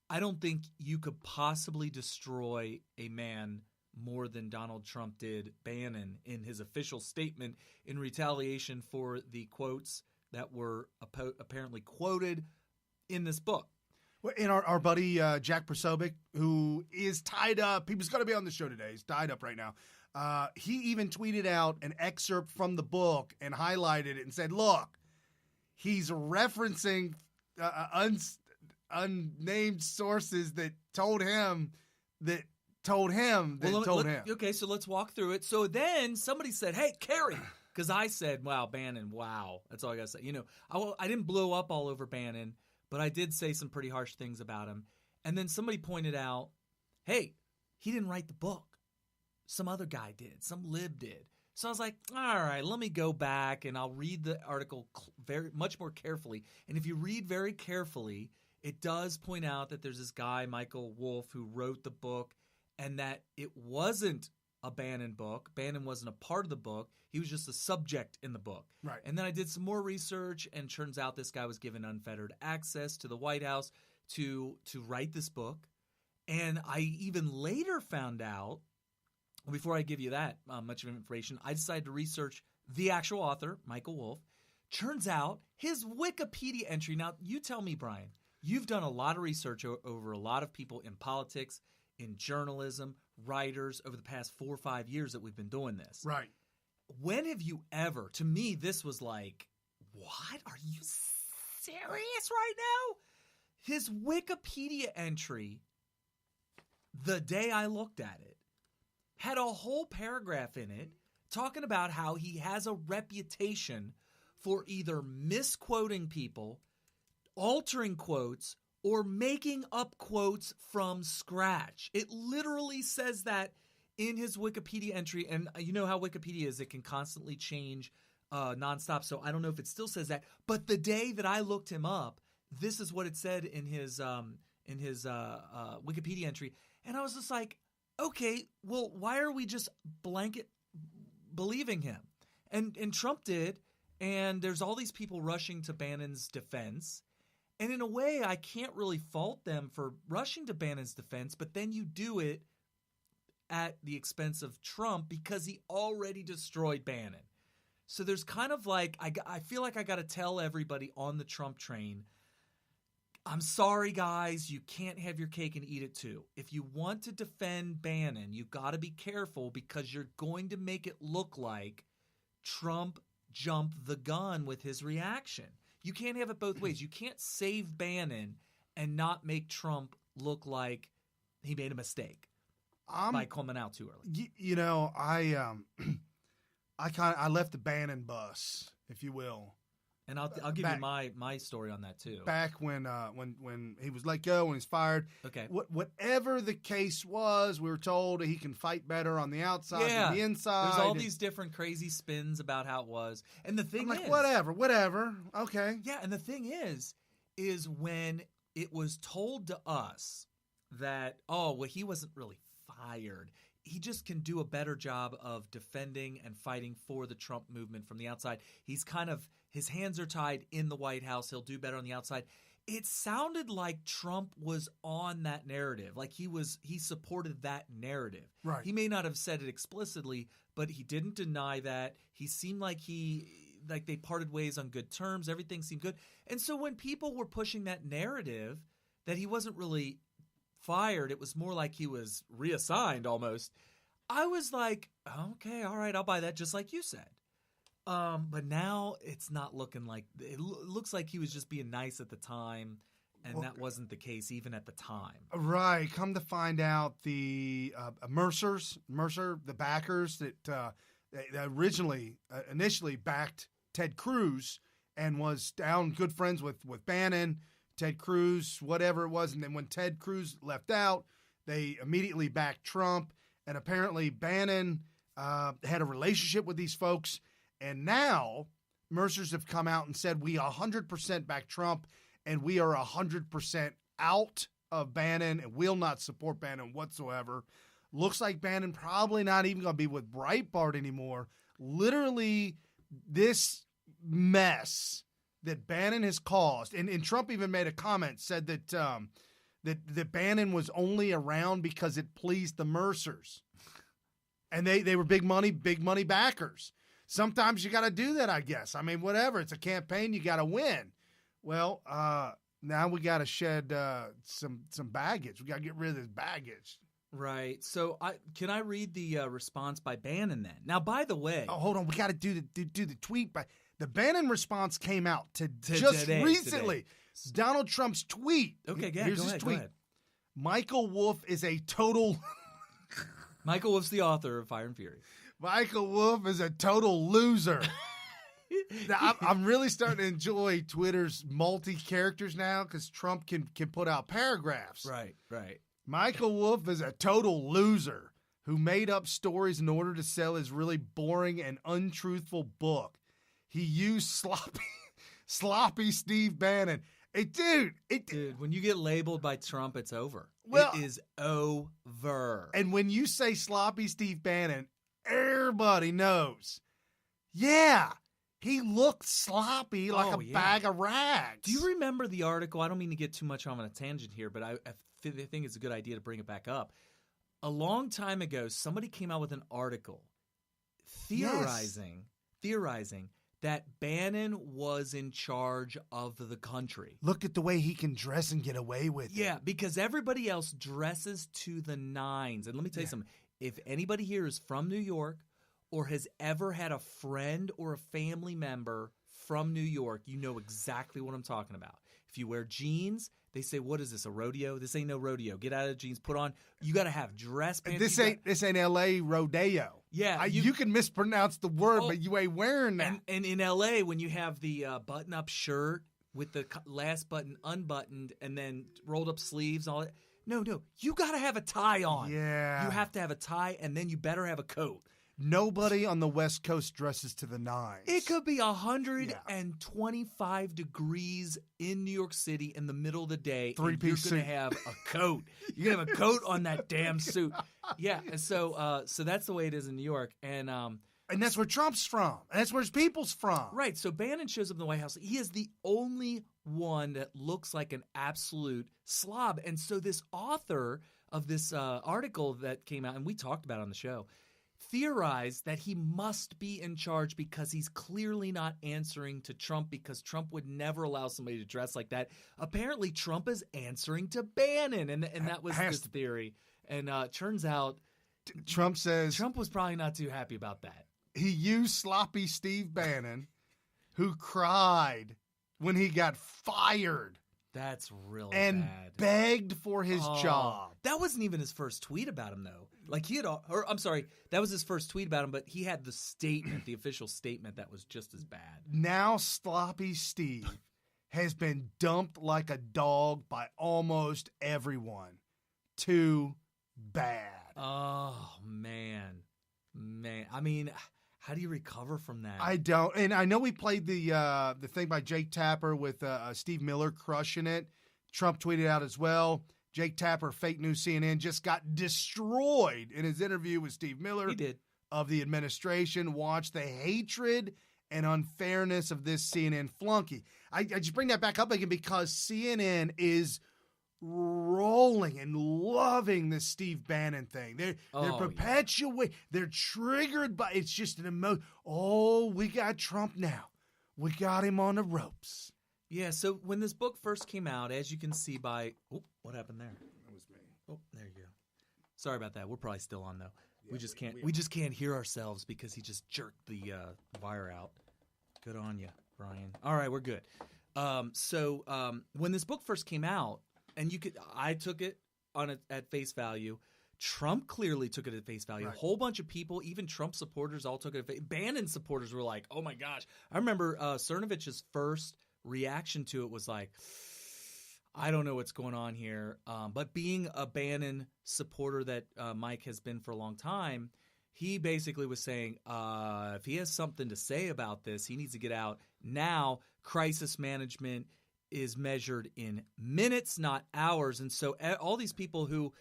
I don't think you could possibly destroy a man more than Donald Trump did Bannon in his official statement in retaliation for the quotes that were apparently quoted in this book. Well, and our buddy Jack Prosobic, who is tied up, he was going to be on the show today. He's tied up right now. He even tweeted out an excerpt from the book and highlighted it and said, look, he's referencing unnamed sources that told him. Okay, so let's walk through it. So then somebody said, hey, Kerry, because I said, wow, Bannon, wow. That's all I got to say. You know, I didn't blow up all over Bannon, but I did say some pretty harsh things about him. And then somebody pointed out, hey, he didn't write the book. Some other guy did. Some lib did. So I was like, all right, let me go back and I'll read the article very much more carefully. And if you read very carefully, it does point out that there's this guy, Michael Wolff, who wrote the book and that it wasn't a Bannon book. Bannon wasn't a part of the book. He was just a subject in the book. Right. And then I did some more research and turns out this guy was given unfettered access to the White House to write this book. And I even later found out, before I give you that much of information, I decided to research the actual author, Michael Wolff. Turns out his Wikipedia entry. Now, you tell me, Brian, you've done a lot of research over a lot of people in politics, in journalism, writers over the past 4 or 5 years that we've been doing this. Right. When have you ever, to me, this was like, what? Are you serious right now? His Wikipedia entry, the day I looked at it, had a whole paragraph in it talking about how he has a reputation for either misquoting people, altering quotes, or making up quotes from scratch. It literally says that in his Wikipedia entry. And you know how Wikipedia is. It can constantly change nonstop. So I don't know if it still says that. But the day that I looked him up, this is what it said in his Wikipedia entry. And I was just like, okay, well, why are we just blanket believing him? And Trump did, and there's all these people rushing to Bannon's defense. And in a way, I can't really fault them for rushing to Bannon's defense, but then you do it at the expense of Trump because he already destroyed Bannon. So there's kind of like, I feel like I got to tell everybody on the Trump train, I'm sorry, guys, you can't have your cake and eat it too. If you want to defend Bannon, you got to be careful because you're going to make it look like Trump jumped the gun with his reaction. You can't have it both ways. You can't save Bannon and not make Trump look like he made a mistake by coming out too early. You know, I left the Bannon bus, if you will. And I'll give you my story on that too. Back when he was let go and he's fired. Okay. Whatever the case was, we were told he can fight better on the outside than the inside. There's all these different crazy spins about how it was. And the thing is, whatever. Okay. Yeah, and the thing is when it was told to us that, he wasn't really fired. He just can do a better job of defending and fighting for the Trump movement from the outside. He's his hands are tied in the White House. He'll do better on the outside. It sounded like Trump was on that narrative. Like he supported that narrative. Right. He may not have said it explicitly, but he didn't deny that. He seemed like they parted ways on good terms. Everything seemed good. And so when people were pushing that narrative that he wasn't really fired, it was more like he was reassigned almost. I was like, okay, all right, I'll buy that, just like you said. But now it's not looking like it. Looks like he was just being nice at the time, and that wasn't the case even at the time. Right. Come to find out, the Mercer, the backers that initially backed Ted Cruz and was down good friends with Bannon, Ted Cruz, whatever it was. And then when Ted Cruz left out, they immediately backed Trump. And apparently Bannon had a relationship with these folks. And now Mercers have come out and said, we 100% back Trump and we are 100% out of Bannon and will not support Bannon whatsoever. Looks like Bannon probably not even going to be with Breitbart anymore. Literally, this mess that Bannon has caused, and Trump even made a comment, said that that Bannon was only around because it pleased the Mercers, and they were big money backers. Sometimes you got to do that, I guess. I mean, whatever. It's a campaign. You got to win. Well, now we got to shed some baggage. We got to get rid of this baggage. Right. So can I read the response by Bannon then? Now, by the way. Oh, hold on. We got to do the tweet. The Bannon response came out just recently. Today. Donald Trump's tweet. Okay, yeah, here's his tweet. Go ahead. Michael Wolff is a total. Michael Wolff's the author of Fire and Fury. Michael Wolff is a total loser. Now, I'm really starting to enjoy Twitter's multi-characters now because Trump can put out paragraphs. Right. Michael Wolff is a total loser who made up stories in order to sell his really boring and untruthful book. He used sloppy Steve Bannon. Dude, when you get labeled by Trump, it's over. Well, it is over. And when you say sloppy Steve Bannon, everybody knows. Yeah, he looked sloppy like bag of rags. Do you remember the article? I don't mean to get too much on a tangent here, but I think it's a good idea to bring it back up. A long time ago, somebody came out with an article theorizing that Bannon was in charge of the country. Look at the way he can dress and get away with it. Yeah, because everybody else dresses to the nines. And let me tell you something. If anybody here is from New York or has ever had a friend or a family member from New York, you know exactly what I'm talking about. If you wear jeans, they say, what is this, a rodeo? This ain't no rodeo. Get out of the jeans, put on. You got to have dress pants. This ain't L.A. rodeo. Yeah. You can mispronounce the word, but you ain't wearing that. And in L.A., when you have the button-up shirt with the last button unbuttoned and then rolled-up sleeves, all that. No, you got to have a tie on. Yeah. You have to have a tie, and then you better have a coat. Nobody on the West Coast dresses to the nines. It could be 125 degrees in New York City in the middle of the day. Three-piece suit. You're going to have a coat. You're going to have a coat on that damn suit. Yeah, and so that's the way it is in New York. And that's where Trump's from. And that's where his people's from. Right, so Bannon shows up in the White House. He is the only one that looks like an absolute slob. And so this author of this article that came out, and we talked about it on the show, theorized that he must be in charge because he's clearly not answering to Trump because Trump would never allow somebody to dress like that. Apparently, Trump is answering to Bannon, and that was his theory. And turns out Trump was probably not too happy about that. He used sloppy Steve Bannon, who cried when he got fired. That's really and bad. Begged for his job. That wasn't even his first tweet about him, though. Like I'm sorry, that was his first tweet about him, but he had the statement, the official statement that was just as bad. Now Sloppy Steve has been dumped like a dog by almost everyone. Too bad. Oh, man. I mean, how do you recover from that? I don't. And I know we played the thing by Jake Tapper with Steve Miller crushing it. Trump tweeted out as well. Jake Tapper, fake news CNN, just got destroyed in his interview with Steve Miller. He did. Of the administration. Watch the hatred and unfairness of this CNN flunky. I just bring that back up again because CNN is rolling and loving this Steve Bannon thing. They're perpetuating. They're triggered by it's just an emotion. Oh, we got Trump now. We got him on the ropes. Yeah, so when this book first came out, as you can see by what happened there? That was me. Oh, there you go. Sorry about that. We're probably still on though. Yeah, we just can't hear ourselves because he just jerked the wire out. Good on you, Brian. All right, we're good. So when this book first came out, and I took it at face value. Trump clearly took it at face value. Right. A whole bunch of people, even Trump supporters, all took it at face. Bannon supporters were like, "Oh my gosh!" I remember Cernovich's first reaction to it was like, "I don't know what's going on here." But being a Bannon supporter that Mike has been for a long time, he basically was saying, if he has something to say about this, he needs to get out now. Crisis management is measured in minutes, not hours. And so all these people who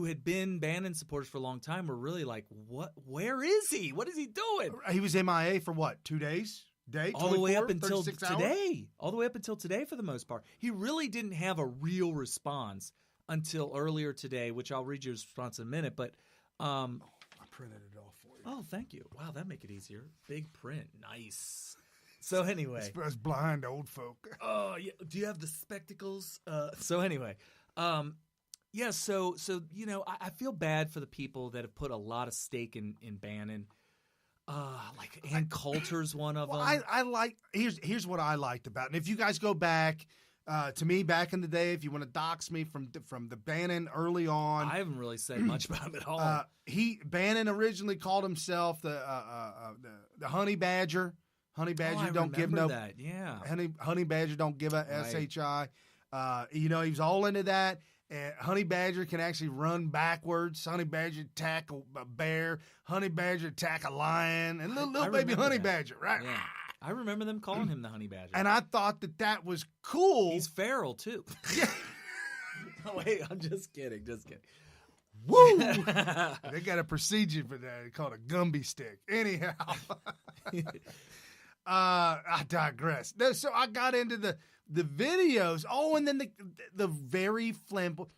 had been Bannon supporters for a long time were really like, what? Where is he? What is he doing? He was MIA for what, 2 days? All the way up until today. All the way up until today for the most part. He really didn't have a real response until earlier today, which I'll read your response in a minute. But I printed it off for you. Oh, thank you. Wow, that'd make it easier. Big print. Nice. So anyway. It's blind old folk. Oh, yeah. Do you have the spectacles? So anyway. Yeah, so you know, I feel bad for the people that have put a lot of stake in Bannon. Like Ann Coulter's one of them. I like here's what I liked about it. And if you guys go back to me back in the day, if you want to dox me from the Bannon early on, I haven't really said much about him at all. Bannon originally called himself the honey badger. Honey badger don't give no that. Yeah. Honey badger don't give a SHI. You know, he was all into that. And honey badger can actually run backwards. Honey badger attack a bear. Honey badger attack a lion. And little baby honey badger, right? Yeah. I remember them calling him the honey badger. And I thought that was cool. He's feral, too. Oh, wait, I'm just kidding. Woo! They got a procedure for that. It's called a Gumby stick. Anyhow. I digress. So I got into the videos. Oh, and then the very flamboyant,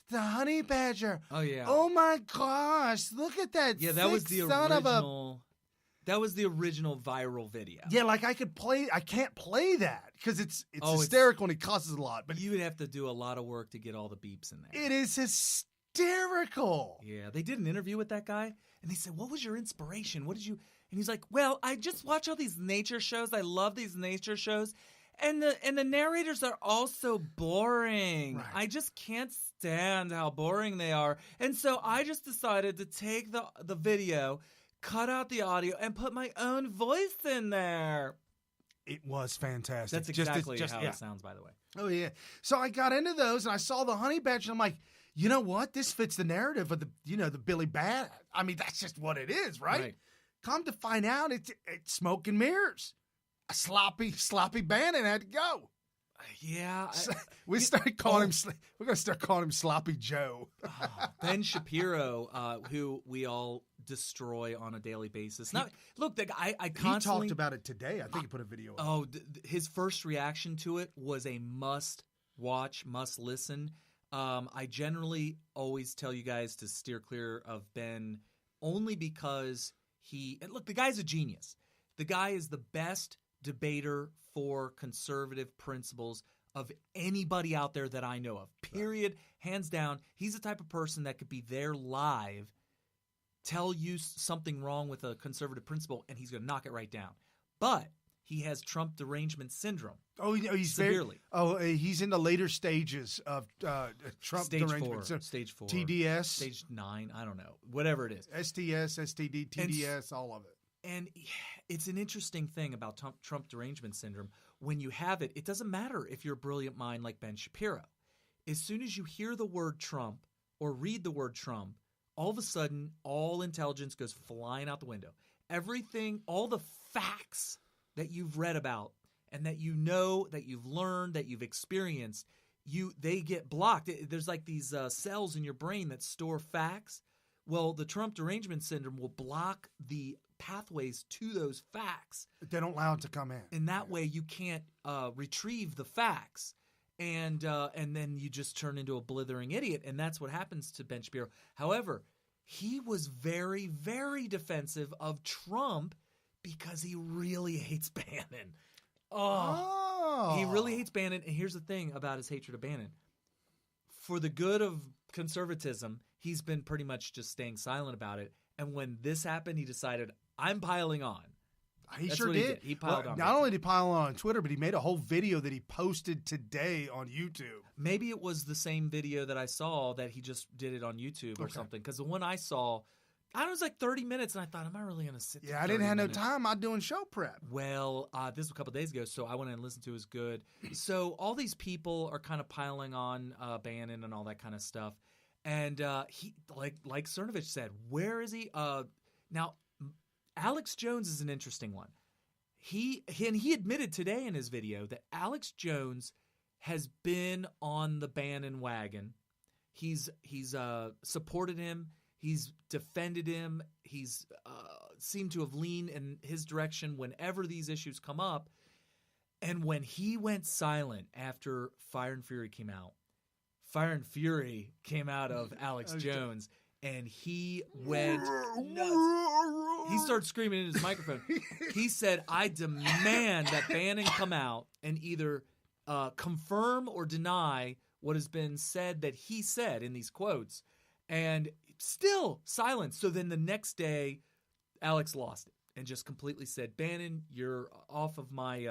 the honey badger. Oh yeah. Oh my gosh! Look at that. Yeah, that was the original. That was the original viral video. Yeah, like I can't play that because it's hysterical and it costs a lot. But you would have to do a lot of work to get all the beeps in there. It is hysterical. Yeah, they did an interview with that guy, and they said, "What was your inspiration? What did you?" And he's like, "Well, I just watch all these nature shows. I love these nature shows, and the narrators are all so boring. Right. I just can't stand how boring they are. And so I just decided to take the video, cut out the audio, and put my own voice in there." It was fantastic. That's exactly how it sounds, by the way. Oh yeah. So I got into those, and I saw the honey badger, and I'm like, you know what? This fits the narrative of the Billy Bat. I mean, that's just what it is, right? Come to find out, it's smoke and mirrors. A sloppy Bannon had to go. Yeah, we're gonna start calling him Sloppy Joe. Ben Shapiro, who we all destroy on a daily basis. Look, the guy I constantly he talked about it today. I think he put a video up. Oh, his first reaction to it was a must watch, must listen. I generally always tell you guys to steer clear of Ben only because the guy's a genius. The guy is the best debater for conservative principles of anybody out there that I know of. Period. Right. Hands down. He's the type of person that could be there live, tell you something wrong with a conservative principle, and he's going to knock it right down. But he has Trump derangement syndrome. Oh, he's severely. He's in the later stages of Trump Stage derangement. 4, Stage 4. TDS. Stage 9, I don't know. Whatever it is. STS, STD, TDS, all of it. And it's an interesting thing about Trump derangement syndrome. When you have it, it doesn't matter if you're a brilliant mind like Ben Shapiro. As soon as you hear the word Trump or read the word Trump, all of a sudden, all intelligence goes flying out the window. Everything, all the facts that you've read about and that you know, that you've learned, that you've experienced, they get blocked. There's like these cells in your brain that store facts. Well, the Trump derangement syndrome will block the pathways to those facts. They don't allow it to come in. And that way you can't retrieve the facts. And then you just turn into a blithering idiot. And that's what happens to Ben Shapiro. However, he was very, very defensive of Trump because he really hates Bannon. He really hates Bannon. And here's the thing about his hatred of Bannon. For the good of conservatism, he's been pretty much just staying silent about it. And when this happened, he decided, I'm piling on. He That's sure what did. He piled on. Not only did he pile on Twitter, but he made a whole video that he posted today on YouTube. Maybe it was the same video that I saw that he just did it on YouTube or something. Because the one I saw, it was like 30 minutes, and I thought, am I really going to sit there? Yeah, I didn't have no time. I'm doing show prep. Well, this was a couple days ago, so I went and listened to it. It was good. So all these people are kind of piling on Bannon and all that kind of stuff. And he, like Cernovich said, where is he? Now, Alex Jones is an interesting one. He admitted today in his video that Alex Jones has been on the Bannon wagon. He's supported him. He's defended him. He's seemed to have leaned in his direction whenever these issues come up. And when he went silent after Fire and Fury came out, Fire and Fury came out of Alex Jones, and he went nuts. He started screaming in his microphone. He said, I demand that Bannon come out and either confirm or deny what has been said that he said in these quotes. And still silence. So then the next day, Alex lost it and just completely said, Bannon, you're off of my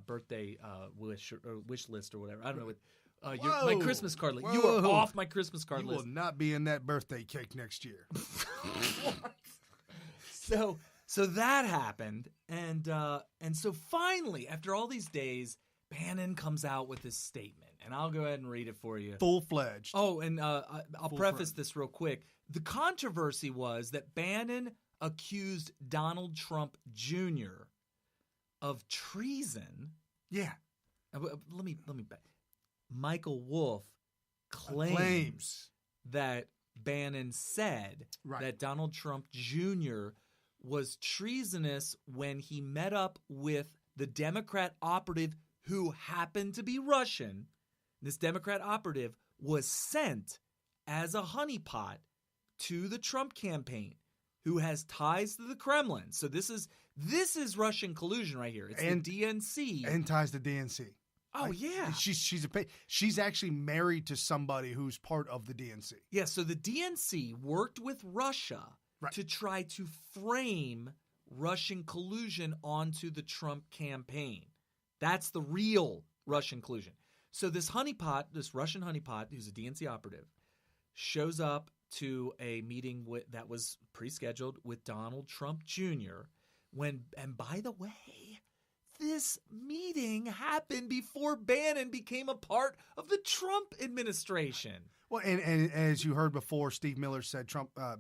birthday wish list or whatever. I don't know what. My Christmas card list. You are off my Christmas card list. You will not be in that birthday cake next year. So that happened, and so finally, after all these days, Bannon comes out with this statement, and I'll go ahead and read it for you. Full-fledged. Oh, and I'll preface this real quick. The controversy was that Bannon accused Donald Trump Jr. of treason. Yeah. Let me back. Michael Wolff claims that Bannon said that Donald Trump Jr. was treasonous when he met up with the Democrat operative who happened to be Russian. This Democrat operative was sent as a honeypot to the Trump campaign, who has ties to the Kremlin. So this is Russian collusion right here. It's the DNC. And ties to DNC. Oh, yeah. She's actually married to somebody who's part of the DNC. Yeah, so the DNC worked with Russia to try to frame Russian collusion onto the Trump campaign. That's the real Russian collusion. So this honeypot, this Russian honeypot, who's a DNC operative, shows up to a meeting that was pre-scheduled with Donald Trump Jr. And by the way, this meeting happened before Bannon became a part of the Trump administration. Well, and as you heard before, Steve Miller said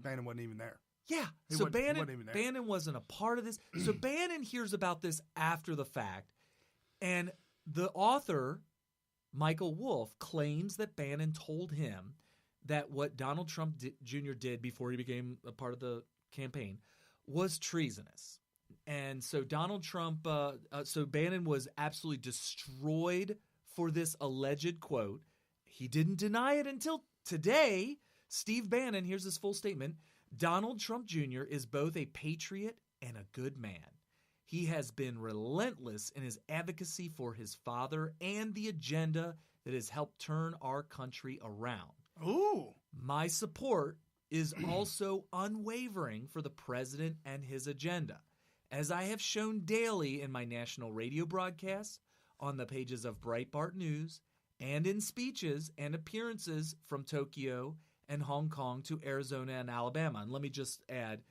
Bannon wasn't even there. Yeah, so Bannon wasn't a part of this. So Bannon hears about this after the fact, and the author, Michael Wolff, claims that Bannon told him that what Donald Trump Jr. did before he became a part of the campaign was treasonous. And so Donald Trump, so Bannon was absolutely destroyed for this alleged quote. He didn't deny it until today. Steve Bannon, here's his full statement. Donald Trump Jr. is both a patriot and a good man. He has been relentless in his advocacy for his father and the agenda that has helped turn our country around. Ooh. My support is also unwavering for the president and his agenda. as I have shown daily in my national radio broadcasts, on the pages of Breitbart News, and in speeches and appearances from Tokyo and Hong Kong to Arizona and Alabama. And let me just add,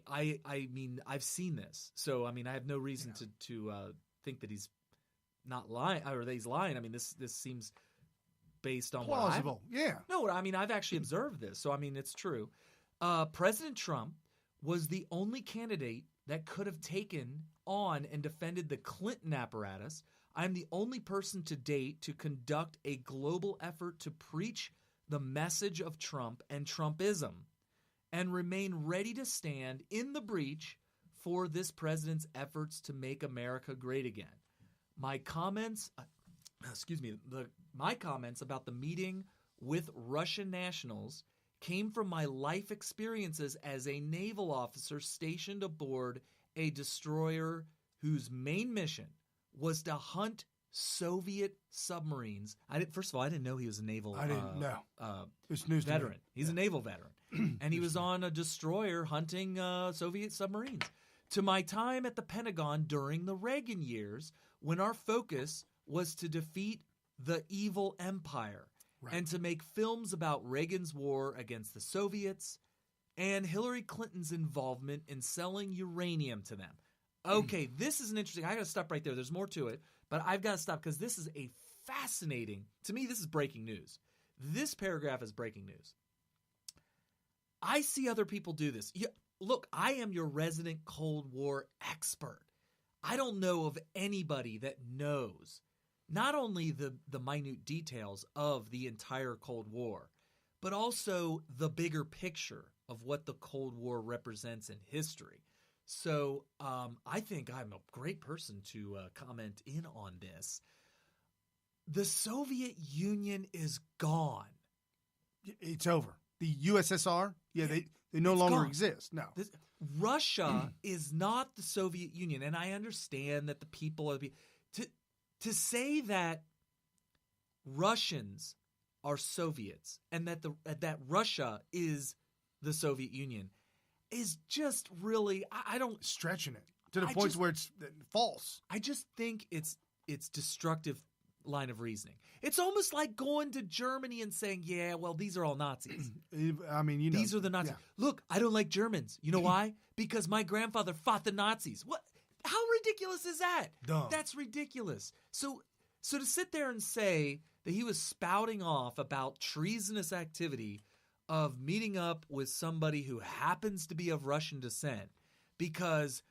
I mean, I've seen this. So, I mean, I have no reason to think that he's not lying or that he's lying. I mean, this seems based on plausible. No, I mean, I've actually observed this. So, I mean, it's true. President Trump was the only candidate that could have taken on and defended the Clinton apparatus. I'm the only person to date to conduct a global effort to preach the message of Trump and Trumpism and remain ready to stand in the breach for this president's efforts to make America great again. My comments, my comments about the meeting with Russian nationals came from my life experiences as a naval officer stationed aboard a destroyer whose main mission was to hunt Soviet submarines. First of all, I didn't know he was a naval it's news veteran. He's a naval veteran. And he was on a destroyer hunting Soviet submarines. To my time at the Pentagon during the Reagan years, when our focus was to defeat the evil empire and to make films about Reagan's war against the Soviets and Hillary Clinton's involvement in selling uranium to them. Okay, this is an interesting. I got to stop right there. There's more to it, but I've got to stop because this is a fascinating. To me, this is breaking news. This paragraph is breaking news. I see other people do this. Look, I am your resident Cold War expert. I don't know of anybody that knows not only the minute details of the entire Cold War, but also the bigger picture of what the Cold War represents in history. So I think I'm a great person to comment in on this. The Soviet Union is gone. It's over. The USSR, they no longer exist. No. Russia is not the Soviet Union. And I understand that the people are to say that Russians are Soviets and that Russia is the Soviet Union is just really I don't stretching it to the point where it's false. I just think it's destructive line of reasoning. It's almost like going to Germany and saying, "Yeah, well, these are all Nazis." I mean, these are the Nazis. Yeah. Look, I don't like Germans. You know why? Because my grandfather fought the Nazis. What? How ridiculous is that? Dumb. That's ridiculous. So to sit there and say that he was spouting off about treasonous activity of meeting up with somebody who happens to be of Russian descent because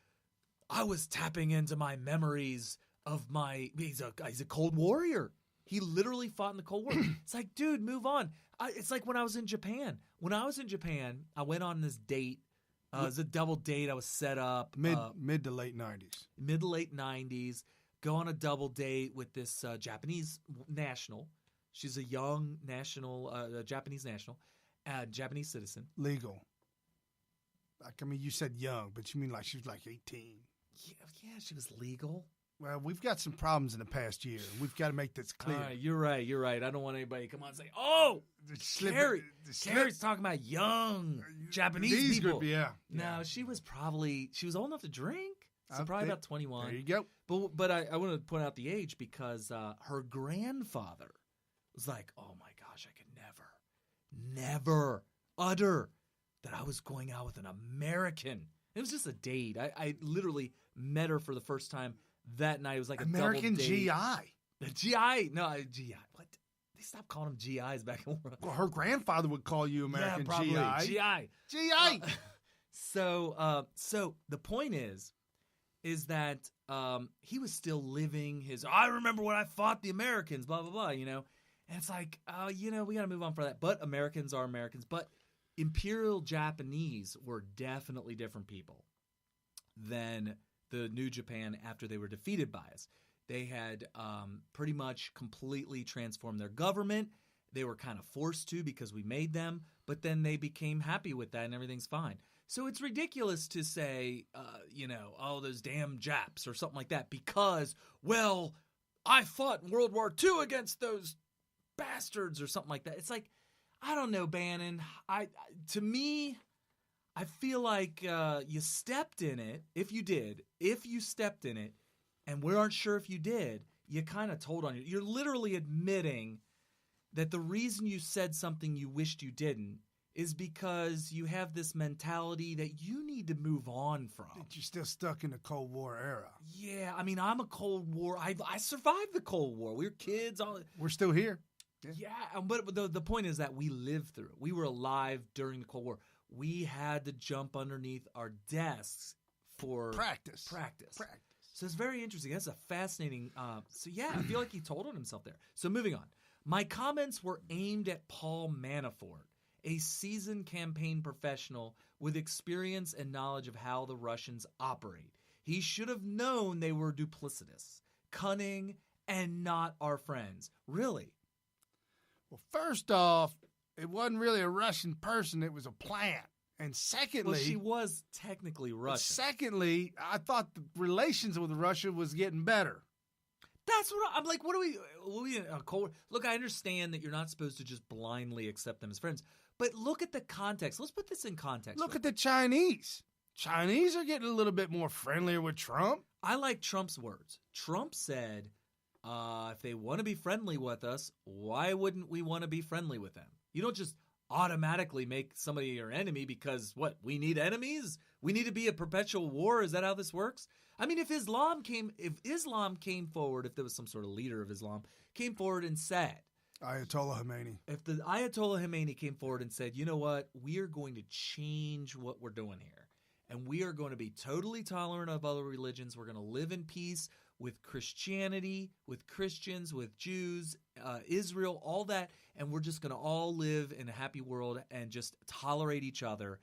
I was tapping into my memories of he's a Cold Warrior. He literally fought in the Cold War. It's like, dude, move on. It's like when I was in Japan. When I was in Japan, I went on this date. It was a double date. I was set up. Mid to late 90s. Mid to late 90s. Go on a double date with this Japanese national. She's a young Japanese national. Japanese citizen. Legal. I mean, you said young, but you mean like she was like 18. Yeah, she was legal. Well, we've got some problems in the past year. We've got to make this clear. You're right. I don't want anybody to come on and say, "Oh, Carrie's talking about young Japanese people." No, she was old enough to drink. So probably about 21. There you go. But I want to point out the age because her grandfather was like, "Oh my gosh, I could never utter that I was going out with an American." It was just a date. I literally met her for the first time that night. It was like American a double date. GI. GI. What? They stopped calling them GIs back in the world. Well, her grandfather would call you American GI. GI. So the point is that he was still living his. I remember when I fought the Americans. Blah blah blah. And it's like, we got to move on for that. But Americans are Americans. But Imperial Japanese were definitely different people than the New Japan after they were defeated by us. They had pretty much completely transformed their government. They were kind of forced to because we made them, but then they became happy with that and everything's fine. So it's ridiculous to say, oh, those damn Japs or something like that because, well, I fought in World War II against those bastards or something like that. It's like, I don't know, Bannon. To me, I feel like you stepped in it. If you stepped in it, and we aren't sure if you did, you kind of told on you. You're literally admitting that the reason you said something you wished you didn't is because you have this mentality that you need to move on from. That you're still stuck in the Cold War era. Yeah, I mean, I'm a Cold War. I survived the Cold War. We were kids. We're still here. Yeah, but the point is that we lived through it. We were alive during the Cold War. We had to jump underneath our desks for practice. So it's very interesting. That's a fascinating. So yeah, I feel like he told on himself there. So moving on. My comments were aimed at Paul Manafort, a seasoned campaign professional with experience and knowledge of how the Russians operate. He should have known they were duplicitous, cunning, and not our friends. Really? Well, first off, it wasn't really a Russian person. It was a plant. And secondly... Well, she was technically Russian. Secondly, I thought the relations with Russia was getting better. That's what I'm like. What are we in a cold? Look, I understand that you're not supposed to just blindly accept them as friends, but look at the context. Let's put this in context. Look at the Chinese. Chinese are getting a little bit more friendlier with Trump. I like Trump's words. Trump said, if they want to be friendly with us, why wouldn't we want to be friendly with them? You don't just automatically make somebody your enemy because, what, we need enemies? We need to be a perpetual war? Is that how this works? I mean, if Islam came forward, if there was some sort of leader of Islam, came forward and said, Ayatollah Khomeini. If the Ayatollah Khomeini came forward and said, you know what, we are going to change what we're doing here, and we are going to be totally tolerant of other religions, we're going to live in peace with Christianity, with Christians, with Jews, Israel, all that, and we're just going to all live in a happy world and just tolerate each other,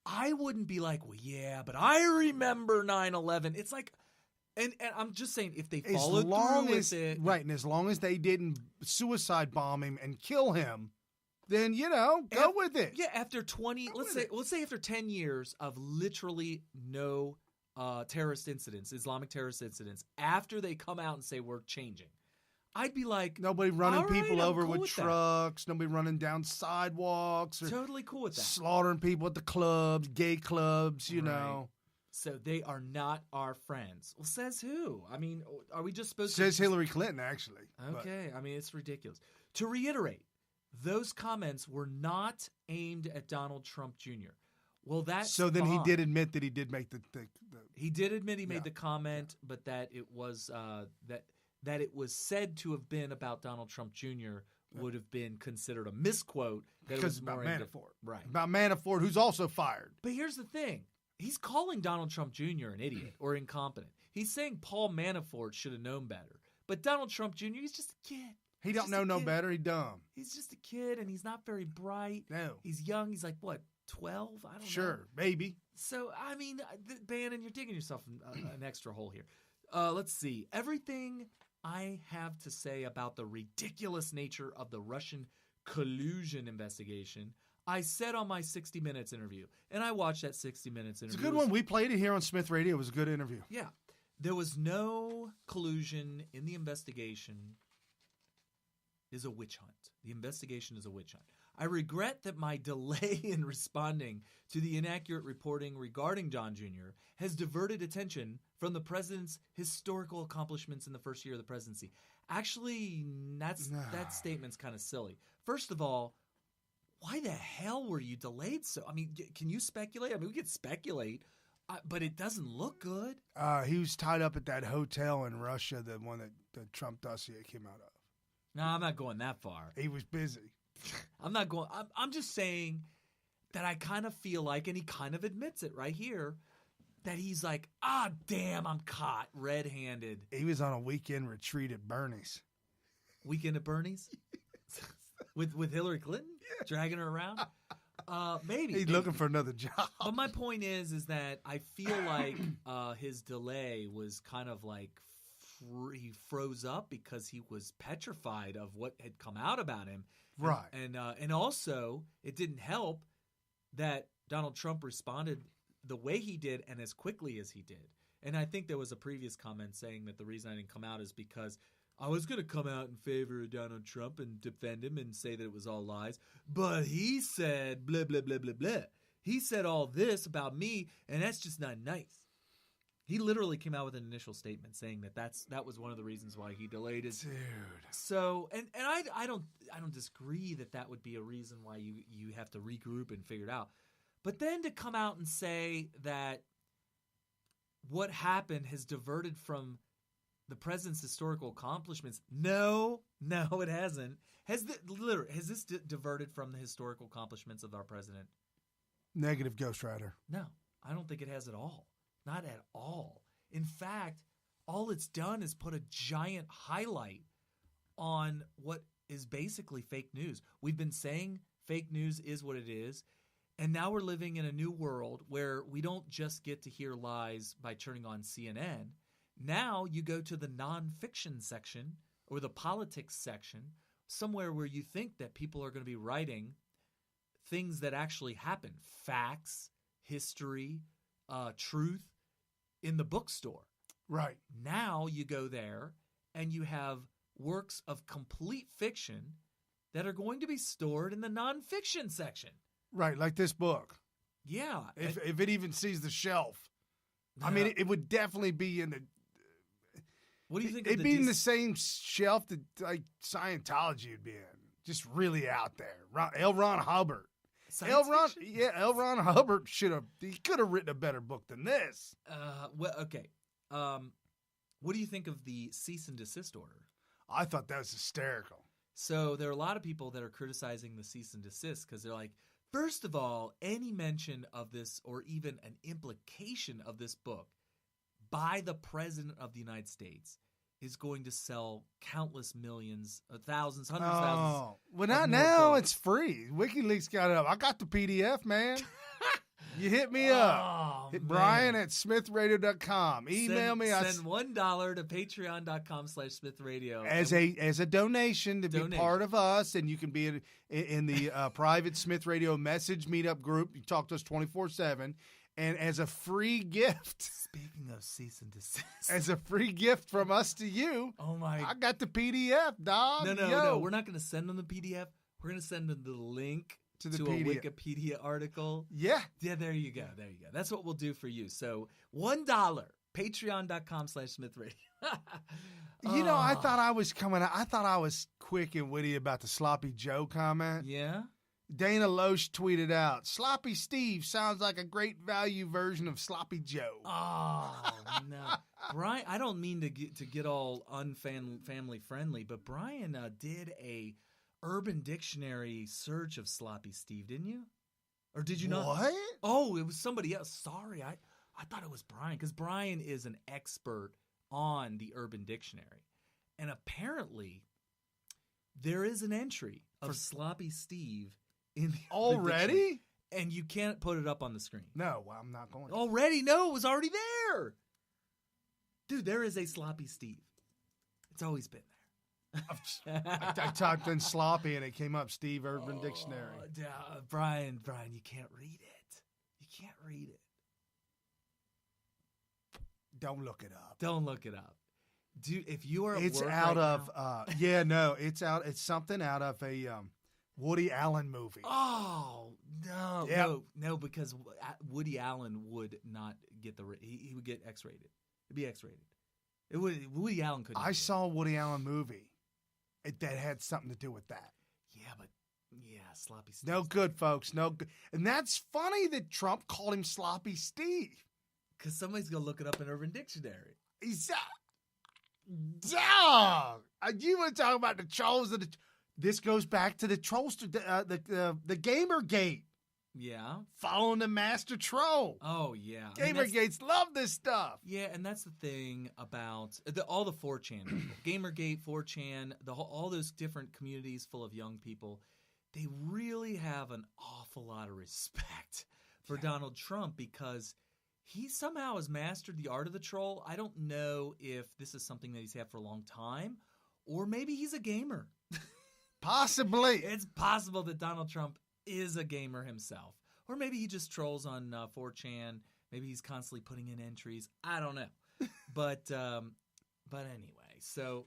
I wouldn't be like, well, yeah, but I remember 9/11. It's like, and I'm just saying, if they followed through with it. Right, and as long as they didn't suicide bomb him and kill him, then, go with it. Yeah, after 20, let's say after 10 years of literally no terrorist incidents, Islamic terrorist incidents, after they come out and say we're changing, I'd be like, nobody running people over with trucks, nobody running down sidewalks, or totally cool with that, slaughtering people at the clubs, gay clubs, you know. So they are not our friends. Well, says who? I mean, are we just supposed to? Says Hillary Clinton, actually. Okay, I mean, it's ridiculous. To reiterate, those comments were not aimed at Donald Trump Jr. Well, that's so then he did admit that he did make the he did admit he made the comment, but that it was that it was said to have been about Donald Trump Jr. would have been considered a misquote. Because about Manafort. Right. About Manafort, who's also fired. But here's the thing. He's calling Donald Trump Jr. an idiot or incompetent. He's saying Paul Manafort should have known better. But Donald Trump Jr., he's just a kid. He don't know no better. He's dumb. He's just a kid, and he's not very bright. No. He's young. He's like, what, 12? I don't know. Sure, maybe. So, I mean, Bannon, you're digging yourself an extra hole here. Let's see. Everything I have to say about the ridiculous nature of the Russian collusion investigation, I said on my 60 Minutes interview, and I watched that 60 Minutes interview. It's a good one. We played it here on Smith Radio. It was a good interview. Yeah. There was no collusion in the investigation. Is a witch hunt. The investigation is a witch hunt. I regret that my delay in responding to the inaccurate reporting regarding John Jr. has diverted attention from the president's historical accomplishments in the first year of the presidency. Actually, that statement's kind of silly. First of all, why the hell were you delayed so? I mean, can you speculate? I mean, we could speculate, but it doesn't look good. He was tied up at that hotel in Russia, the one that the Trump dossier came out of. No, I'm not going that far. He was busy. I'm just saying that I kind of feel like, and he kind of admits it right here, that he's like, damn, I'm caught red-handed. He was on a weekend retreat at Byrne's. Weekend at Byrne's? with Hillary Clinton? Yeah. Dragging her around? Maybe. He's looking for another job. But my point is that I feel like his delay was kind of like he froze up because he was petrified of what had come out about him. Right. And also, it didn't help that Donald Trump responded the way he did and as quickly as he did. And I think there was a previous comment saying that the reason I didn't come out is because I was going to come out in favor of Donald Trump and defend him and say that it was all lies. But he said blah, blah, blah, blah, blah. he said all this about me, and that's just not nice. He literally came out with an initial statement saying that was one of the reasons why he delayed it. Dude. So, and I don't disagree that would be a reason why you have to regroup and figure it out. But then to come out and say that what happened has diverted from the president's historical accomplishments. No, it hasn't. Has this diverted from the historical accomplishments of our president? Negative, Ghost Rider. No, I don't think it has at all. Not at all. In fact, all it's done is put a giant highlight on what is basically fake news. We've been saying fake news is what it is, and now we're living in a new world where we don't just get to hear lies by turning on CNN. Now you go to the nonfiction section or the politics section, somewhere where you think that people are going to be writing things that actually happen, facts, history, truth, in the bookstore. Right. Now you go there and you have works of complete fiction that are going to be stored in the nonfiction section. Right, like this book. Yeah. If it even sees the shelf. I mean, it would definitely be in the... What do you think? It'd be in the same shelf that like Scientology would be in. Just really out there. L. Ron Hubbard. L. Ron Hubbard could have written a better book than this. Well, okay. What do you think of the cease and desist order? I thought that was hysterical. So there are a lot of people that are criticizing the cease and desist because they're like, first of all, any mention of this or even an implication of this book by the president of the United States is going to sell countless millions, thousands, hundreds of thousands. Well, not now. Books. It's free. WikiLeaks got it up. I got the PDF, man. You hit me up. Hit Brian at smithradio.com. Email me. Send $1 to patreon.com/smithradio. As a donation to be part of us, and you can be in the private Smith Radio message meetup group. You talk to us 24/7. And as a free gift, speaking of cease and desist, as a free gift from us to you, I got the PDF, dog. No, we're not going to send them the PDF. We're going to send them the link to a Wikipedia article. Yeah, there you go. That's what we'll do for you. So $1, patreon.com/smithradio. I thought I was coming out. I thought I was quick and witty about the Sloppy Joe comment. Yeah. Dana Loesch tweeted out, Sloppy Steve sounds like a great value version of Sloppy Joe. Oh, no. Brian, I don't mean to get all unfamily friendly, but Brian did a Urban Dictionary search of Sloppy Steve, didn't you? Or did you not? What? Oh, it was somebody else. Sorry, I thought it was Brian, because Brian is an expert on the Urban Dictionary. And apparently, there is an entry of Sloppy Steve in the already, and you can't put it up on the screen. No, I'm not going to. Already? No, it was already there. Dude, there is a Sloppy Steve. It's always been there. I typed in sloppy and it came up Steve Urban Dictionary. Brian, you can't read it. You can't read it. Don't look it up. Don't look it up. Dude, if you are at it's work out right of now, it's out. It's something out of a Woody Allen movie. Oh, no. Yep. No, because Woody Allen would not get he would get X-rated. It'd be X-rated. Woody Allen couldn't. I saw a Woody Allen movie that had something to do with that. Yeah, Sloppy Steve. No good, folks. No good. And that's funny that Trump called him Sloppy Steve. Because somebody's going to look it up in Urban Dictionary. He's dog. You want to talk about the trolls of the... This goes back to the trollster, the Gamergate. Yeah. Following the master troll. Oh, yeah. Gamergates love this stuff. Yeah, and that's the thing about all the 4chan people. Gamergate, 4chan, all those different communities full of young people, they really have an awful lot of respect for Donald Trump because he somehow has mastered the art of the troll. I don't know if this is something that he's had for a long time, or maybe he's a gamer. Possibly. It's possible that Donald Trump is a gamer himself. Or maybe he just trolls on 4chan. Maybe he's constantly putting in entries. I don't know. But anyway, so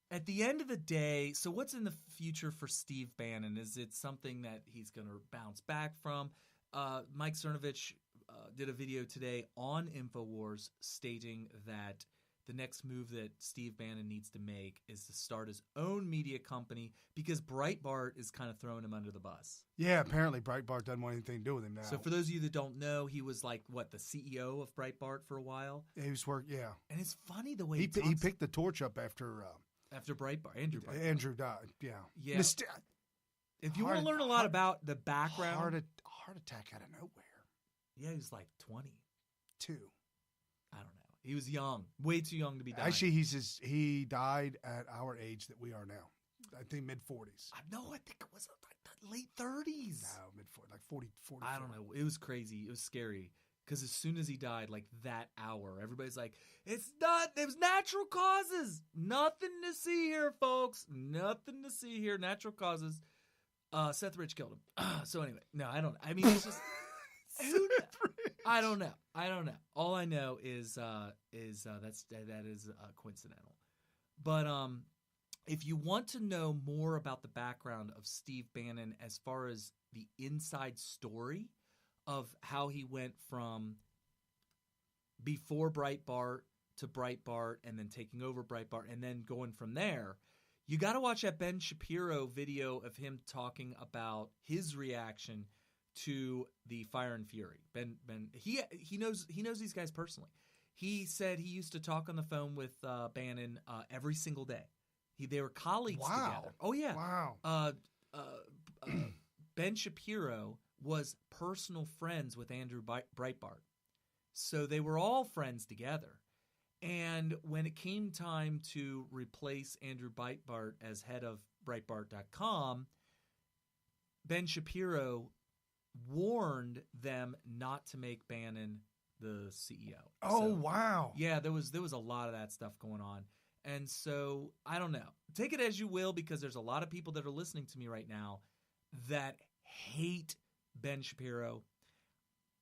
at the end of the day, so what's in the future for Steve Bannon? Is it something that he's going to bounce back from? Mike Cernovich did a video today on InfoWars stating that the next move that Steve Bannon needs to make is to start his own media company because Breitbart is kind of throwing him under the bus. Yeah, apparently Breitbart doesn't want anything to do with him now. So for those of you that don't know, he was like, what, the CEO of Breitbart for a while? Yeah, he was yeah. And it's funny the way he picked the torch up after Breitbart. Andrew Breitbart. Andrew died, yeah. Yeah. If you want to learn a lot about the background. Heart attack out of nowhere. Yeah, he was like 20. 2. I don't know. He was young, way too young to be dying. Actually, he died at our age that we are now. I think mid-40s. No, I think it was like the late 30s. No, mid-40s, like 40. I don't know. It was crazy. It was scary because as soon as he died, like that hour, everybody's like, it was natural causes. Nothing to see here, folks. Nothing to see here. Natural causes. Seth Rich killed him. So anyway, no, I don't. I mean, it's just I don't know. All I know is that is coincidental. But if you want to know more about the background of Steve Bannon as far as the inside story of how he went from before Breitbart to Breitbart and then taking over Breitbart and then going from there, you got to watch that Ben Shapiro video of him talking about his reaction to the Fire and Fury. Ben he knows these guys personally. He said he used to talk on the phone with Bannon every single day. They were colleagues together. Oh yeah. Wow. Ben Shapiro was personal friends with Andrew Breitbart. So they were all friends together. And when it came time to replace Andrew Breitbart as head of Breitbart.com, Ben Shapiro warned them not to make Bannon the CEO. Oh, wow. Yeah, there was a lot of that stuff going on. And so, I don't know. Take it as you will, because there's a lot of people that are listening to me right now that hate Ben Shapiro.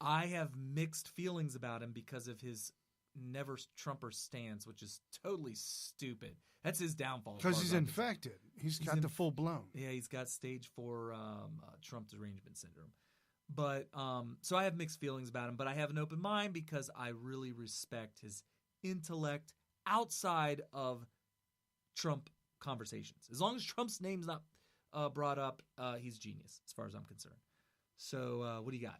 I have mixed feelings about him because of his never Trumper stance, which is totally stupid. That's his downfall. Because he's infected. He's got the full blown. Yeah, he's got stage 4 Trump derangement syndrome. But so I have mixed feelings about him, but I have an open mind because I really respect his intellect outside of Trump conversations. As long as Trump's name's not brought up, he's genius as far as I'm concerned. So what do you got?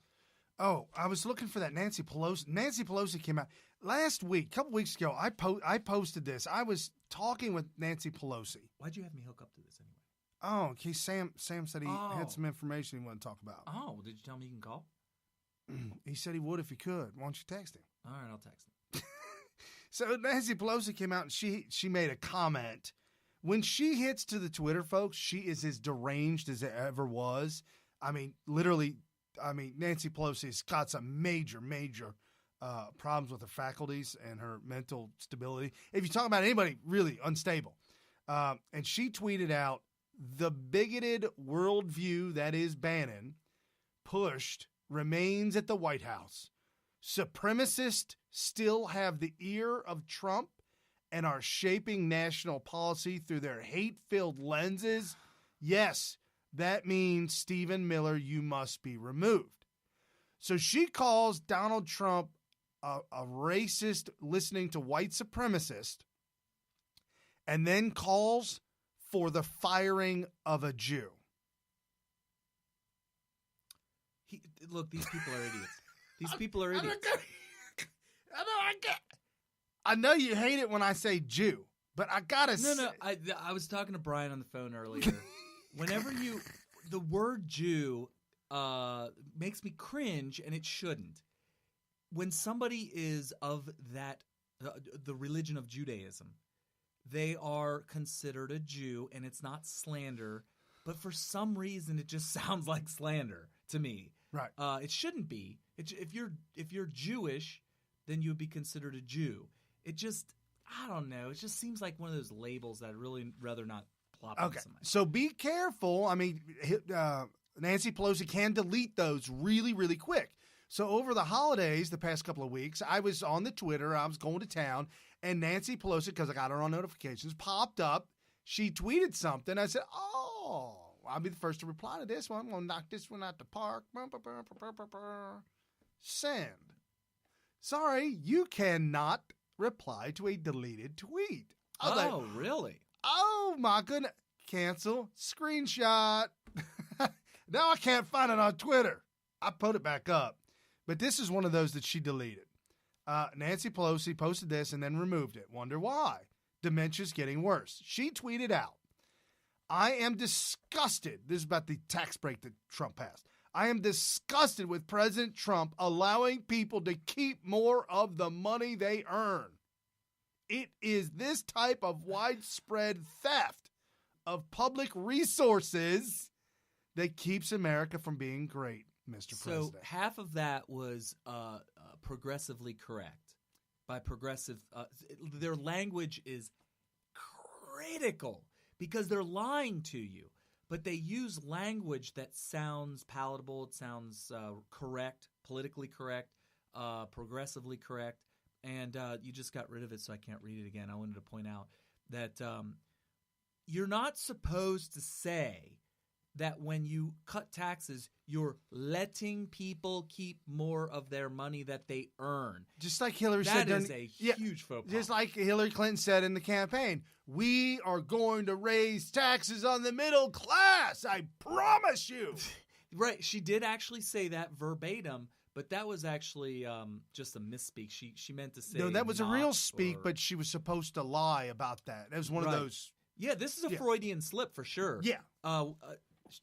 Oh, I was looking for that Nancy Pelosi. Nancy Pelosi came out last week, a couple weeks ago. I posted this. I was talking with Nancy Pelosi. Why'd you have me hook up to this anyway? Oh, okay. Sam said he had some information he wanted to talk about. Oh, well, did you tell me you can call? He said he would if he could. Why don't you text him? All right, I'll text him. So Nancy Pelosi came out and she made a comment. When she hits to the Twitter, folks, she is as deranged as it ever was. I mean, literally, Nancy Pelosi's got some major problems with her faculties and her mental stability. If you talk about anybody really unstable. And she tweeted out, the bigoted worldview that is Bannon pushed remains at the White House. Supremacists still have the ear of Trump and are shaping national policy through their hate-filled lenses. Yes, that means, Stephen Miller, you must be removed. So she calls Donald Trump a racist listening to white supremacist and then calls for the firing of a Jew. Look, these people are idiots. These people are idiots. I know you hate it when I say Jew, but I gotta say. No. I was talking to Brian on the phone earlier. Whenever the word Jew makes me cringe, and it shouldn't. When somebody is of the religion of Judaism, they are considered a Jew, and it's not slander, but for some reason it just sounds like slander to me. Right. It shouldn't be. If you're Jewish, then you would be considered a Jew. It just, I don't know. It just seems like one of those labels that I'd really rather not plop on somebody. So be careful. I mean, Nancy Pelosi can delete those really, really quick. So over the holidays, the past couple of weeks, I was on the Twitter. I was going to town, and Nancy Pelosi, because I got her on notifications, popped up. She tweeted something. I said, oh, I'll be the first to reply to this one. I'm going to knock this one out the park. Send. Sorry, you cannot reply to a deleted tweet. Really? Oh, my goodness. Cancel. Screenshot. Now I can't find it on Twitter. I put it back up. But this is one of those that she deleted. Nancy Pelosi posted this and then removed it. Wonder why? Dementia's getting worse. She tweeted out, I am disgusted. This is about the tax break that Trump passed. I am disgusted with President Trump allowing people to keep more of the money they earn. It is this type of widespread theft of public resources that keeps America from being great, Mr. President. So half of that was progressively correct. By progressive, their language is critical because they're lying to you, but they use language that sounds palatable. It sounds correct, politically correct, progressively correct, and you just got rid of it, so I can't read it again. I wanted to point out that you're not supposed to say that when you cut taxes, you're letting people keep more of their money that they earn. Just like Hillary said. That is a huge faux pas. Just like Hillary Clinton said in the campaign, we are going to raise taxes on the middle class. I promise you. Right. She did actually say that verbatim, but that was actually just a misspeak. She meant to say no, that was a real speak, but she was supposed to lie about that. It was one of those. Yeah, this is a Freudian slip for sure. Yeah.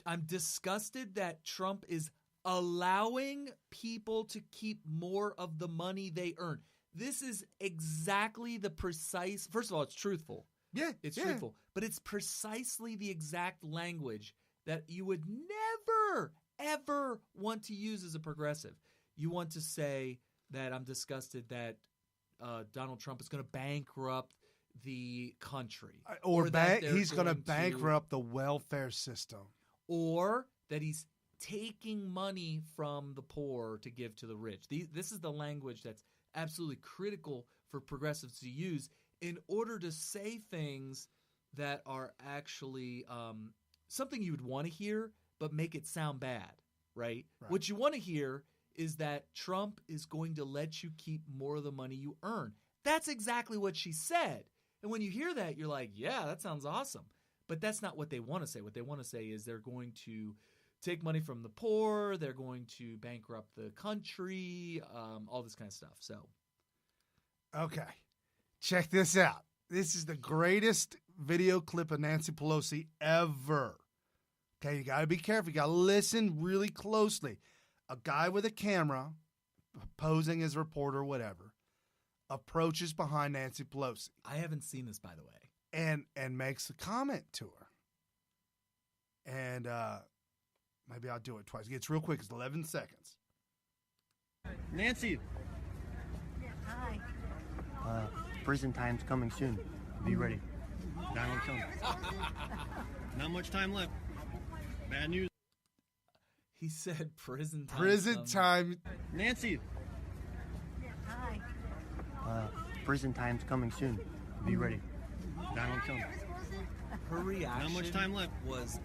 I'm disgusted that Trump is allowing people to keep more of the money they earn. This is exactly the precise – first of all, it's truthful. Yeah. It's truthful. But it's precisely the exact language that you would never, ever want to use as a progressive. You want to say that I'm disgusted that Donald Trump is going to bankrupt the country. Or he's going to bankrupt the welfare system. Or that he's taking money from the poor to give to the rich. This is the language that's absolutely critical for progressives to use in order to say things that are actually something you would want to hear, but make it sound bad, right? What you want to hear is that Trump is going to let you keep more of the money you earn. That's exactly what she said. And when you hear that, you're like, yeah, that sounds awesome. But that's not what they want to say. What they want to say is they're going to take money from the poor. They're going to bankrupt the country, all this kind of stuff. So, okay, check this out. This is the greatest video clip of Nancy Pelosi ever. Okay, you got to be careful. You got to listen really closely. A guy with a camera, posing as a reporter or whatever, approaches behind Nancy Pelosi. I haven't seen this, by the way. And makes a comment to her. And maybe I'll do it twice. It's real quick. It's 11 seconds. Nancy. Hi. Prison time's coming soon. Be ready. Donald Trump. Not much time left. Bad news. He said prison time. Prison time. Nancy. Hi. Prison time's coming soon. Be ready. Donald Trump. Her reaction Not much time left. was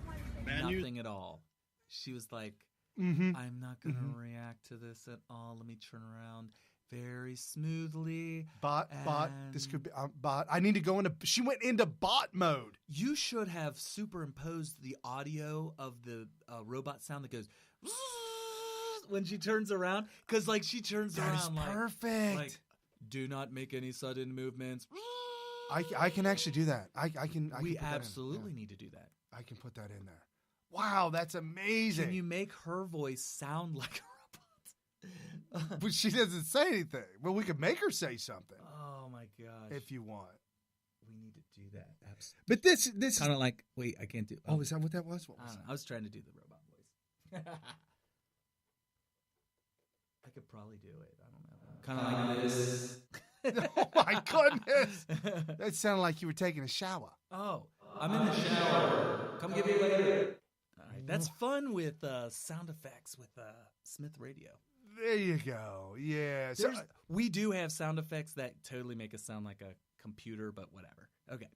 Bad nothing news. at all. She was like, Mm-hmm. I'm not going to react to this at all. Let me turn around very smoothly. Bot. This could be bot. I need to go into. She went into bot mode. You should have superimposed the audio of the robot sound that goes when she turns around, because like she turns That around is like perfect. Like, do not make any sudden movements. I can actually do that. I can. We put that in. absolutely need to do that. I can put that in there. Wow, that's amazing. Can you make her voice sound like a robot? But she doesn't say anything. Well, we could make her say something. Oh my gosh! If you want, we need to do that. Absolutely. But this kind of like. Wait, I can't do. Oh, is that what that was? What I was don't that? know. I was trying to do the robot voice. I could probably do it. I don't know. Kind of like this. Oh my goodness! That sounded like you were taking a shower. Oh, I'm in the shower. Come get me later. All right, that's fun with sound effects with Smith Radio. There you go. Yeah. So, we do have sound effects that totally make us sound like a computer, but whatever. Okay.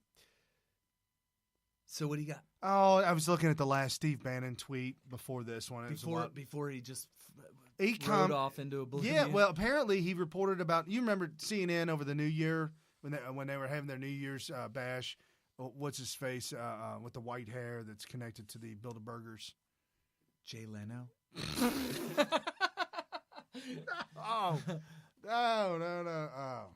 So what do you got? Oh, I was looking at the last Steve Bannon tweet before this one. Before he just he rode off into oblivion. Yeah, well, apparently he reported about. You remember CNN over the New Year when they were having their New Year's bash. What's his face with the white hair that's connected to the Bilderbergers? Jay Leno. Oh, no.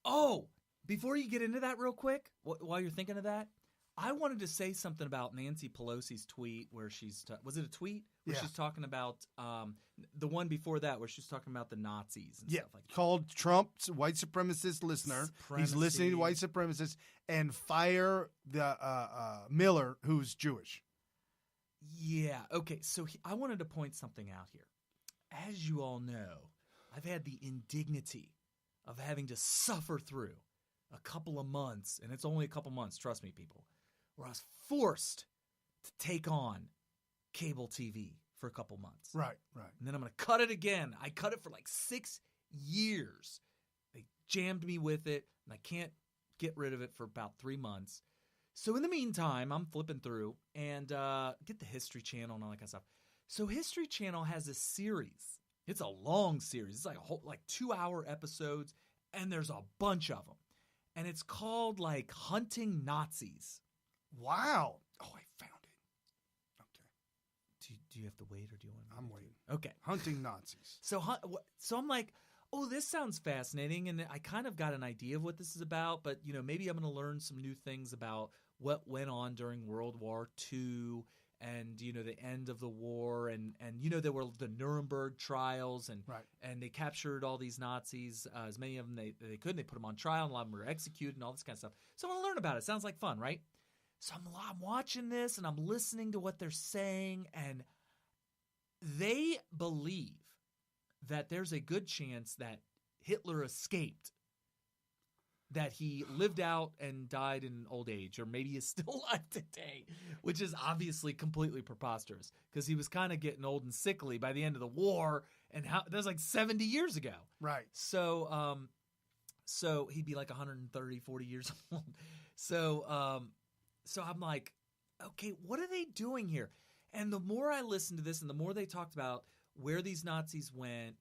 Oh, before you get into that real quick, while you're thinking of that, I wanted to say something about Nancy Pelosi's tweet where was it a tweet? Where she's talking about the one before that where she's talking about the Nazis and stuff like that. Called Trump's white supremacist listener. He's listening to white supremacists and fire the Miller, who's Jewish. Yeah. Okay. So I wanted to point something out here. As you all know, I've had the indignity of having to suffer through a couple of months, and it's only a couple months, trust me, people, where I was forced to take on cable TV for a couple months. Right. And then I'm going to cut it again. I cut it for like 6 years. They jammed me with it, and I can't get rid of it for about 3 months. So in the meantime, I'm flipping through and get the History Channel and all that kind of stuff. So History Channel has a series. It's a long series. It's like 2-hour episodes, and there's a bunch of them. And it's called like Hunting Nazis. Wow. Oh, I found it. Okay. Do you have to wait, or do you want to? I'm waiting. Okay. Hunting Nazis. So I'm like, oh, this sounds fascinating, and I kind of got an idea of what this is about, but maybe I'm going to learn some new things about what went on during World War II. And the end of the war, and there were the Nuremberg trials, and they captured all these Nazis, as many of them they could. They put them on trial, and a lot of them were executed, and all this kind of stuff. So I want to learn about it. Sounds like fun, right? So I'm watching this, and I'm listening to what they're saying, and they believe that there's a good chance that Hitler escaped, that he lived out and died in old age, or maybe is still alive today, which is obviously completely preposterous because he was kind of getting old and sickly by the end of the war, and that was like 70 years ago. Right. So he'd be like 130, 40 years old. So I'm like, okay, what are they doing here? And the more I listened to this, and the more they talked about where these Nazis went,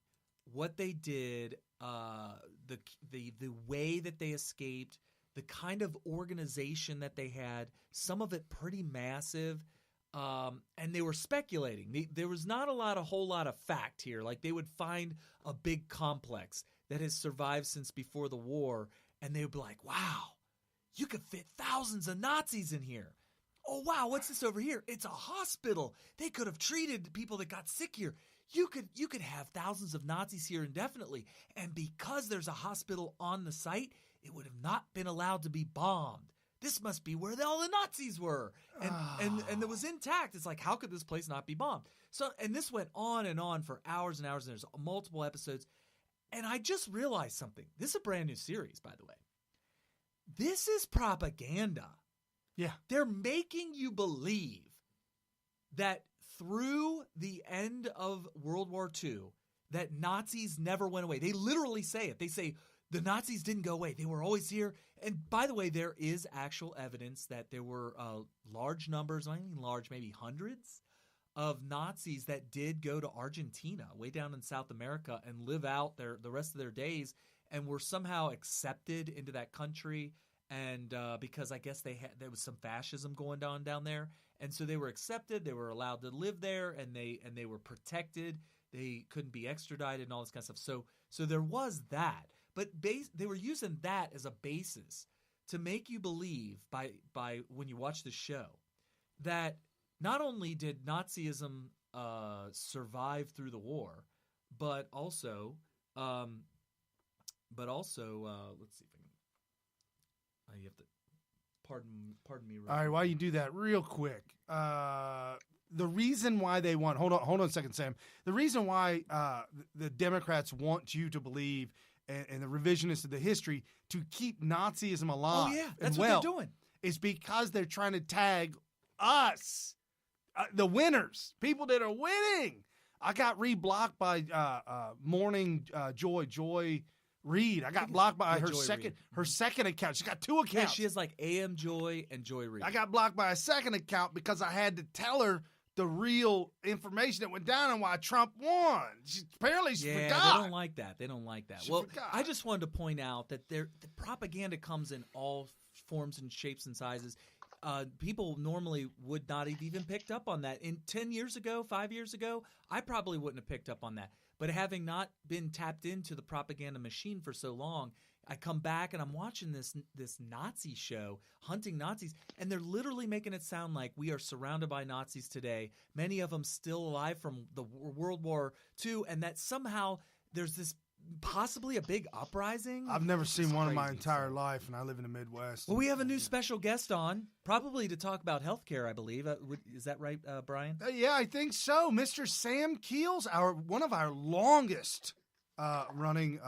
what they did, the way that they escaped, the kind of organization that they had, some of it pretty massive, and they were speculating. There was not a whole lot of fact here. Like they would find a big complex that has survived since before the war, and they would be like, wow, you could fit thousands of Nazis in here. Oh, wow, what's this over here? It's a hospital. They could have treated people that got sick here. You could have thousands of Nazis here indefinitely, and because there's a hospital on the site, it would have not been allowed to be bombed. This must be where all the Nazis were, and it was intact. It's like, how could this place not be bombed? So, and this went on and on for hours and hours, and there's multiple episodes, and I just realized something. This is a brand new series, by the way. This is propaganda. Yeah, they're making you believe that through the end of World War II, that Nazis never went away. They literally say it. They say the Nazis didn't go away. They were always here. And by the way, there is actual evidence that there were large numbers, I mean large, maybe hundreds, of Nazis that did go to Argentina, way down in South America, and live out the rest of their days, and were somehow accepted into that country. And because I guess there was some fascism going on down there, and so they were accepted. They were allowed to live there, and they were protected. They couldn't be extradited and all this kind of stuff. So there was that, but they were using that as a basis to make you believe by when you watch the show that not only did Nazism survive through the war, but also let's see if I can. You have to pardon me. All right, while you do that, real quick, the reason why they want hold on a second, Sam. The reason why the Democrats want you to believe and the revisionists of the history to keep Nazism alive. Oh yeah, that's what they're doing. Is because they're trying to tag us, the winners, people that are winning. I got reblocked by Morning Joy. Reed. I got blocked by her Joy second account. She's got 2 accounts. Yeah, she has like AM Joy and Joy Reed. I got blocked by a second account because I had to tell her the real information that went down and why Trump won. She forgot. They don't like that. They don't like that. She forgot. I just wanted to point out that the propaganda comes in all forms and shapes and sizes. People normally would not have even picked up on that. 10 years ago, 5 years ago, I probably wouldn't have picked up on that. But having not been tapped into the propaganda machine for so long, I come back and I'm watching this Nazi show, hunting Nazis, and they're literally making it sound like we are surrounded by Nazis today, many of them still alive from the World War II, and that somehow there's this possibly a big uprising. I've never seen one in my entire life, and I live in the Midwest. Well, we have a new special guest on, probably to talk about healthcare, I believe. Is that right, Brian? Yeah, I think so. Mr. Sam Keels, one of our longest running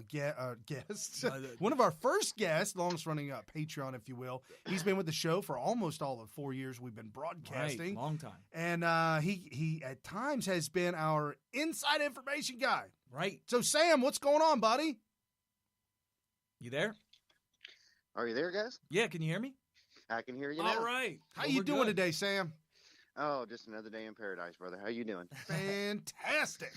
guests. One of our first guests, longest running Patreon, if you will. He's been with the show for almost all of 4 years we've been broadcasting. Right, long time. And he at times has been our inside information guy. Right. So, Sam, what's going on, buddy? You there? Are you there, guys? Yeah, can you hear me? I can hear you now. All right. How you doing today, Sam? Oh, just another day in paradise, brother. How you doing? Fantastic.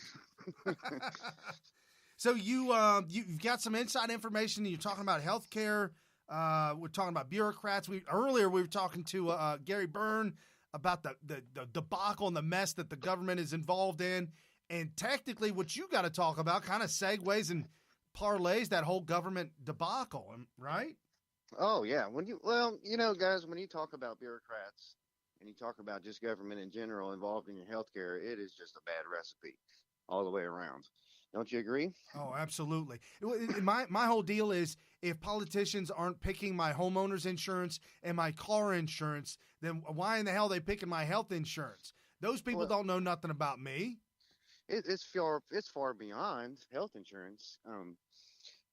So you've got some inside information. You're talking about healthcare. We're talking about bureaucrats. Earlier we were talking to Gary Byrne about the debacle and the mess that the government is involved in. And technically, what you got to talk about kind of segues and parlays that whole government debacle, right? Oh yeah. Guys, when you talk about bureaucrats and you talk about just government in general involved in your healthcare, it is just a bad recipe all the way around. Don't you agree? Oh, absolutely. My whole deal is if politicians aren't picking my homeowner's insurance and my car insurance, then why in the hell are they picking my health insurance? Those people don't know nothing about me. It's far beyond health insurance.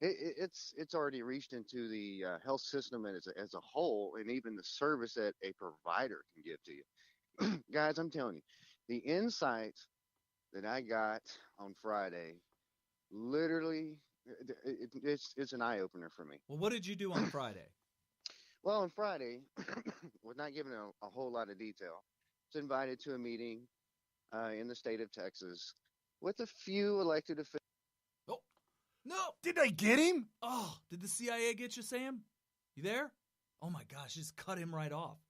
It's already reached into the health system as a whole, and even the service that a provider can give to you. Guys, I'm telling you, the insight that I got on Friday, literally, it's an eye opener for me. Well, what did you do on Friday? Well, on Friday, was not given a whole lot of detail. Was invited to a meeting in the state of Texas with a few elected officials. Oh, no! Did they get him? Oh, did the CIA get you, Sam? You there? Oh my gosh, just cut him right off.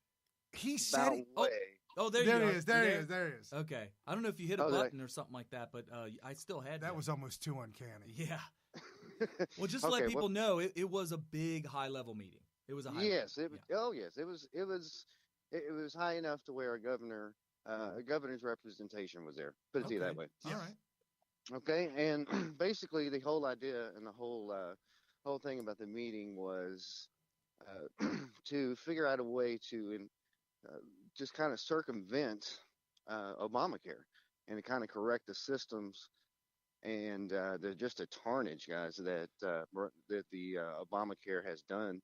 He said he... Oh, there he is. There he is. Okay. I don't know if you hit a button or something like that, but I still had that. Was almost too uncanny. Yeah. Well, just to let people know, it was a big high-level meeting. It was a high yes, level. Oh yes, it was high enough to where a governor's representation was there. Put it to you that way. All right. Okay, and basically the whole idea and the whole thing about the meeting was to figure out a way to just kind of circumvent Obamacare and to kind of correct the systems and just a tarnish, guys, that the Obamacare has done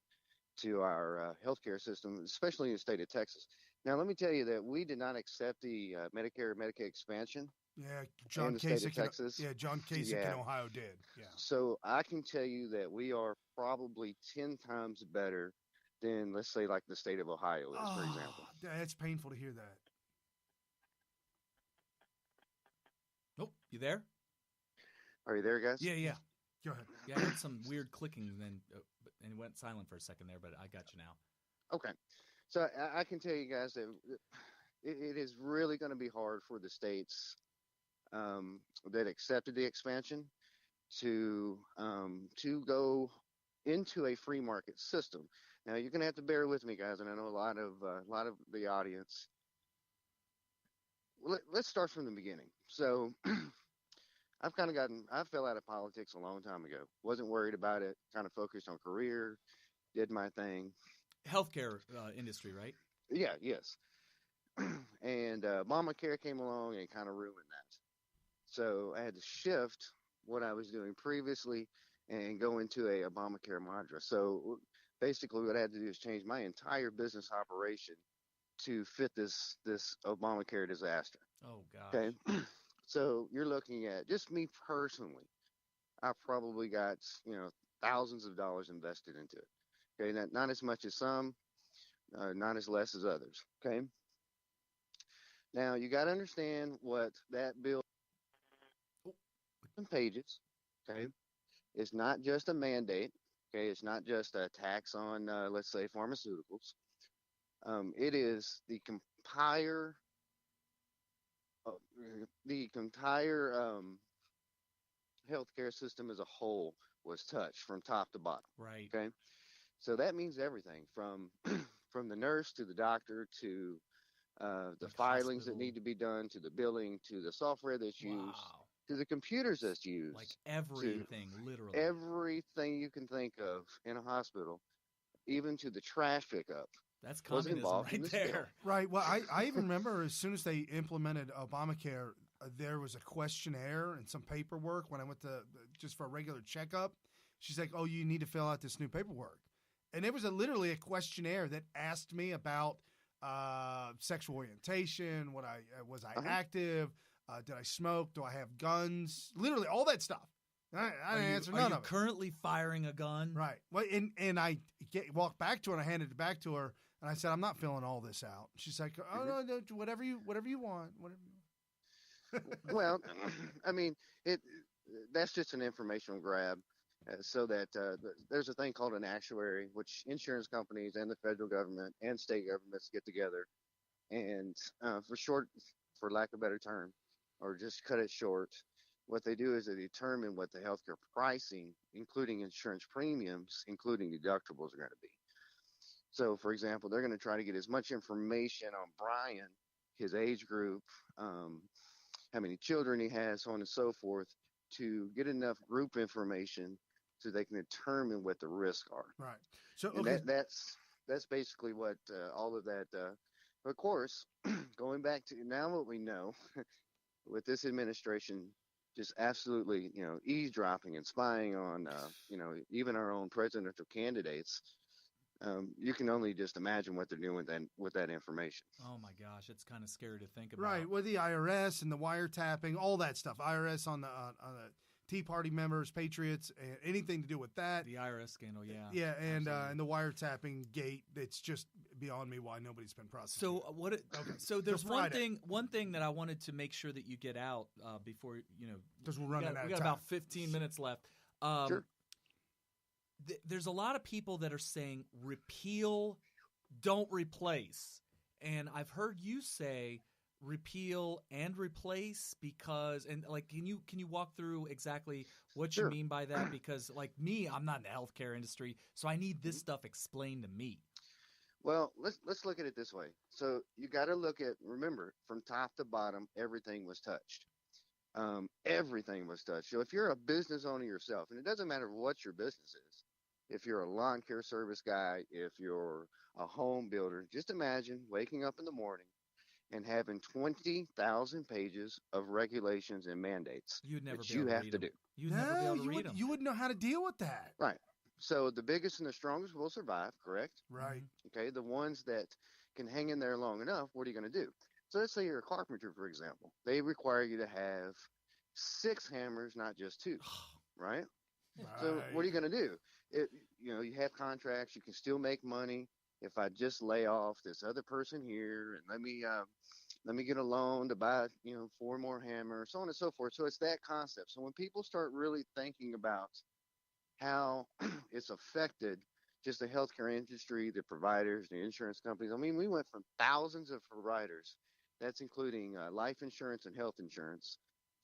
to our healthcare system, especially in the state of Texas. Now, let me tell you that we did not accept the Medicaid expansion. Yeah, John Kasich in Ohio did. Yeah. So I can tell you that we are probably 10 times better than, let's say, like the state of Ohio is, for example. That's painful to hear that. Nope. You there? Are you there, guys? Yeah. Go ahead. Yeah, I had some weird clicking and it went silent for a second there, but I got you now. Okay. So I can tell you guys that it is really going to be hard for the states that accepted the expansion to go into a free market system. Now you're going to have to bear with me, guys, and I know a lot of the audience. Let's start from the beginning. So I fell out of politics a long time ago. Wasn't worried about it. Kind of focused on career, did my thing. Healthcare industry, right? Yeah, yes. And Obamacare came along and kind of ruined that. So I had to shift what I was doing previously and go into a Obamacare mantra. So basically what I had to do is change my entire business operation to fit this Obamacare disaster. Oh, gosh. Okay. So you're looking at just me personally. I probably got, thousands of dollars invested into it. Okay, not as much as some, not as less as others. Okay. Now you got to understand what that bill pages. Okay, it's not just a mandate. Okay, it's not just a tax on, let's say, pharmaceuticals. It is uh, the entire healthcare system as a whole was touched from top to bottom. Right. Okay, so that means everything from from the nurse to the doctor to the filings that need to be done, to the billing, to the software that's used, to the computers that's used. Like everything, literally. Everything you can think of in a hospital, even to the trash pickup. That's communism right there. Right. Well, I even remember as soon as they implemented Obamacare, there was a questionnaire and some paperwork when I went to just for a regular checkup. She's like, "Oh, you need to fill out this new paperwork," and it was literally a questionnaire that asked me about sexual orientation, was I active, did I smoke, do I have guns, literally all that stuff. I didn't answer none of it. Are you currently firing a gun? Right. Well, and I walked back to her and I handed it back to her and I said, "I'm not filling all this out." She's like, "Oh no, whatever you want, whatever you want." Well, I mean, that's just an informational grab. So that there's a thing called an actuary, which insurance companies and the federal government and state governments get together, and for lack of a better term, or just cut it short, what they do is they determine what the healthcare pricing, including insurance premiums, including deductibles, are going to be. So, for example, they're going to try to get as much information on Brian, his age group, how many children he has, so on and so forth, to get enough group information so they can determine what the risks are. Right. So okay. That's basically what all of that. Of course, going back to now, what we know with this administration, just absolutely, eavesdropping and spying on, even our own presidential candidates. You can only just imagine what they're doing with that information. Oh my gosh, it's kind of scary to think about. Right, with the IRS and the wiretapping, all that stuff. IRS on the Tea Party members, patriots, and anything to do with that. The IRS scandal, yeah. Yeah, and the wiretapping gate. It's just beyond me why nobody's been prosecuted. So there's one thing that I wanted to make sure that you get out before because we're running out of time. We got about 15 minutes left. Sure. There's a lot of people that are saying repeal, don't replace, and I've heard you say repeal and replace because, and like, can you walk through exactly what you mean by that? Because like me, I'm not in the healthcare industry, so I need this stuff explained to me. Well, let's look at it this way. So you got to remember, from top to bottom, everything was touched. Everything was touched. So if you're a business owner yourself, and it doesn't matter what your business is, if you're a lawn care service guy, if you're a home builder, just imagine waking up in the morning and having 20,000 pages of regulations and mandates that you have to do. You'd never be able to read them. You wouldn't know how to deal with that. Right. So the biggest and the strongest will survive, correct? Right. Okay. The ones that can hang in there long enough, what are you going to do? So let's say you're a carpenter, for example. They require you to have 6 hammers, not just 2, right? So what are you going to do? You have contracts. You can still make money if I just lay off this other person here and let me get a loan to buy 4 more hammers, so on and so forth. So it's that concept. So when people start really thinking about how it's affected just the healthcare industry, the providers, the insurance companies. I mean, we went from thousands of providers, that's including life insurance and health insurance,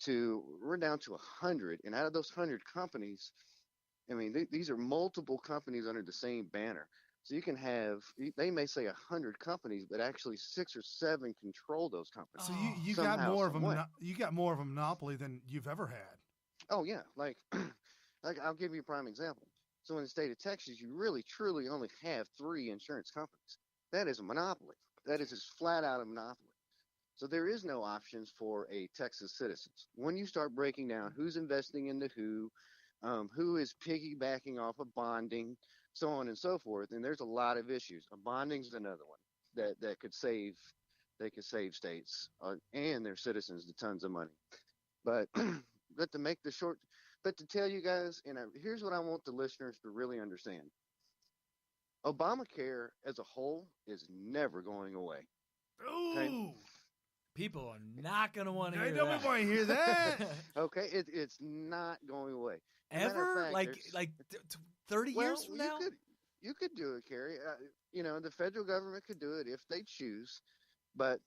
we're down to 100. And out of those 100 companies, I mean, these are multiple companies under the same banner. So you can have, they may say 100 companies, but actually 6 or 7 control those companies. So you got more of them. You got more of a monopoly than you've ever had. Oh yeah, like I'll give you a prime example. So in the state of Texas, you really truly only have 3 insurance companies. That is a monopoly. That is just flat out a monopoly. So there is no options for a Texas citizen. When you start breaking down who's investing into who is piggybacking off of bonding, so on and so forth, and there's a lot of issues. Bonding's another one that could save states and their citizens tons of money. But to make the But to tell you guys, and here's what I want the listeners to really understand. Obamacare as a whole is never going away. Okay? Ooh. People are not going to want to hear that. Nobody want to hear that. Okay, it's not going away. Ever? Fact, like 30 years from now? You could do it, Carrie. The federal government could do it if they choose. But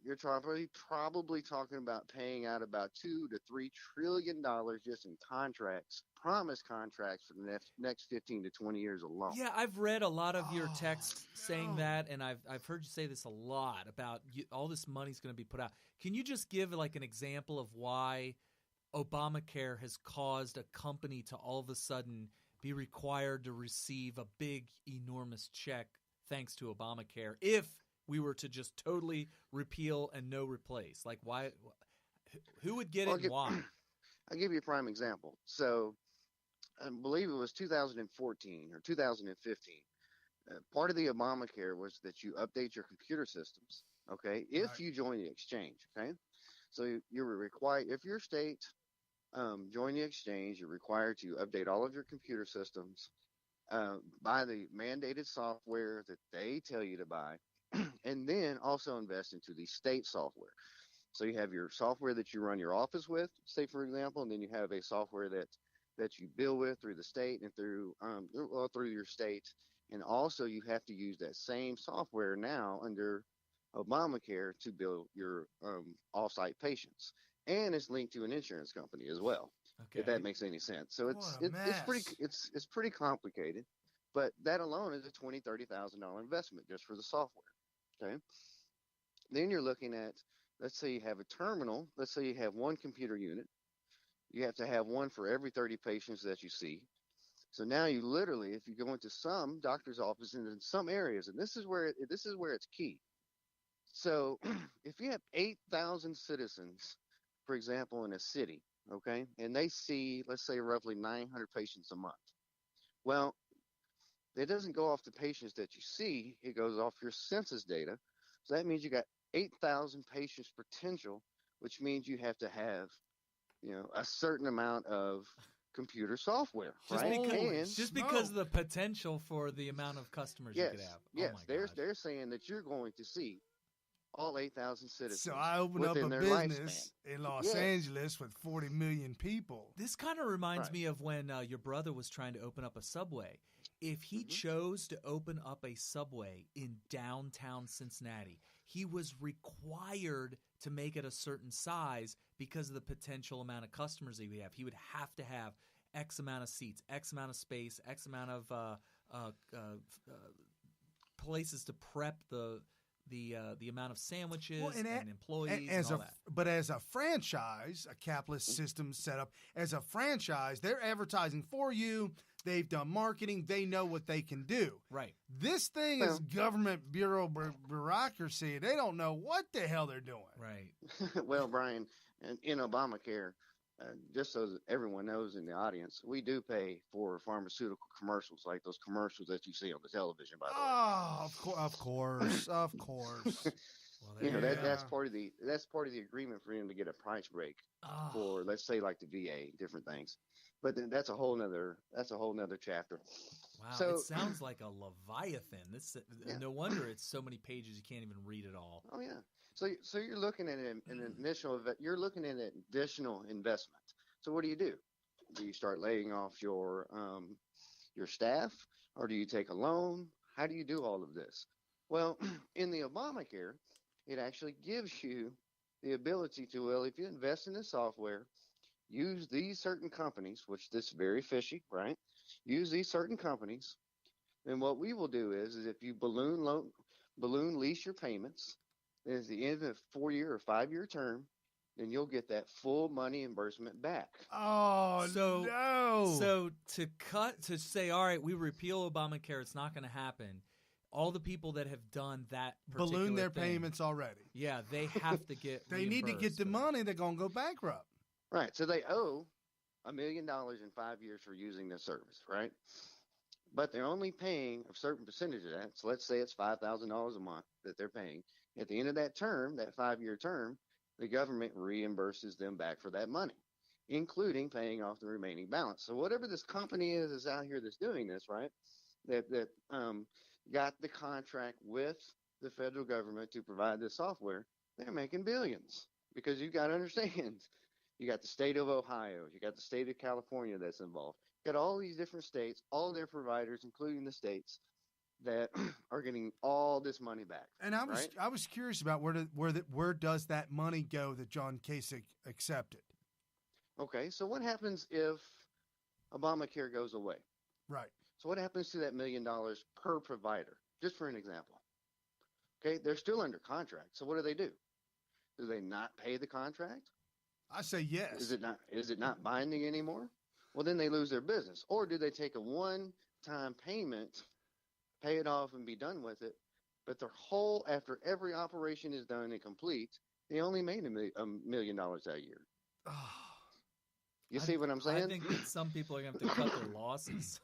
you're probably talking about paying out about $2 to $3 trillion just in contracts, promise contracts for the next 15 to 20 years alone. Yeah, I've read a lot of your texts saying that, and I've heard you say this a lot about all this money's going to be put out. Can you just give like an example of why Obamacare has caused a company to all of a sudden be required to receive a big, enormous check thanks to Obamacare if we were to just totally repeal and no replace? Like, why? Who would get it and why? I'll give you a prime example. So I believe it was 2014 or 2015. Part of the Obamacare was that you update your computer systems, okay, if you join the exchange, okay? So you were required, if your state join the exchange, you're required to update all of your computer systems, buy the mandated software that they tell you to buy, and then also invest into the state software. So you have your software that you run your office with, say for example, and then you have a software that you bill with through the state and through your state. And also you have to use that same software now under Obamacare to bill your off-site patients. And it's linked to an insurance company as well, if that makes any sense. So it's pretty complicated, but that alone is a $20,000-$30,000 investment just for the software. Okay. Then you're looking at, let's say you have a terminal. Let's say you have one computer unit. You have to have one for every 30 patients that you see. So now you literally, if you go into some doctor's office and in some areas, and this is where it's key. So if you have 8,000 citizens, for example, in a city, okay, and they see, let's say, roughly 900 patients a month. Well, it doesn't go off the patients that you see. It goes off your census data. So that means you got 8,000 patients potential, which means you have to have, a certain amount of computer software, just because of the potential for the amount of customers you could have. Yes, they're saying that you're going to see all 8,000 citizens. So I opened up a business in Los Angeles with 40 million people. This kind of reminds me of when your brother was trying to open up a Subway. If he chose to open up a Subway in downtown Cincinnati, he was required to make it a certain size because of the potential amount of customers that he would have. He would have to have X amount of seats, X amount of space, X amount of places to prep the amount of sandwiches and employees and all that. But as a franchise, a capitalist system set up, as a franchise, they're advertising for you. They've done marketing. They know what they can do. Right. This thing is government bureaucracy. They don't know what the hell they're doing. Right. Well, Brian, in Obamacare, just so that everyone knows in the audience, we do pay for pharmaceutical commercials, like those commercials that you see on the television, by the way. Oh, of course. Well, that's part of the agreement for him to get a price break for, let's say, like the VA, different things. But then that's a whole nother chapter. Wow, so, it sounds like a Leviathan. No wonder it's so many pages you can't even read it all. Oh yeah. So you're looking at an additional investment. So what do? Do you start laying off your staff, or do you take a loan? How do you do all of this? Well, in the Obamacare, it actually gives you the ability to, well, if you invest in the software, use these certain companies, which this is very fishy, right? Use these certain companies. Then what we will do is if you balloon lease your payments, then at the end of a 4-year or 5-year term, then you'll get that full money reimbursement back. Oh, no. So to say, all right, we repeal Obamacare, it's not going to happen. All the people that have done that balloon their payments already. Yeah, they have to get They need to get the money. They're going to go bankrupt. Right. So they owe $1 million in 5 years for using this service, right? But they're only paying a certain percentage of that. So let's say it's $5,000 a month that they're paying. At the end of that term, that 5-year term, the government reimburses them back for that money. including paying off the remaining balance. So whatever this company is out here that's doing this, right, that got the contract with the federal government to provide this software, they're making billions. Because you got to understand, you got the state of Ohio, you got the state of California that's involved. You got all these different states, all their providers, including the states, that are getting all this money back. And I was curious about where does that money go that John Kasich accepted? Okay, so what happens if Obamacare goes away? Right. So what happens to that $1 million per provider? Just for an example. Okay, they're still under contract. So what do? Do they not pay the contract? I say yes. Is it not binding anymore? Well, then they lose their business. Or do they take a one-time payment, pay it off, and be done with it? But after every operation is done and complete, they only made $1 million that year. You see what I'm saying? I think that some people are going to have to cut their losses.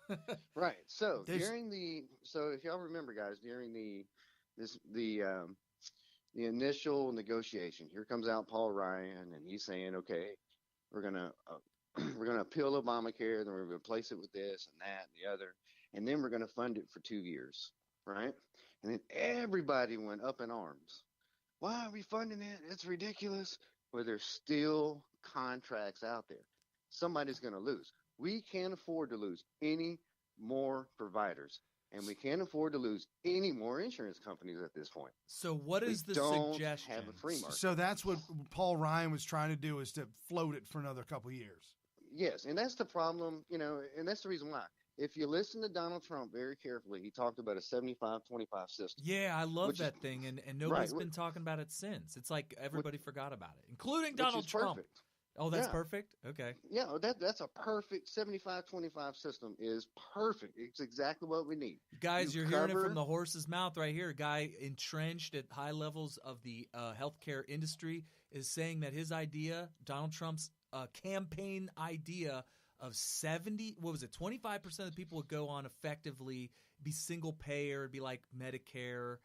Right. So if y'all remember, guys, during the initial negotiation, here comes out Paul Ryan, and he's saying, okay, we're gonna appeal Obamacare, then we're gonna replace it with this and that and the other, and then we're gonna fund it for 2 years, right? And then everybody went up in arms. Why are we funding it? It's ridiculous. Well, there's still contracts out there. Somebody's gonna lose. We can't afford to lose any more providers. And we can't afford to lose any more insurance companies at this point. So what is the suggestion? Have a free market. So that's what Paul Ryan was trying to do, is to float it for another couple of years. Yes, and that's the problem, and that's the reason why. If you listen to Donald Trump very carefully, he talked about a 75-25 system. Yeah, I love that thing, and nobody's been talking about it since. It's like everybody forgot about it, including Donald Trump. Perfect. Oh, that's perfect? Okay. Yeah, that's a perfect 75-25 system is perfect. It's exactly what we need. Guys, you're hearing it from the horse's mouth right here. A guy entrenched at high levels of the healthcare industry is saying that his idea, Donald Trump's campaign idea of 25% of the people would go on effectively, be single payer, it'd be like Medicare,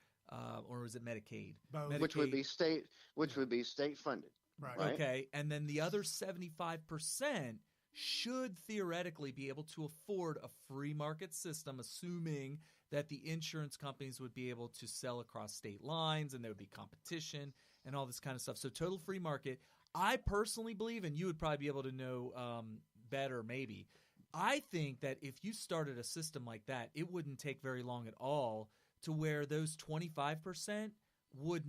or was it Medicaid? Both. Which would be state funded. Right. Okay, and then the other 75% should theoretically be able to afford a free market system, assuming that the insurance companies would be able to sell across state lines and there would be competition and all this kind of stuff. So total free market. I personally believe, and you would probably be able to know better maybe, I think that if you started a system like that, it wouldn't take very long at all to where those 25% would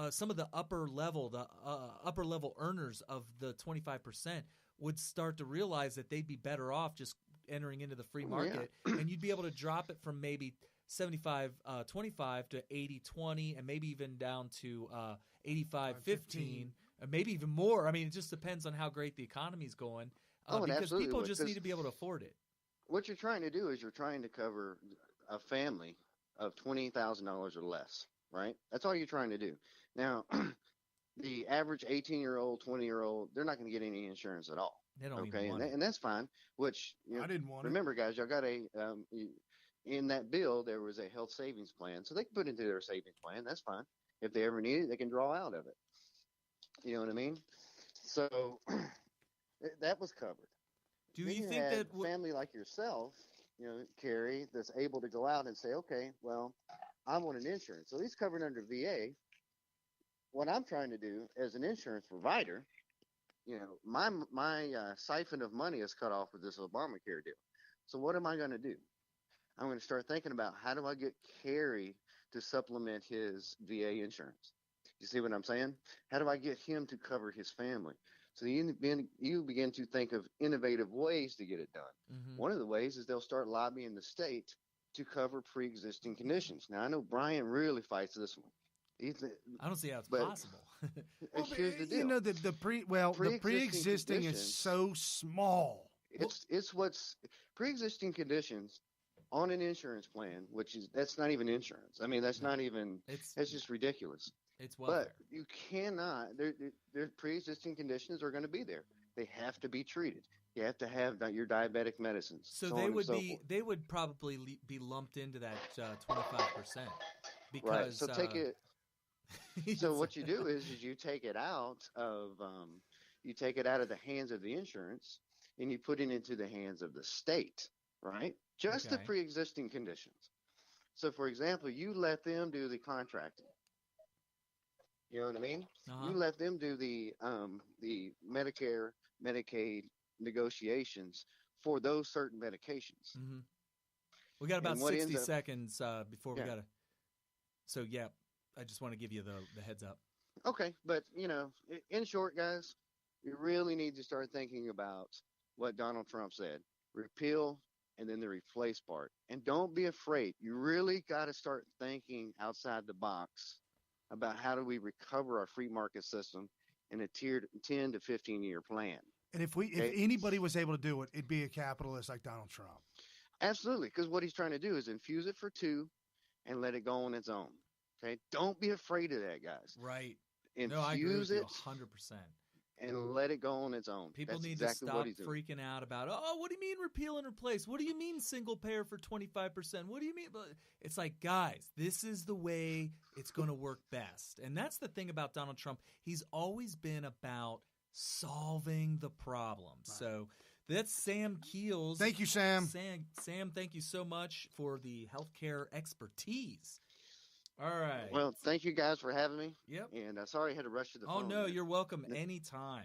some of the upper level earners of the 25% would start to realize that they'd be better off just entering into the free market, and you'd be able to drop it from maybe 75-25 to 80-20, and maybe even down to 85-15, and maybe even more. I mean, it just depends on how great the economy's going, because people just need to be able to afford it. What you're trying to do is you're trying to cover a family of $20,000 or less. Right? That's all you're trying to do. Now, the average 18-year-old, 20-year-old, they're not going to get any insurance at all. They don't even want it. And that's fine. Which I didn't want remember, guys, y'all got in that bill there was a health savings plan, so they can put into their savings plan. That's fine. If they ever need it, they can draw out of it. You know what I mean? So that was covered. Do then you think that family like yourself, Carrie, that's able to go out and say, okay, well, I want an insurance. So he's covered under VA. What I'm trying to do as an insurance provider, my siphon of money is cut off with this Obamacare deal. So what am I going to do? I'm going to start thinking about how do I get Carrie to supplement his VA insurance? You see what I'm saying? How do I get him to cover his family? So you begin to think of innovative ways to get it done. Mm-hmm. One of the ways is they'll start lobbying the state to cover pre-existing conditions. Now, I know Brian really fights this one. I don't see how it's possible. Here's the deal. The pre-existing is so small. It's what's pre-existing conditions on an insurance plan, that's not even insurance. I mean, that's not even. That's just ridiculous. It's welfare. But you cannot. Their pre-existing conditions are going to be there. They have to be treated. You have to have your diabetic medicines. So they would probably be lumped into that 25%. Because, right. So take it. So what you do is you take it out of you take it out of the hands of the insurance and you put it into the hands of the state, right? Just the pre-existing conditions. So, for example, you let them do the contracting. You know what I mean? You let them do the Medicare, Medicaid negotiations for those certain medications. Mm-hmm. We got about 60 seconds before we got to. So, yeah, I just want to give you the heads up. Okay, but, in short, guys, you really need to start thinking about what Donald Trump said. Repeal and then the replace part. And don't be afraid. You really got to start thinking outside the box about how do we recover our free market system in a tiered 10 to 15-year plan. And if anybody was able to do it, it'd be a capitalist like Donald Trump. Absolutely, because what he's trying to do is infuse it for 2 and let it go on its own. Okay? Don't be afraid of that, guys. Right. Infuse I agree with you it 100%. And let it go on its own. People That's need exactly to stop what he's doing. freaking out about, what do you mean repeal and replace? What do you mean single payer for 25%? What do you mean? It's like, guys, this is the way it's going to work best. And that's the thing about Donald Trump. He's always been about solving the problem. Right. So that's Sam Keels. Thank you, Sam. Sam, thank you so much for the healthcare expertise. All right. Well, thank you guys for having me. Yep. And sorry I had to rush to the phone. Oh, no, you're welcome anytime.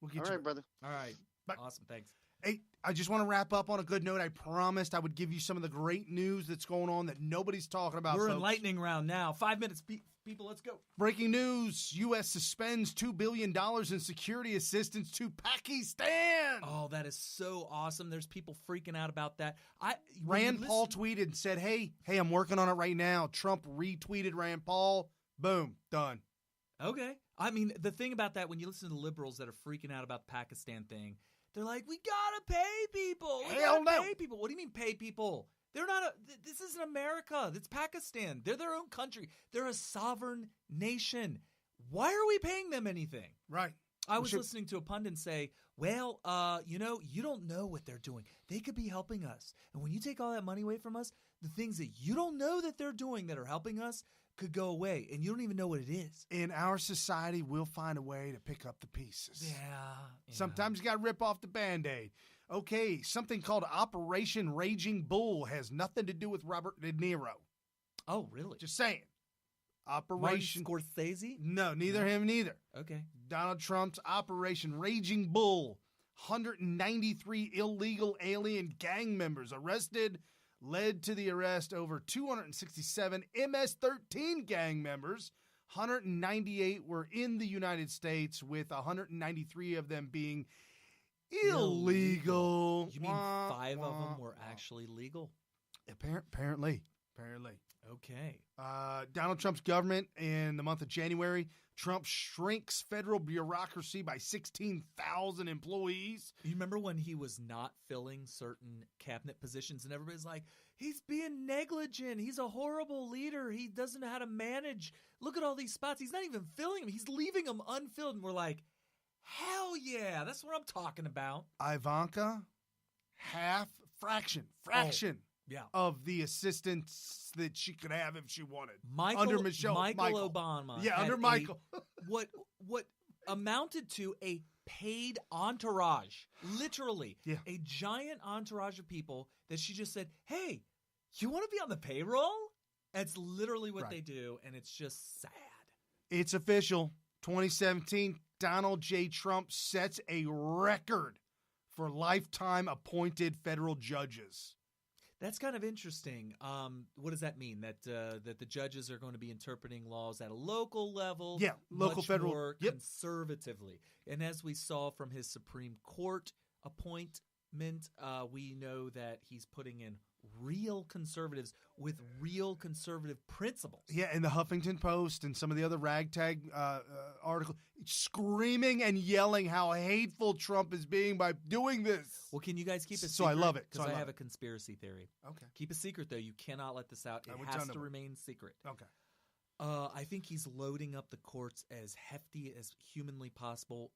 We'll get you. All right, brother. All right. Awesome. Thanks. Hey, I just want to wrap up on a good note. I promised I would give you some of the great news that's going on that nobody's talking about. We're in lightning round now. 5 minutes, people. Let's go. Breaking news. U.S. suspends $2 billion in security assistance to Pakistan. Oh, that is so awesome. There's people freaking out about that. Rand Paul tweeted and said, hey, I'm working on it right now. Trump retweeted Rand Paul. Boom. Done. Okay. I mean, the thing about that, when you listen to liberals that are freaking out about the Pakistan thing, they're like, we gotta pay people. Hell no. Pay people. What do you mean pay people? They're not this isn't America. It's Pakistan. They're their own country. They're a sovereign nation. Why are we paying them anything? Right. I was listening to a pundit say, well, you don't know what they're doing. They could be helping us. And when you take all that money away from us, the things that you don't know that they're doing that are helping us could go away. And you don't even know what it is. In our society, we'll find a way to pick up the pieces. Yeah. Sometimes you got to rip off the Band-Aid. Okay, something called Operation Raging Bull has nothing to do with Robert De Niro. Oh, really? Just saying. Operation Martin Scorsese? No, neither him, neither. Okay. Donald Trump's Operation Raging Bull. 193 illegal alien gang members arrested, led to the arrest over 267 MS-13 gang members. 198 were in the United States, with 193 of them being illegal. You mean 5 of them were actually legal? Apparently. Okay. Donald Trump's government in the month of January, Trump shrinks federal bureaucracy by 16,000 employees. You remember when he was not filling certain cabinet positions and everybody's like, he's being negligent. He's a horrible leader. He doesn't know how to manage. Look at all these spots. He's not even filling them. He's leaving them unfilled. And we're like, hell yeah, that's what I'm talking about. Ivanka, fraction of the assistance that she could have if she wanted. Under Michelle Obama. Yeah, under Michael. What amounted to a paid entourage, literally, a giant entourage of people that she just said, hey, you want to be on the payroll? That's literally what they do, and it's just sad. It's official. 2017, Donald J. Trump sets a record for lifetime appointed federal judges. That's kind of interesting. What does that mean? That the judges are going to be interpreting laws at a local level, local, federal, more conservatively. And as we saw from his Supreme Court appointment, we know that he's putting in real conservatives with real conservative principles. Yeah, and the Huffington Post and some of the other ragtag articles screaming and yelling how hateful Trump is being by doing this. Well, can you guys keep it secret? So I love it. Because I have a conspiracy theory. Okay. Keep it secret, though. You cannot let this out. It has to remain secret. Okay. I think he's loading up the courts as hefty as humanly possible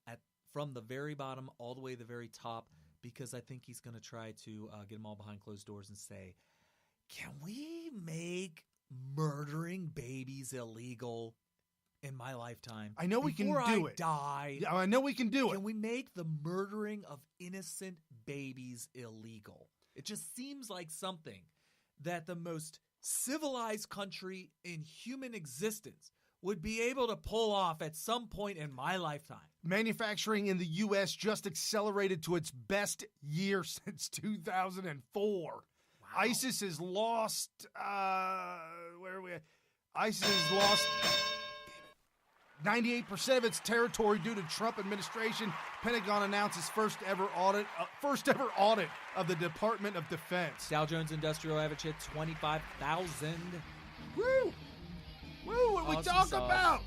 from the very bottom all the way to the very top, because I think he's going to try to get them all behind closed doors and say, can we make murdering babies illegal in my lifetime. I know we can Before do I it. die. Yeah, I know we can do it. Can we make the murdering of innocent babies illegal? It just seems like something that the most civilized country in human existence would be able to pull off at some point in my lifetime. Manufacturing in the U.S. just accelerated to its best year since 2004. Wow. ISIS has lost, where are we at? ISIS has lost 98% of its territory due to Trump administration. Pentagon announces first ever audit of the Department of Defense. Dow Jones Industrial Average hit 25,000. Woo! Woo! What we Awesome talking sauce. about?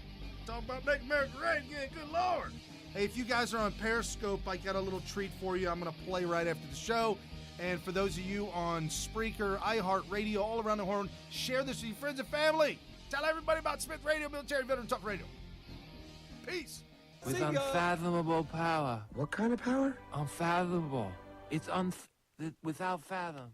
Talking about Make America Great Again. Good Lord! Hey, if you guys are on Periscope, I got a little treat for you. I'm going to play right after the show. And for those of you on Spreaker, iHeartRadio, all around the horn, share this with your friends and family. Tell everybody about Smith Radio, Military Veteran Talk Radio. Peace. With unfathomable power. What kind of power? Unfathomable. It's without fathom.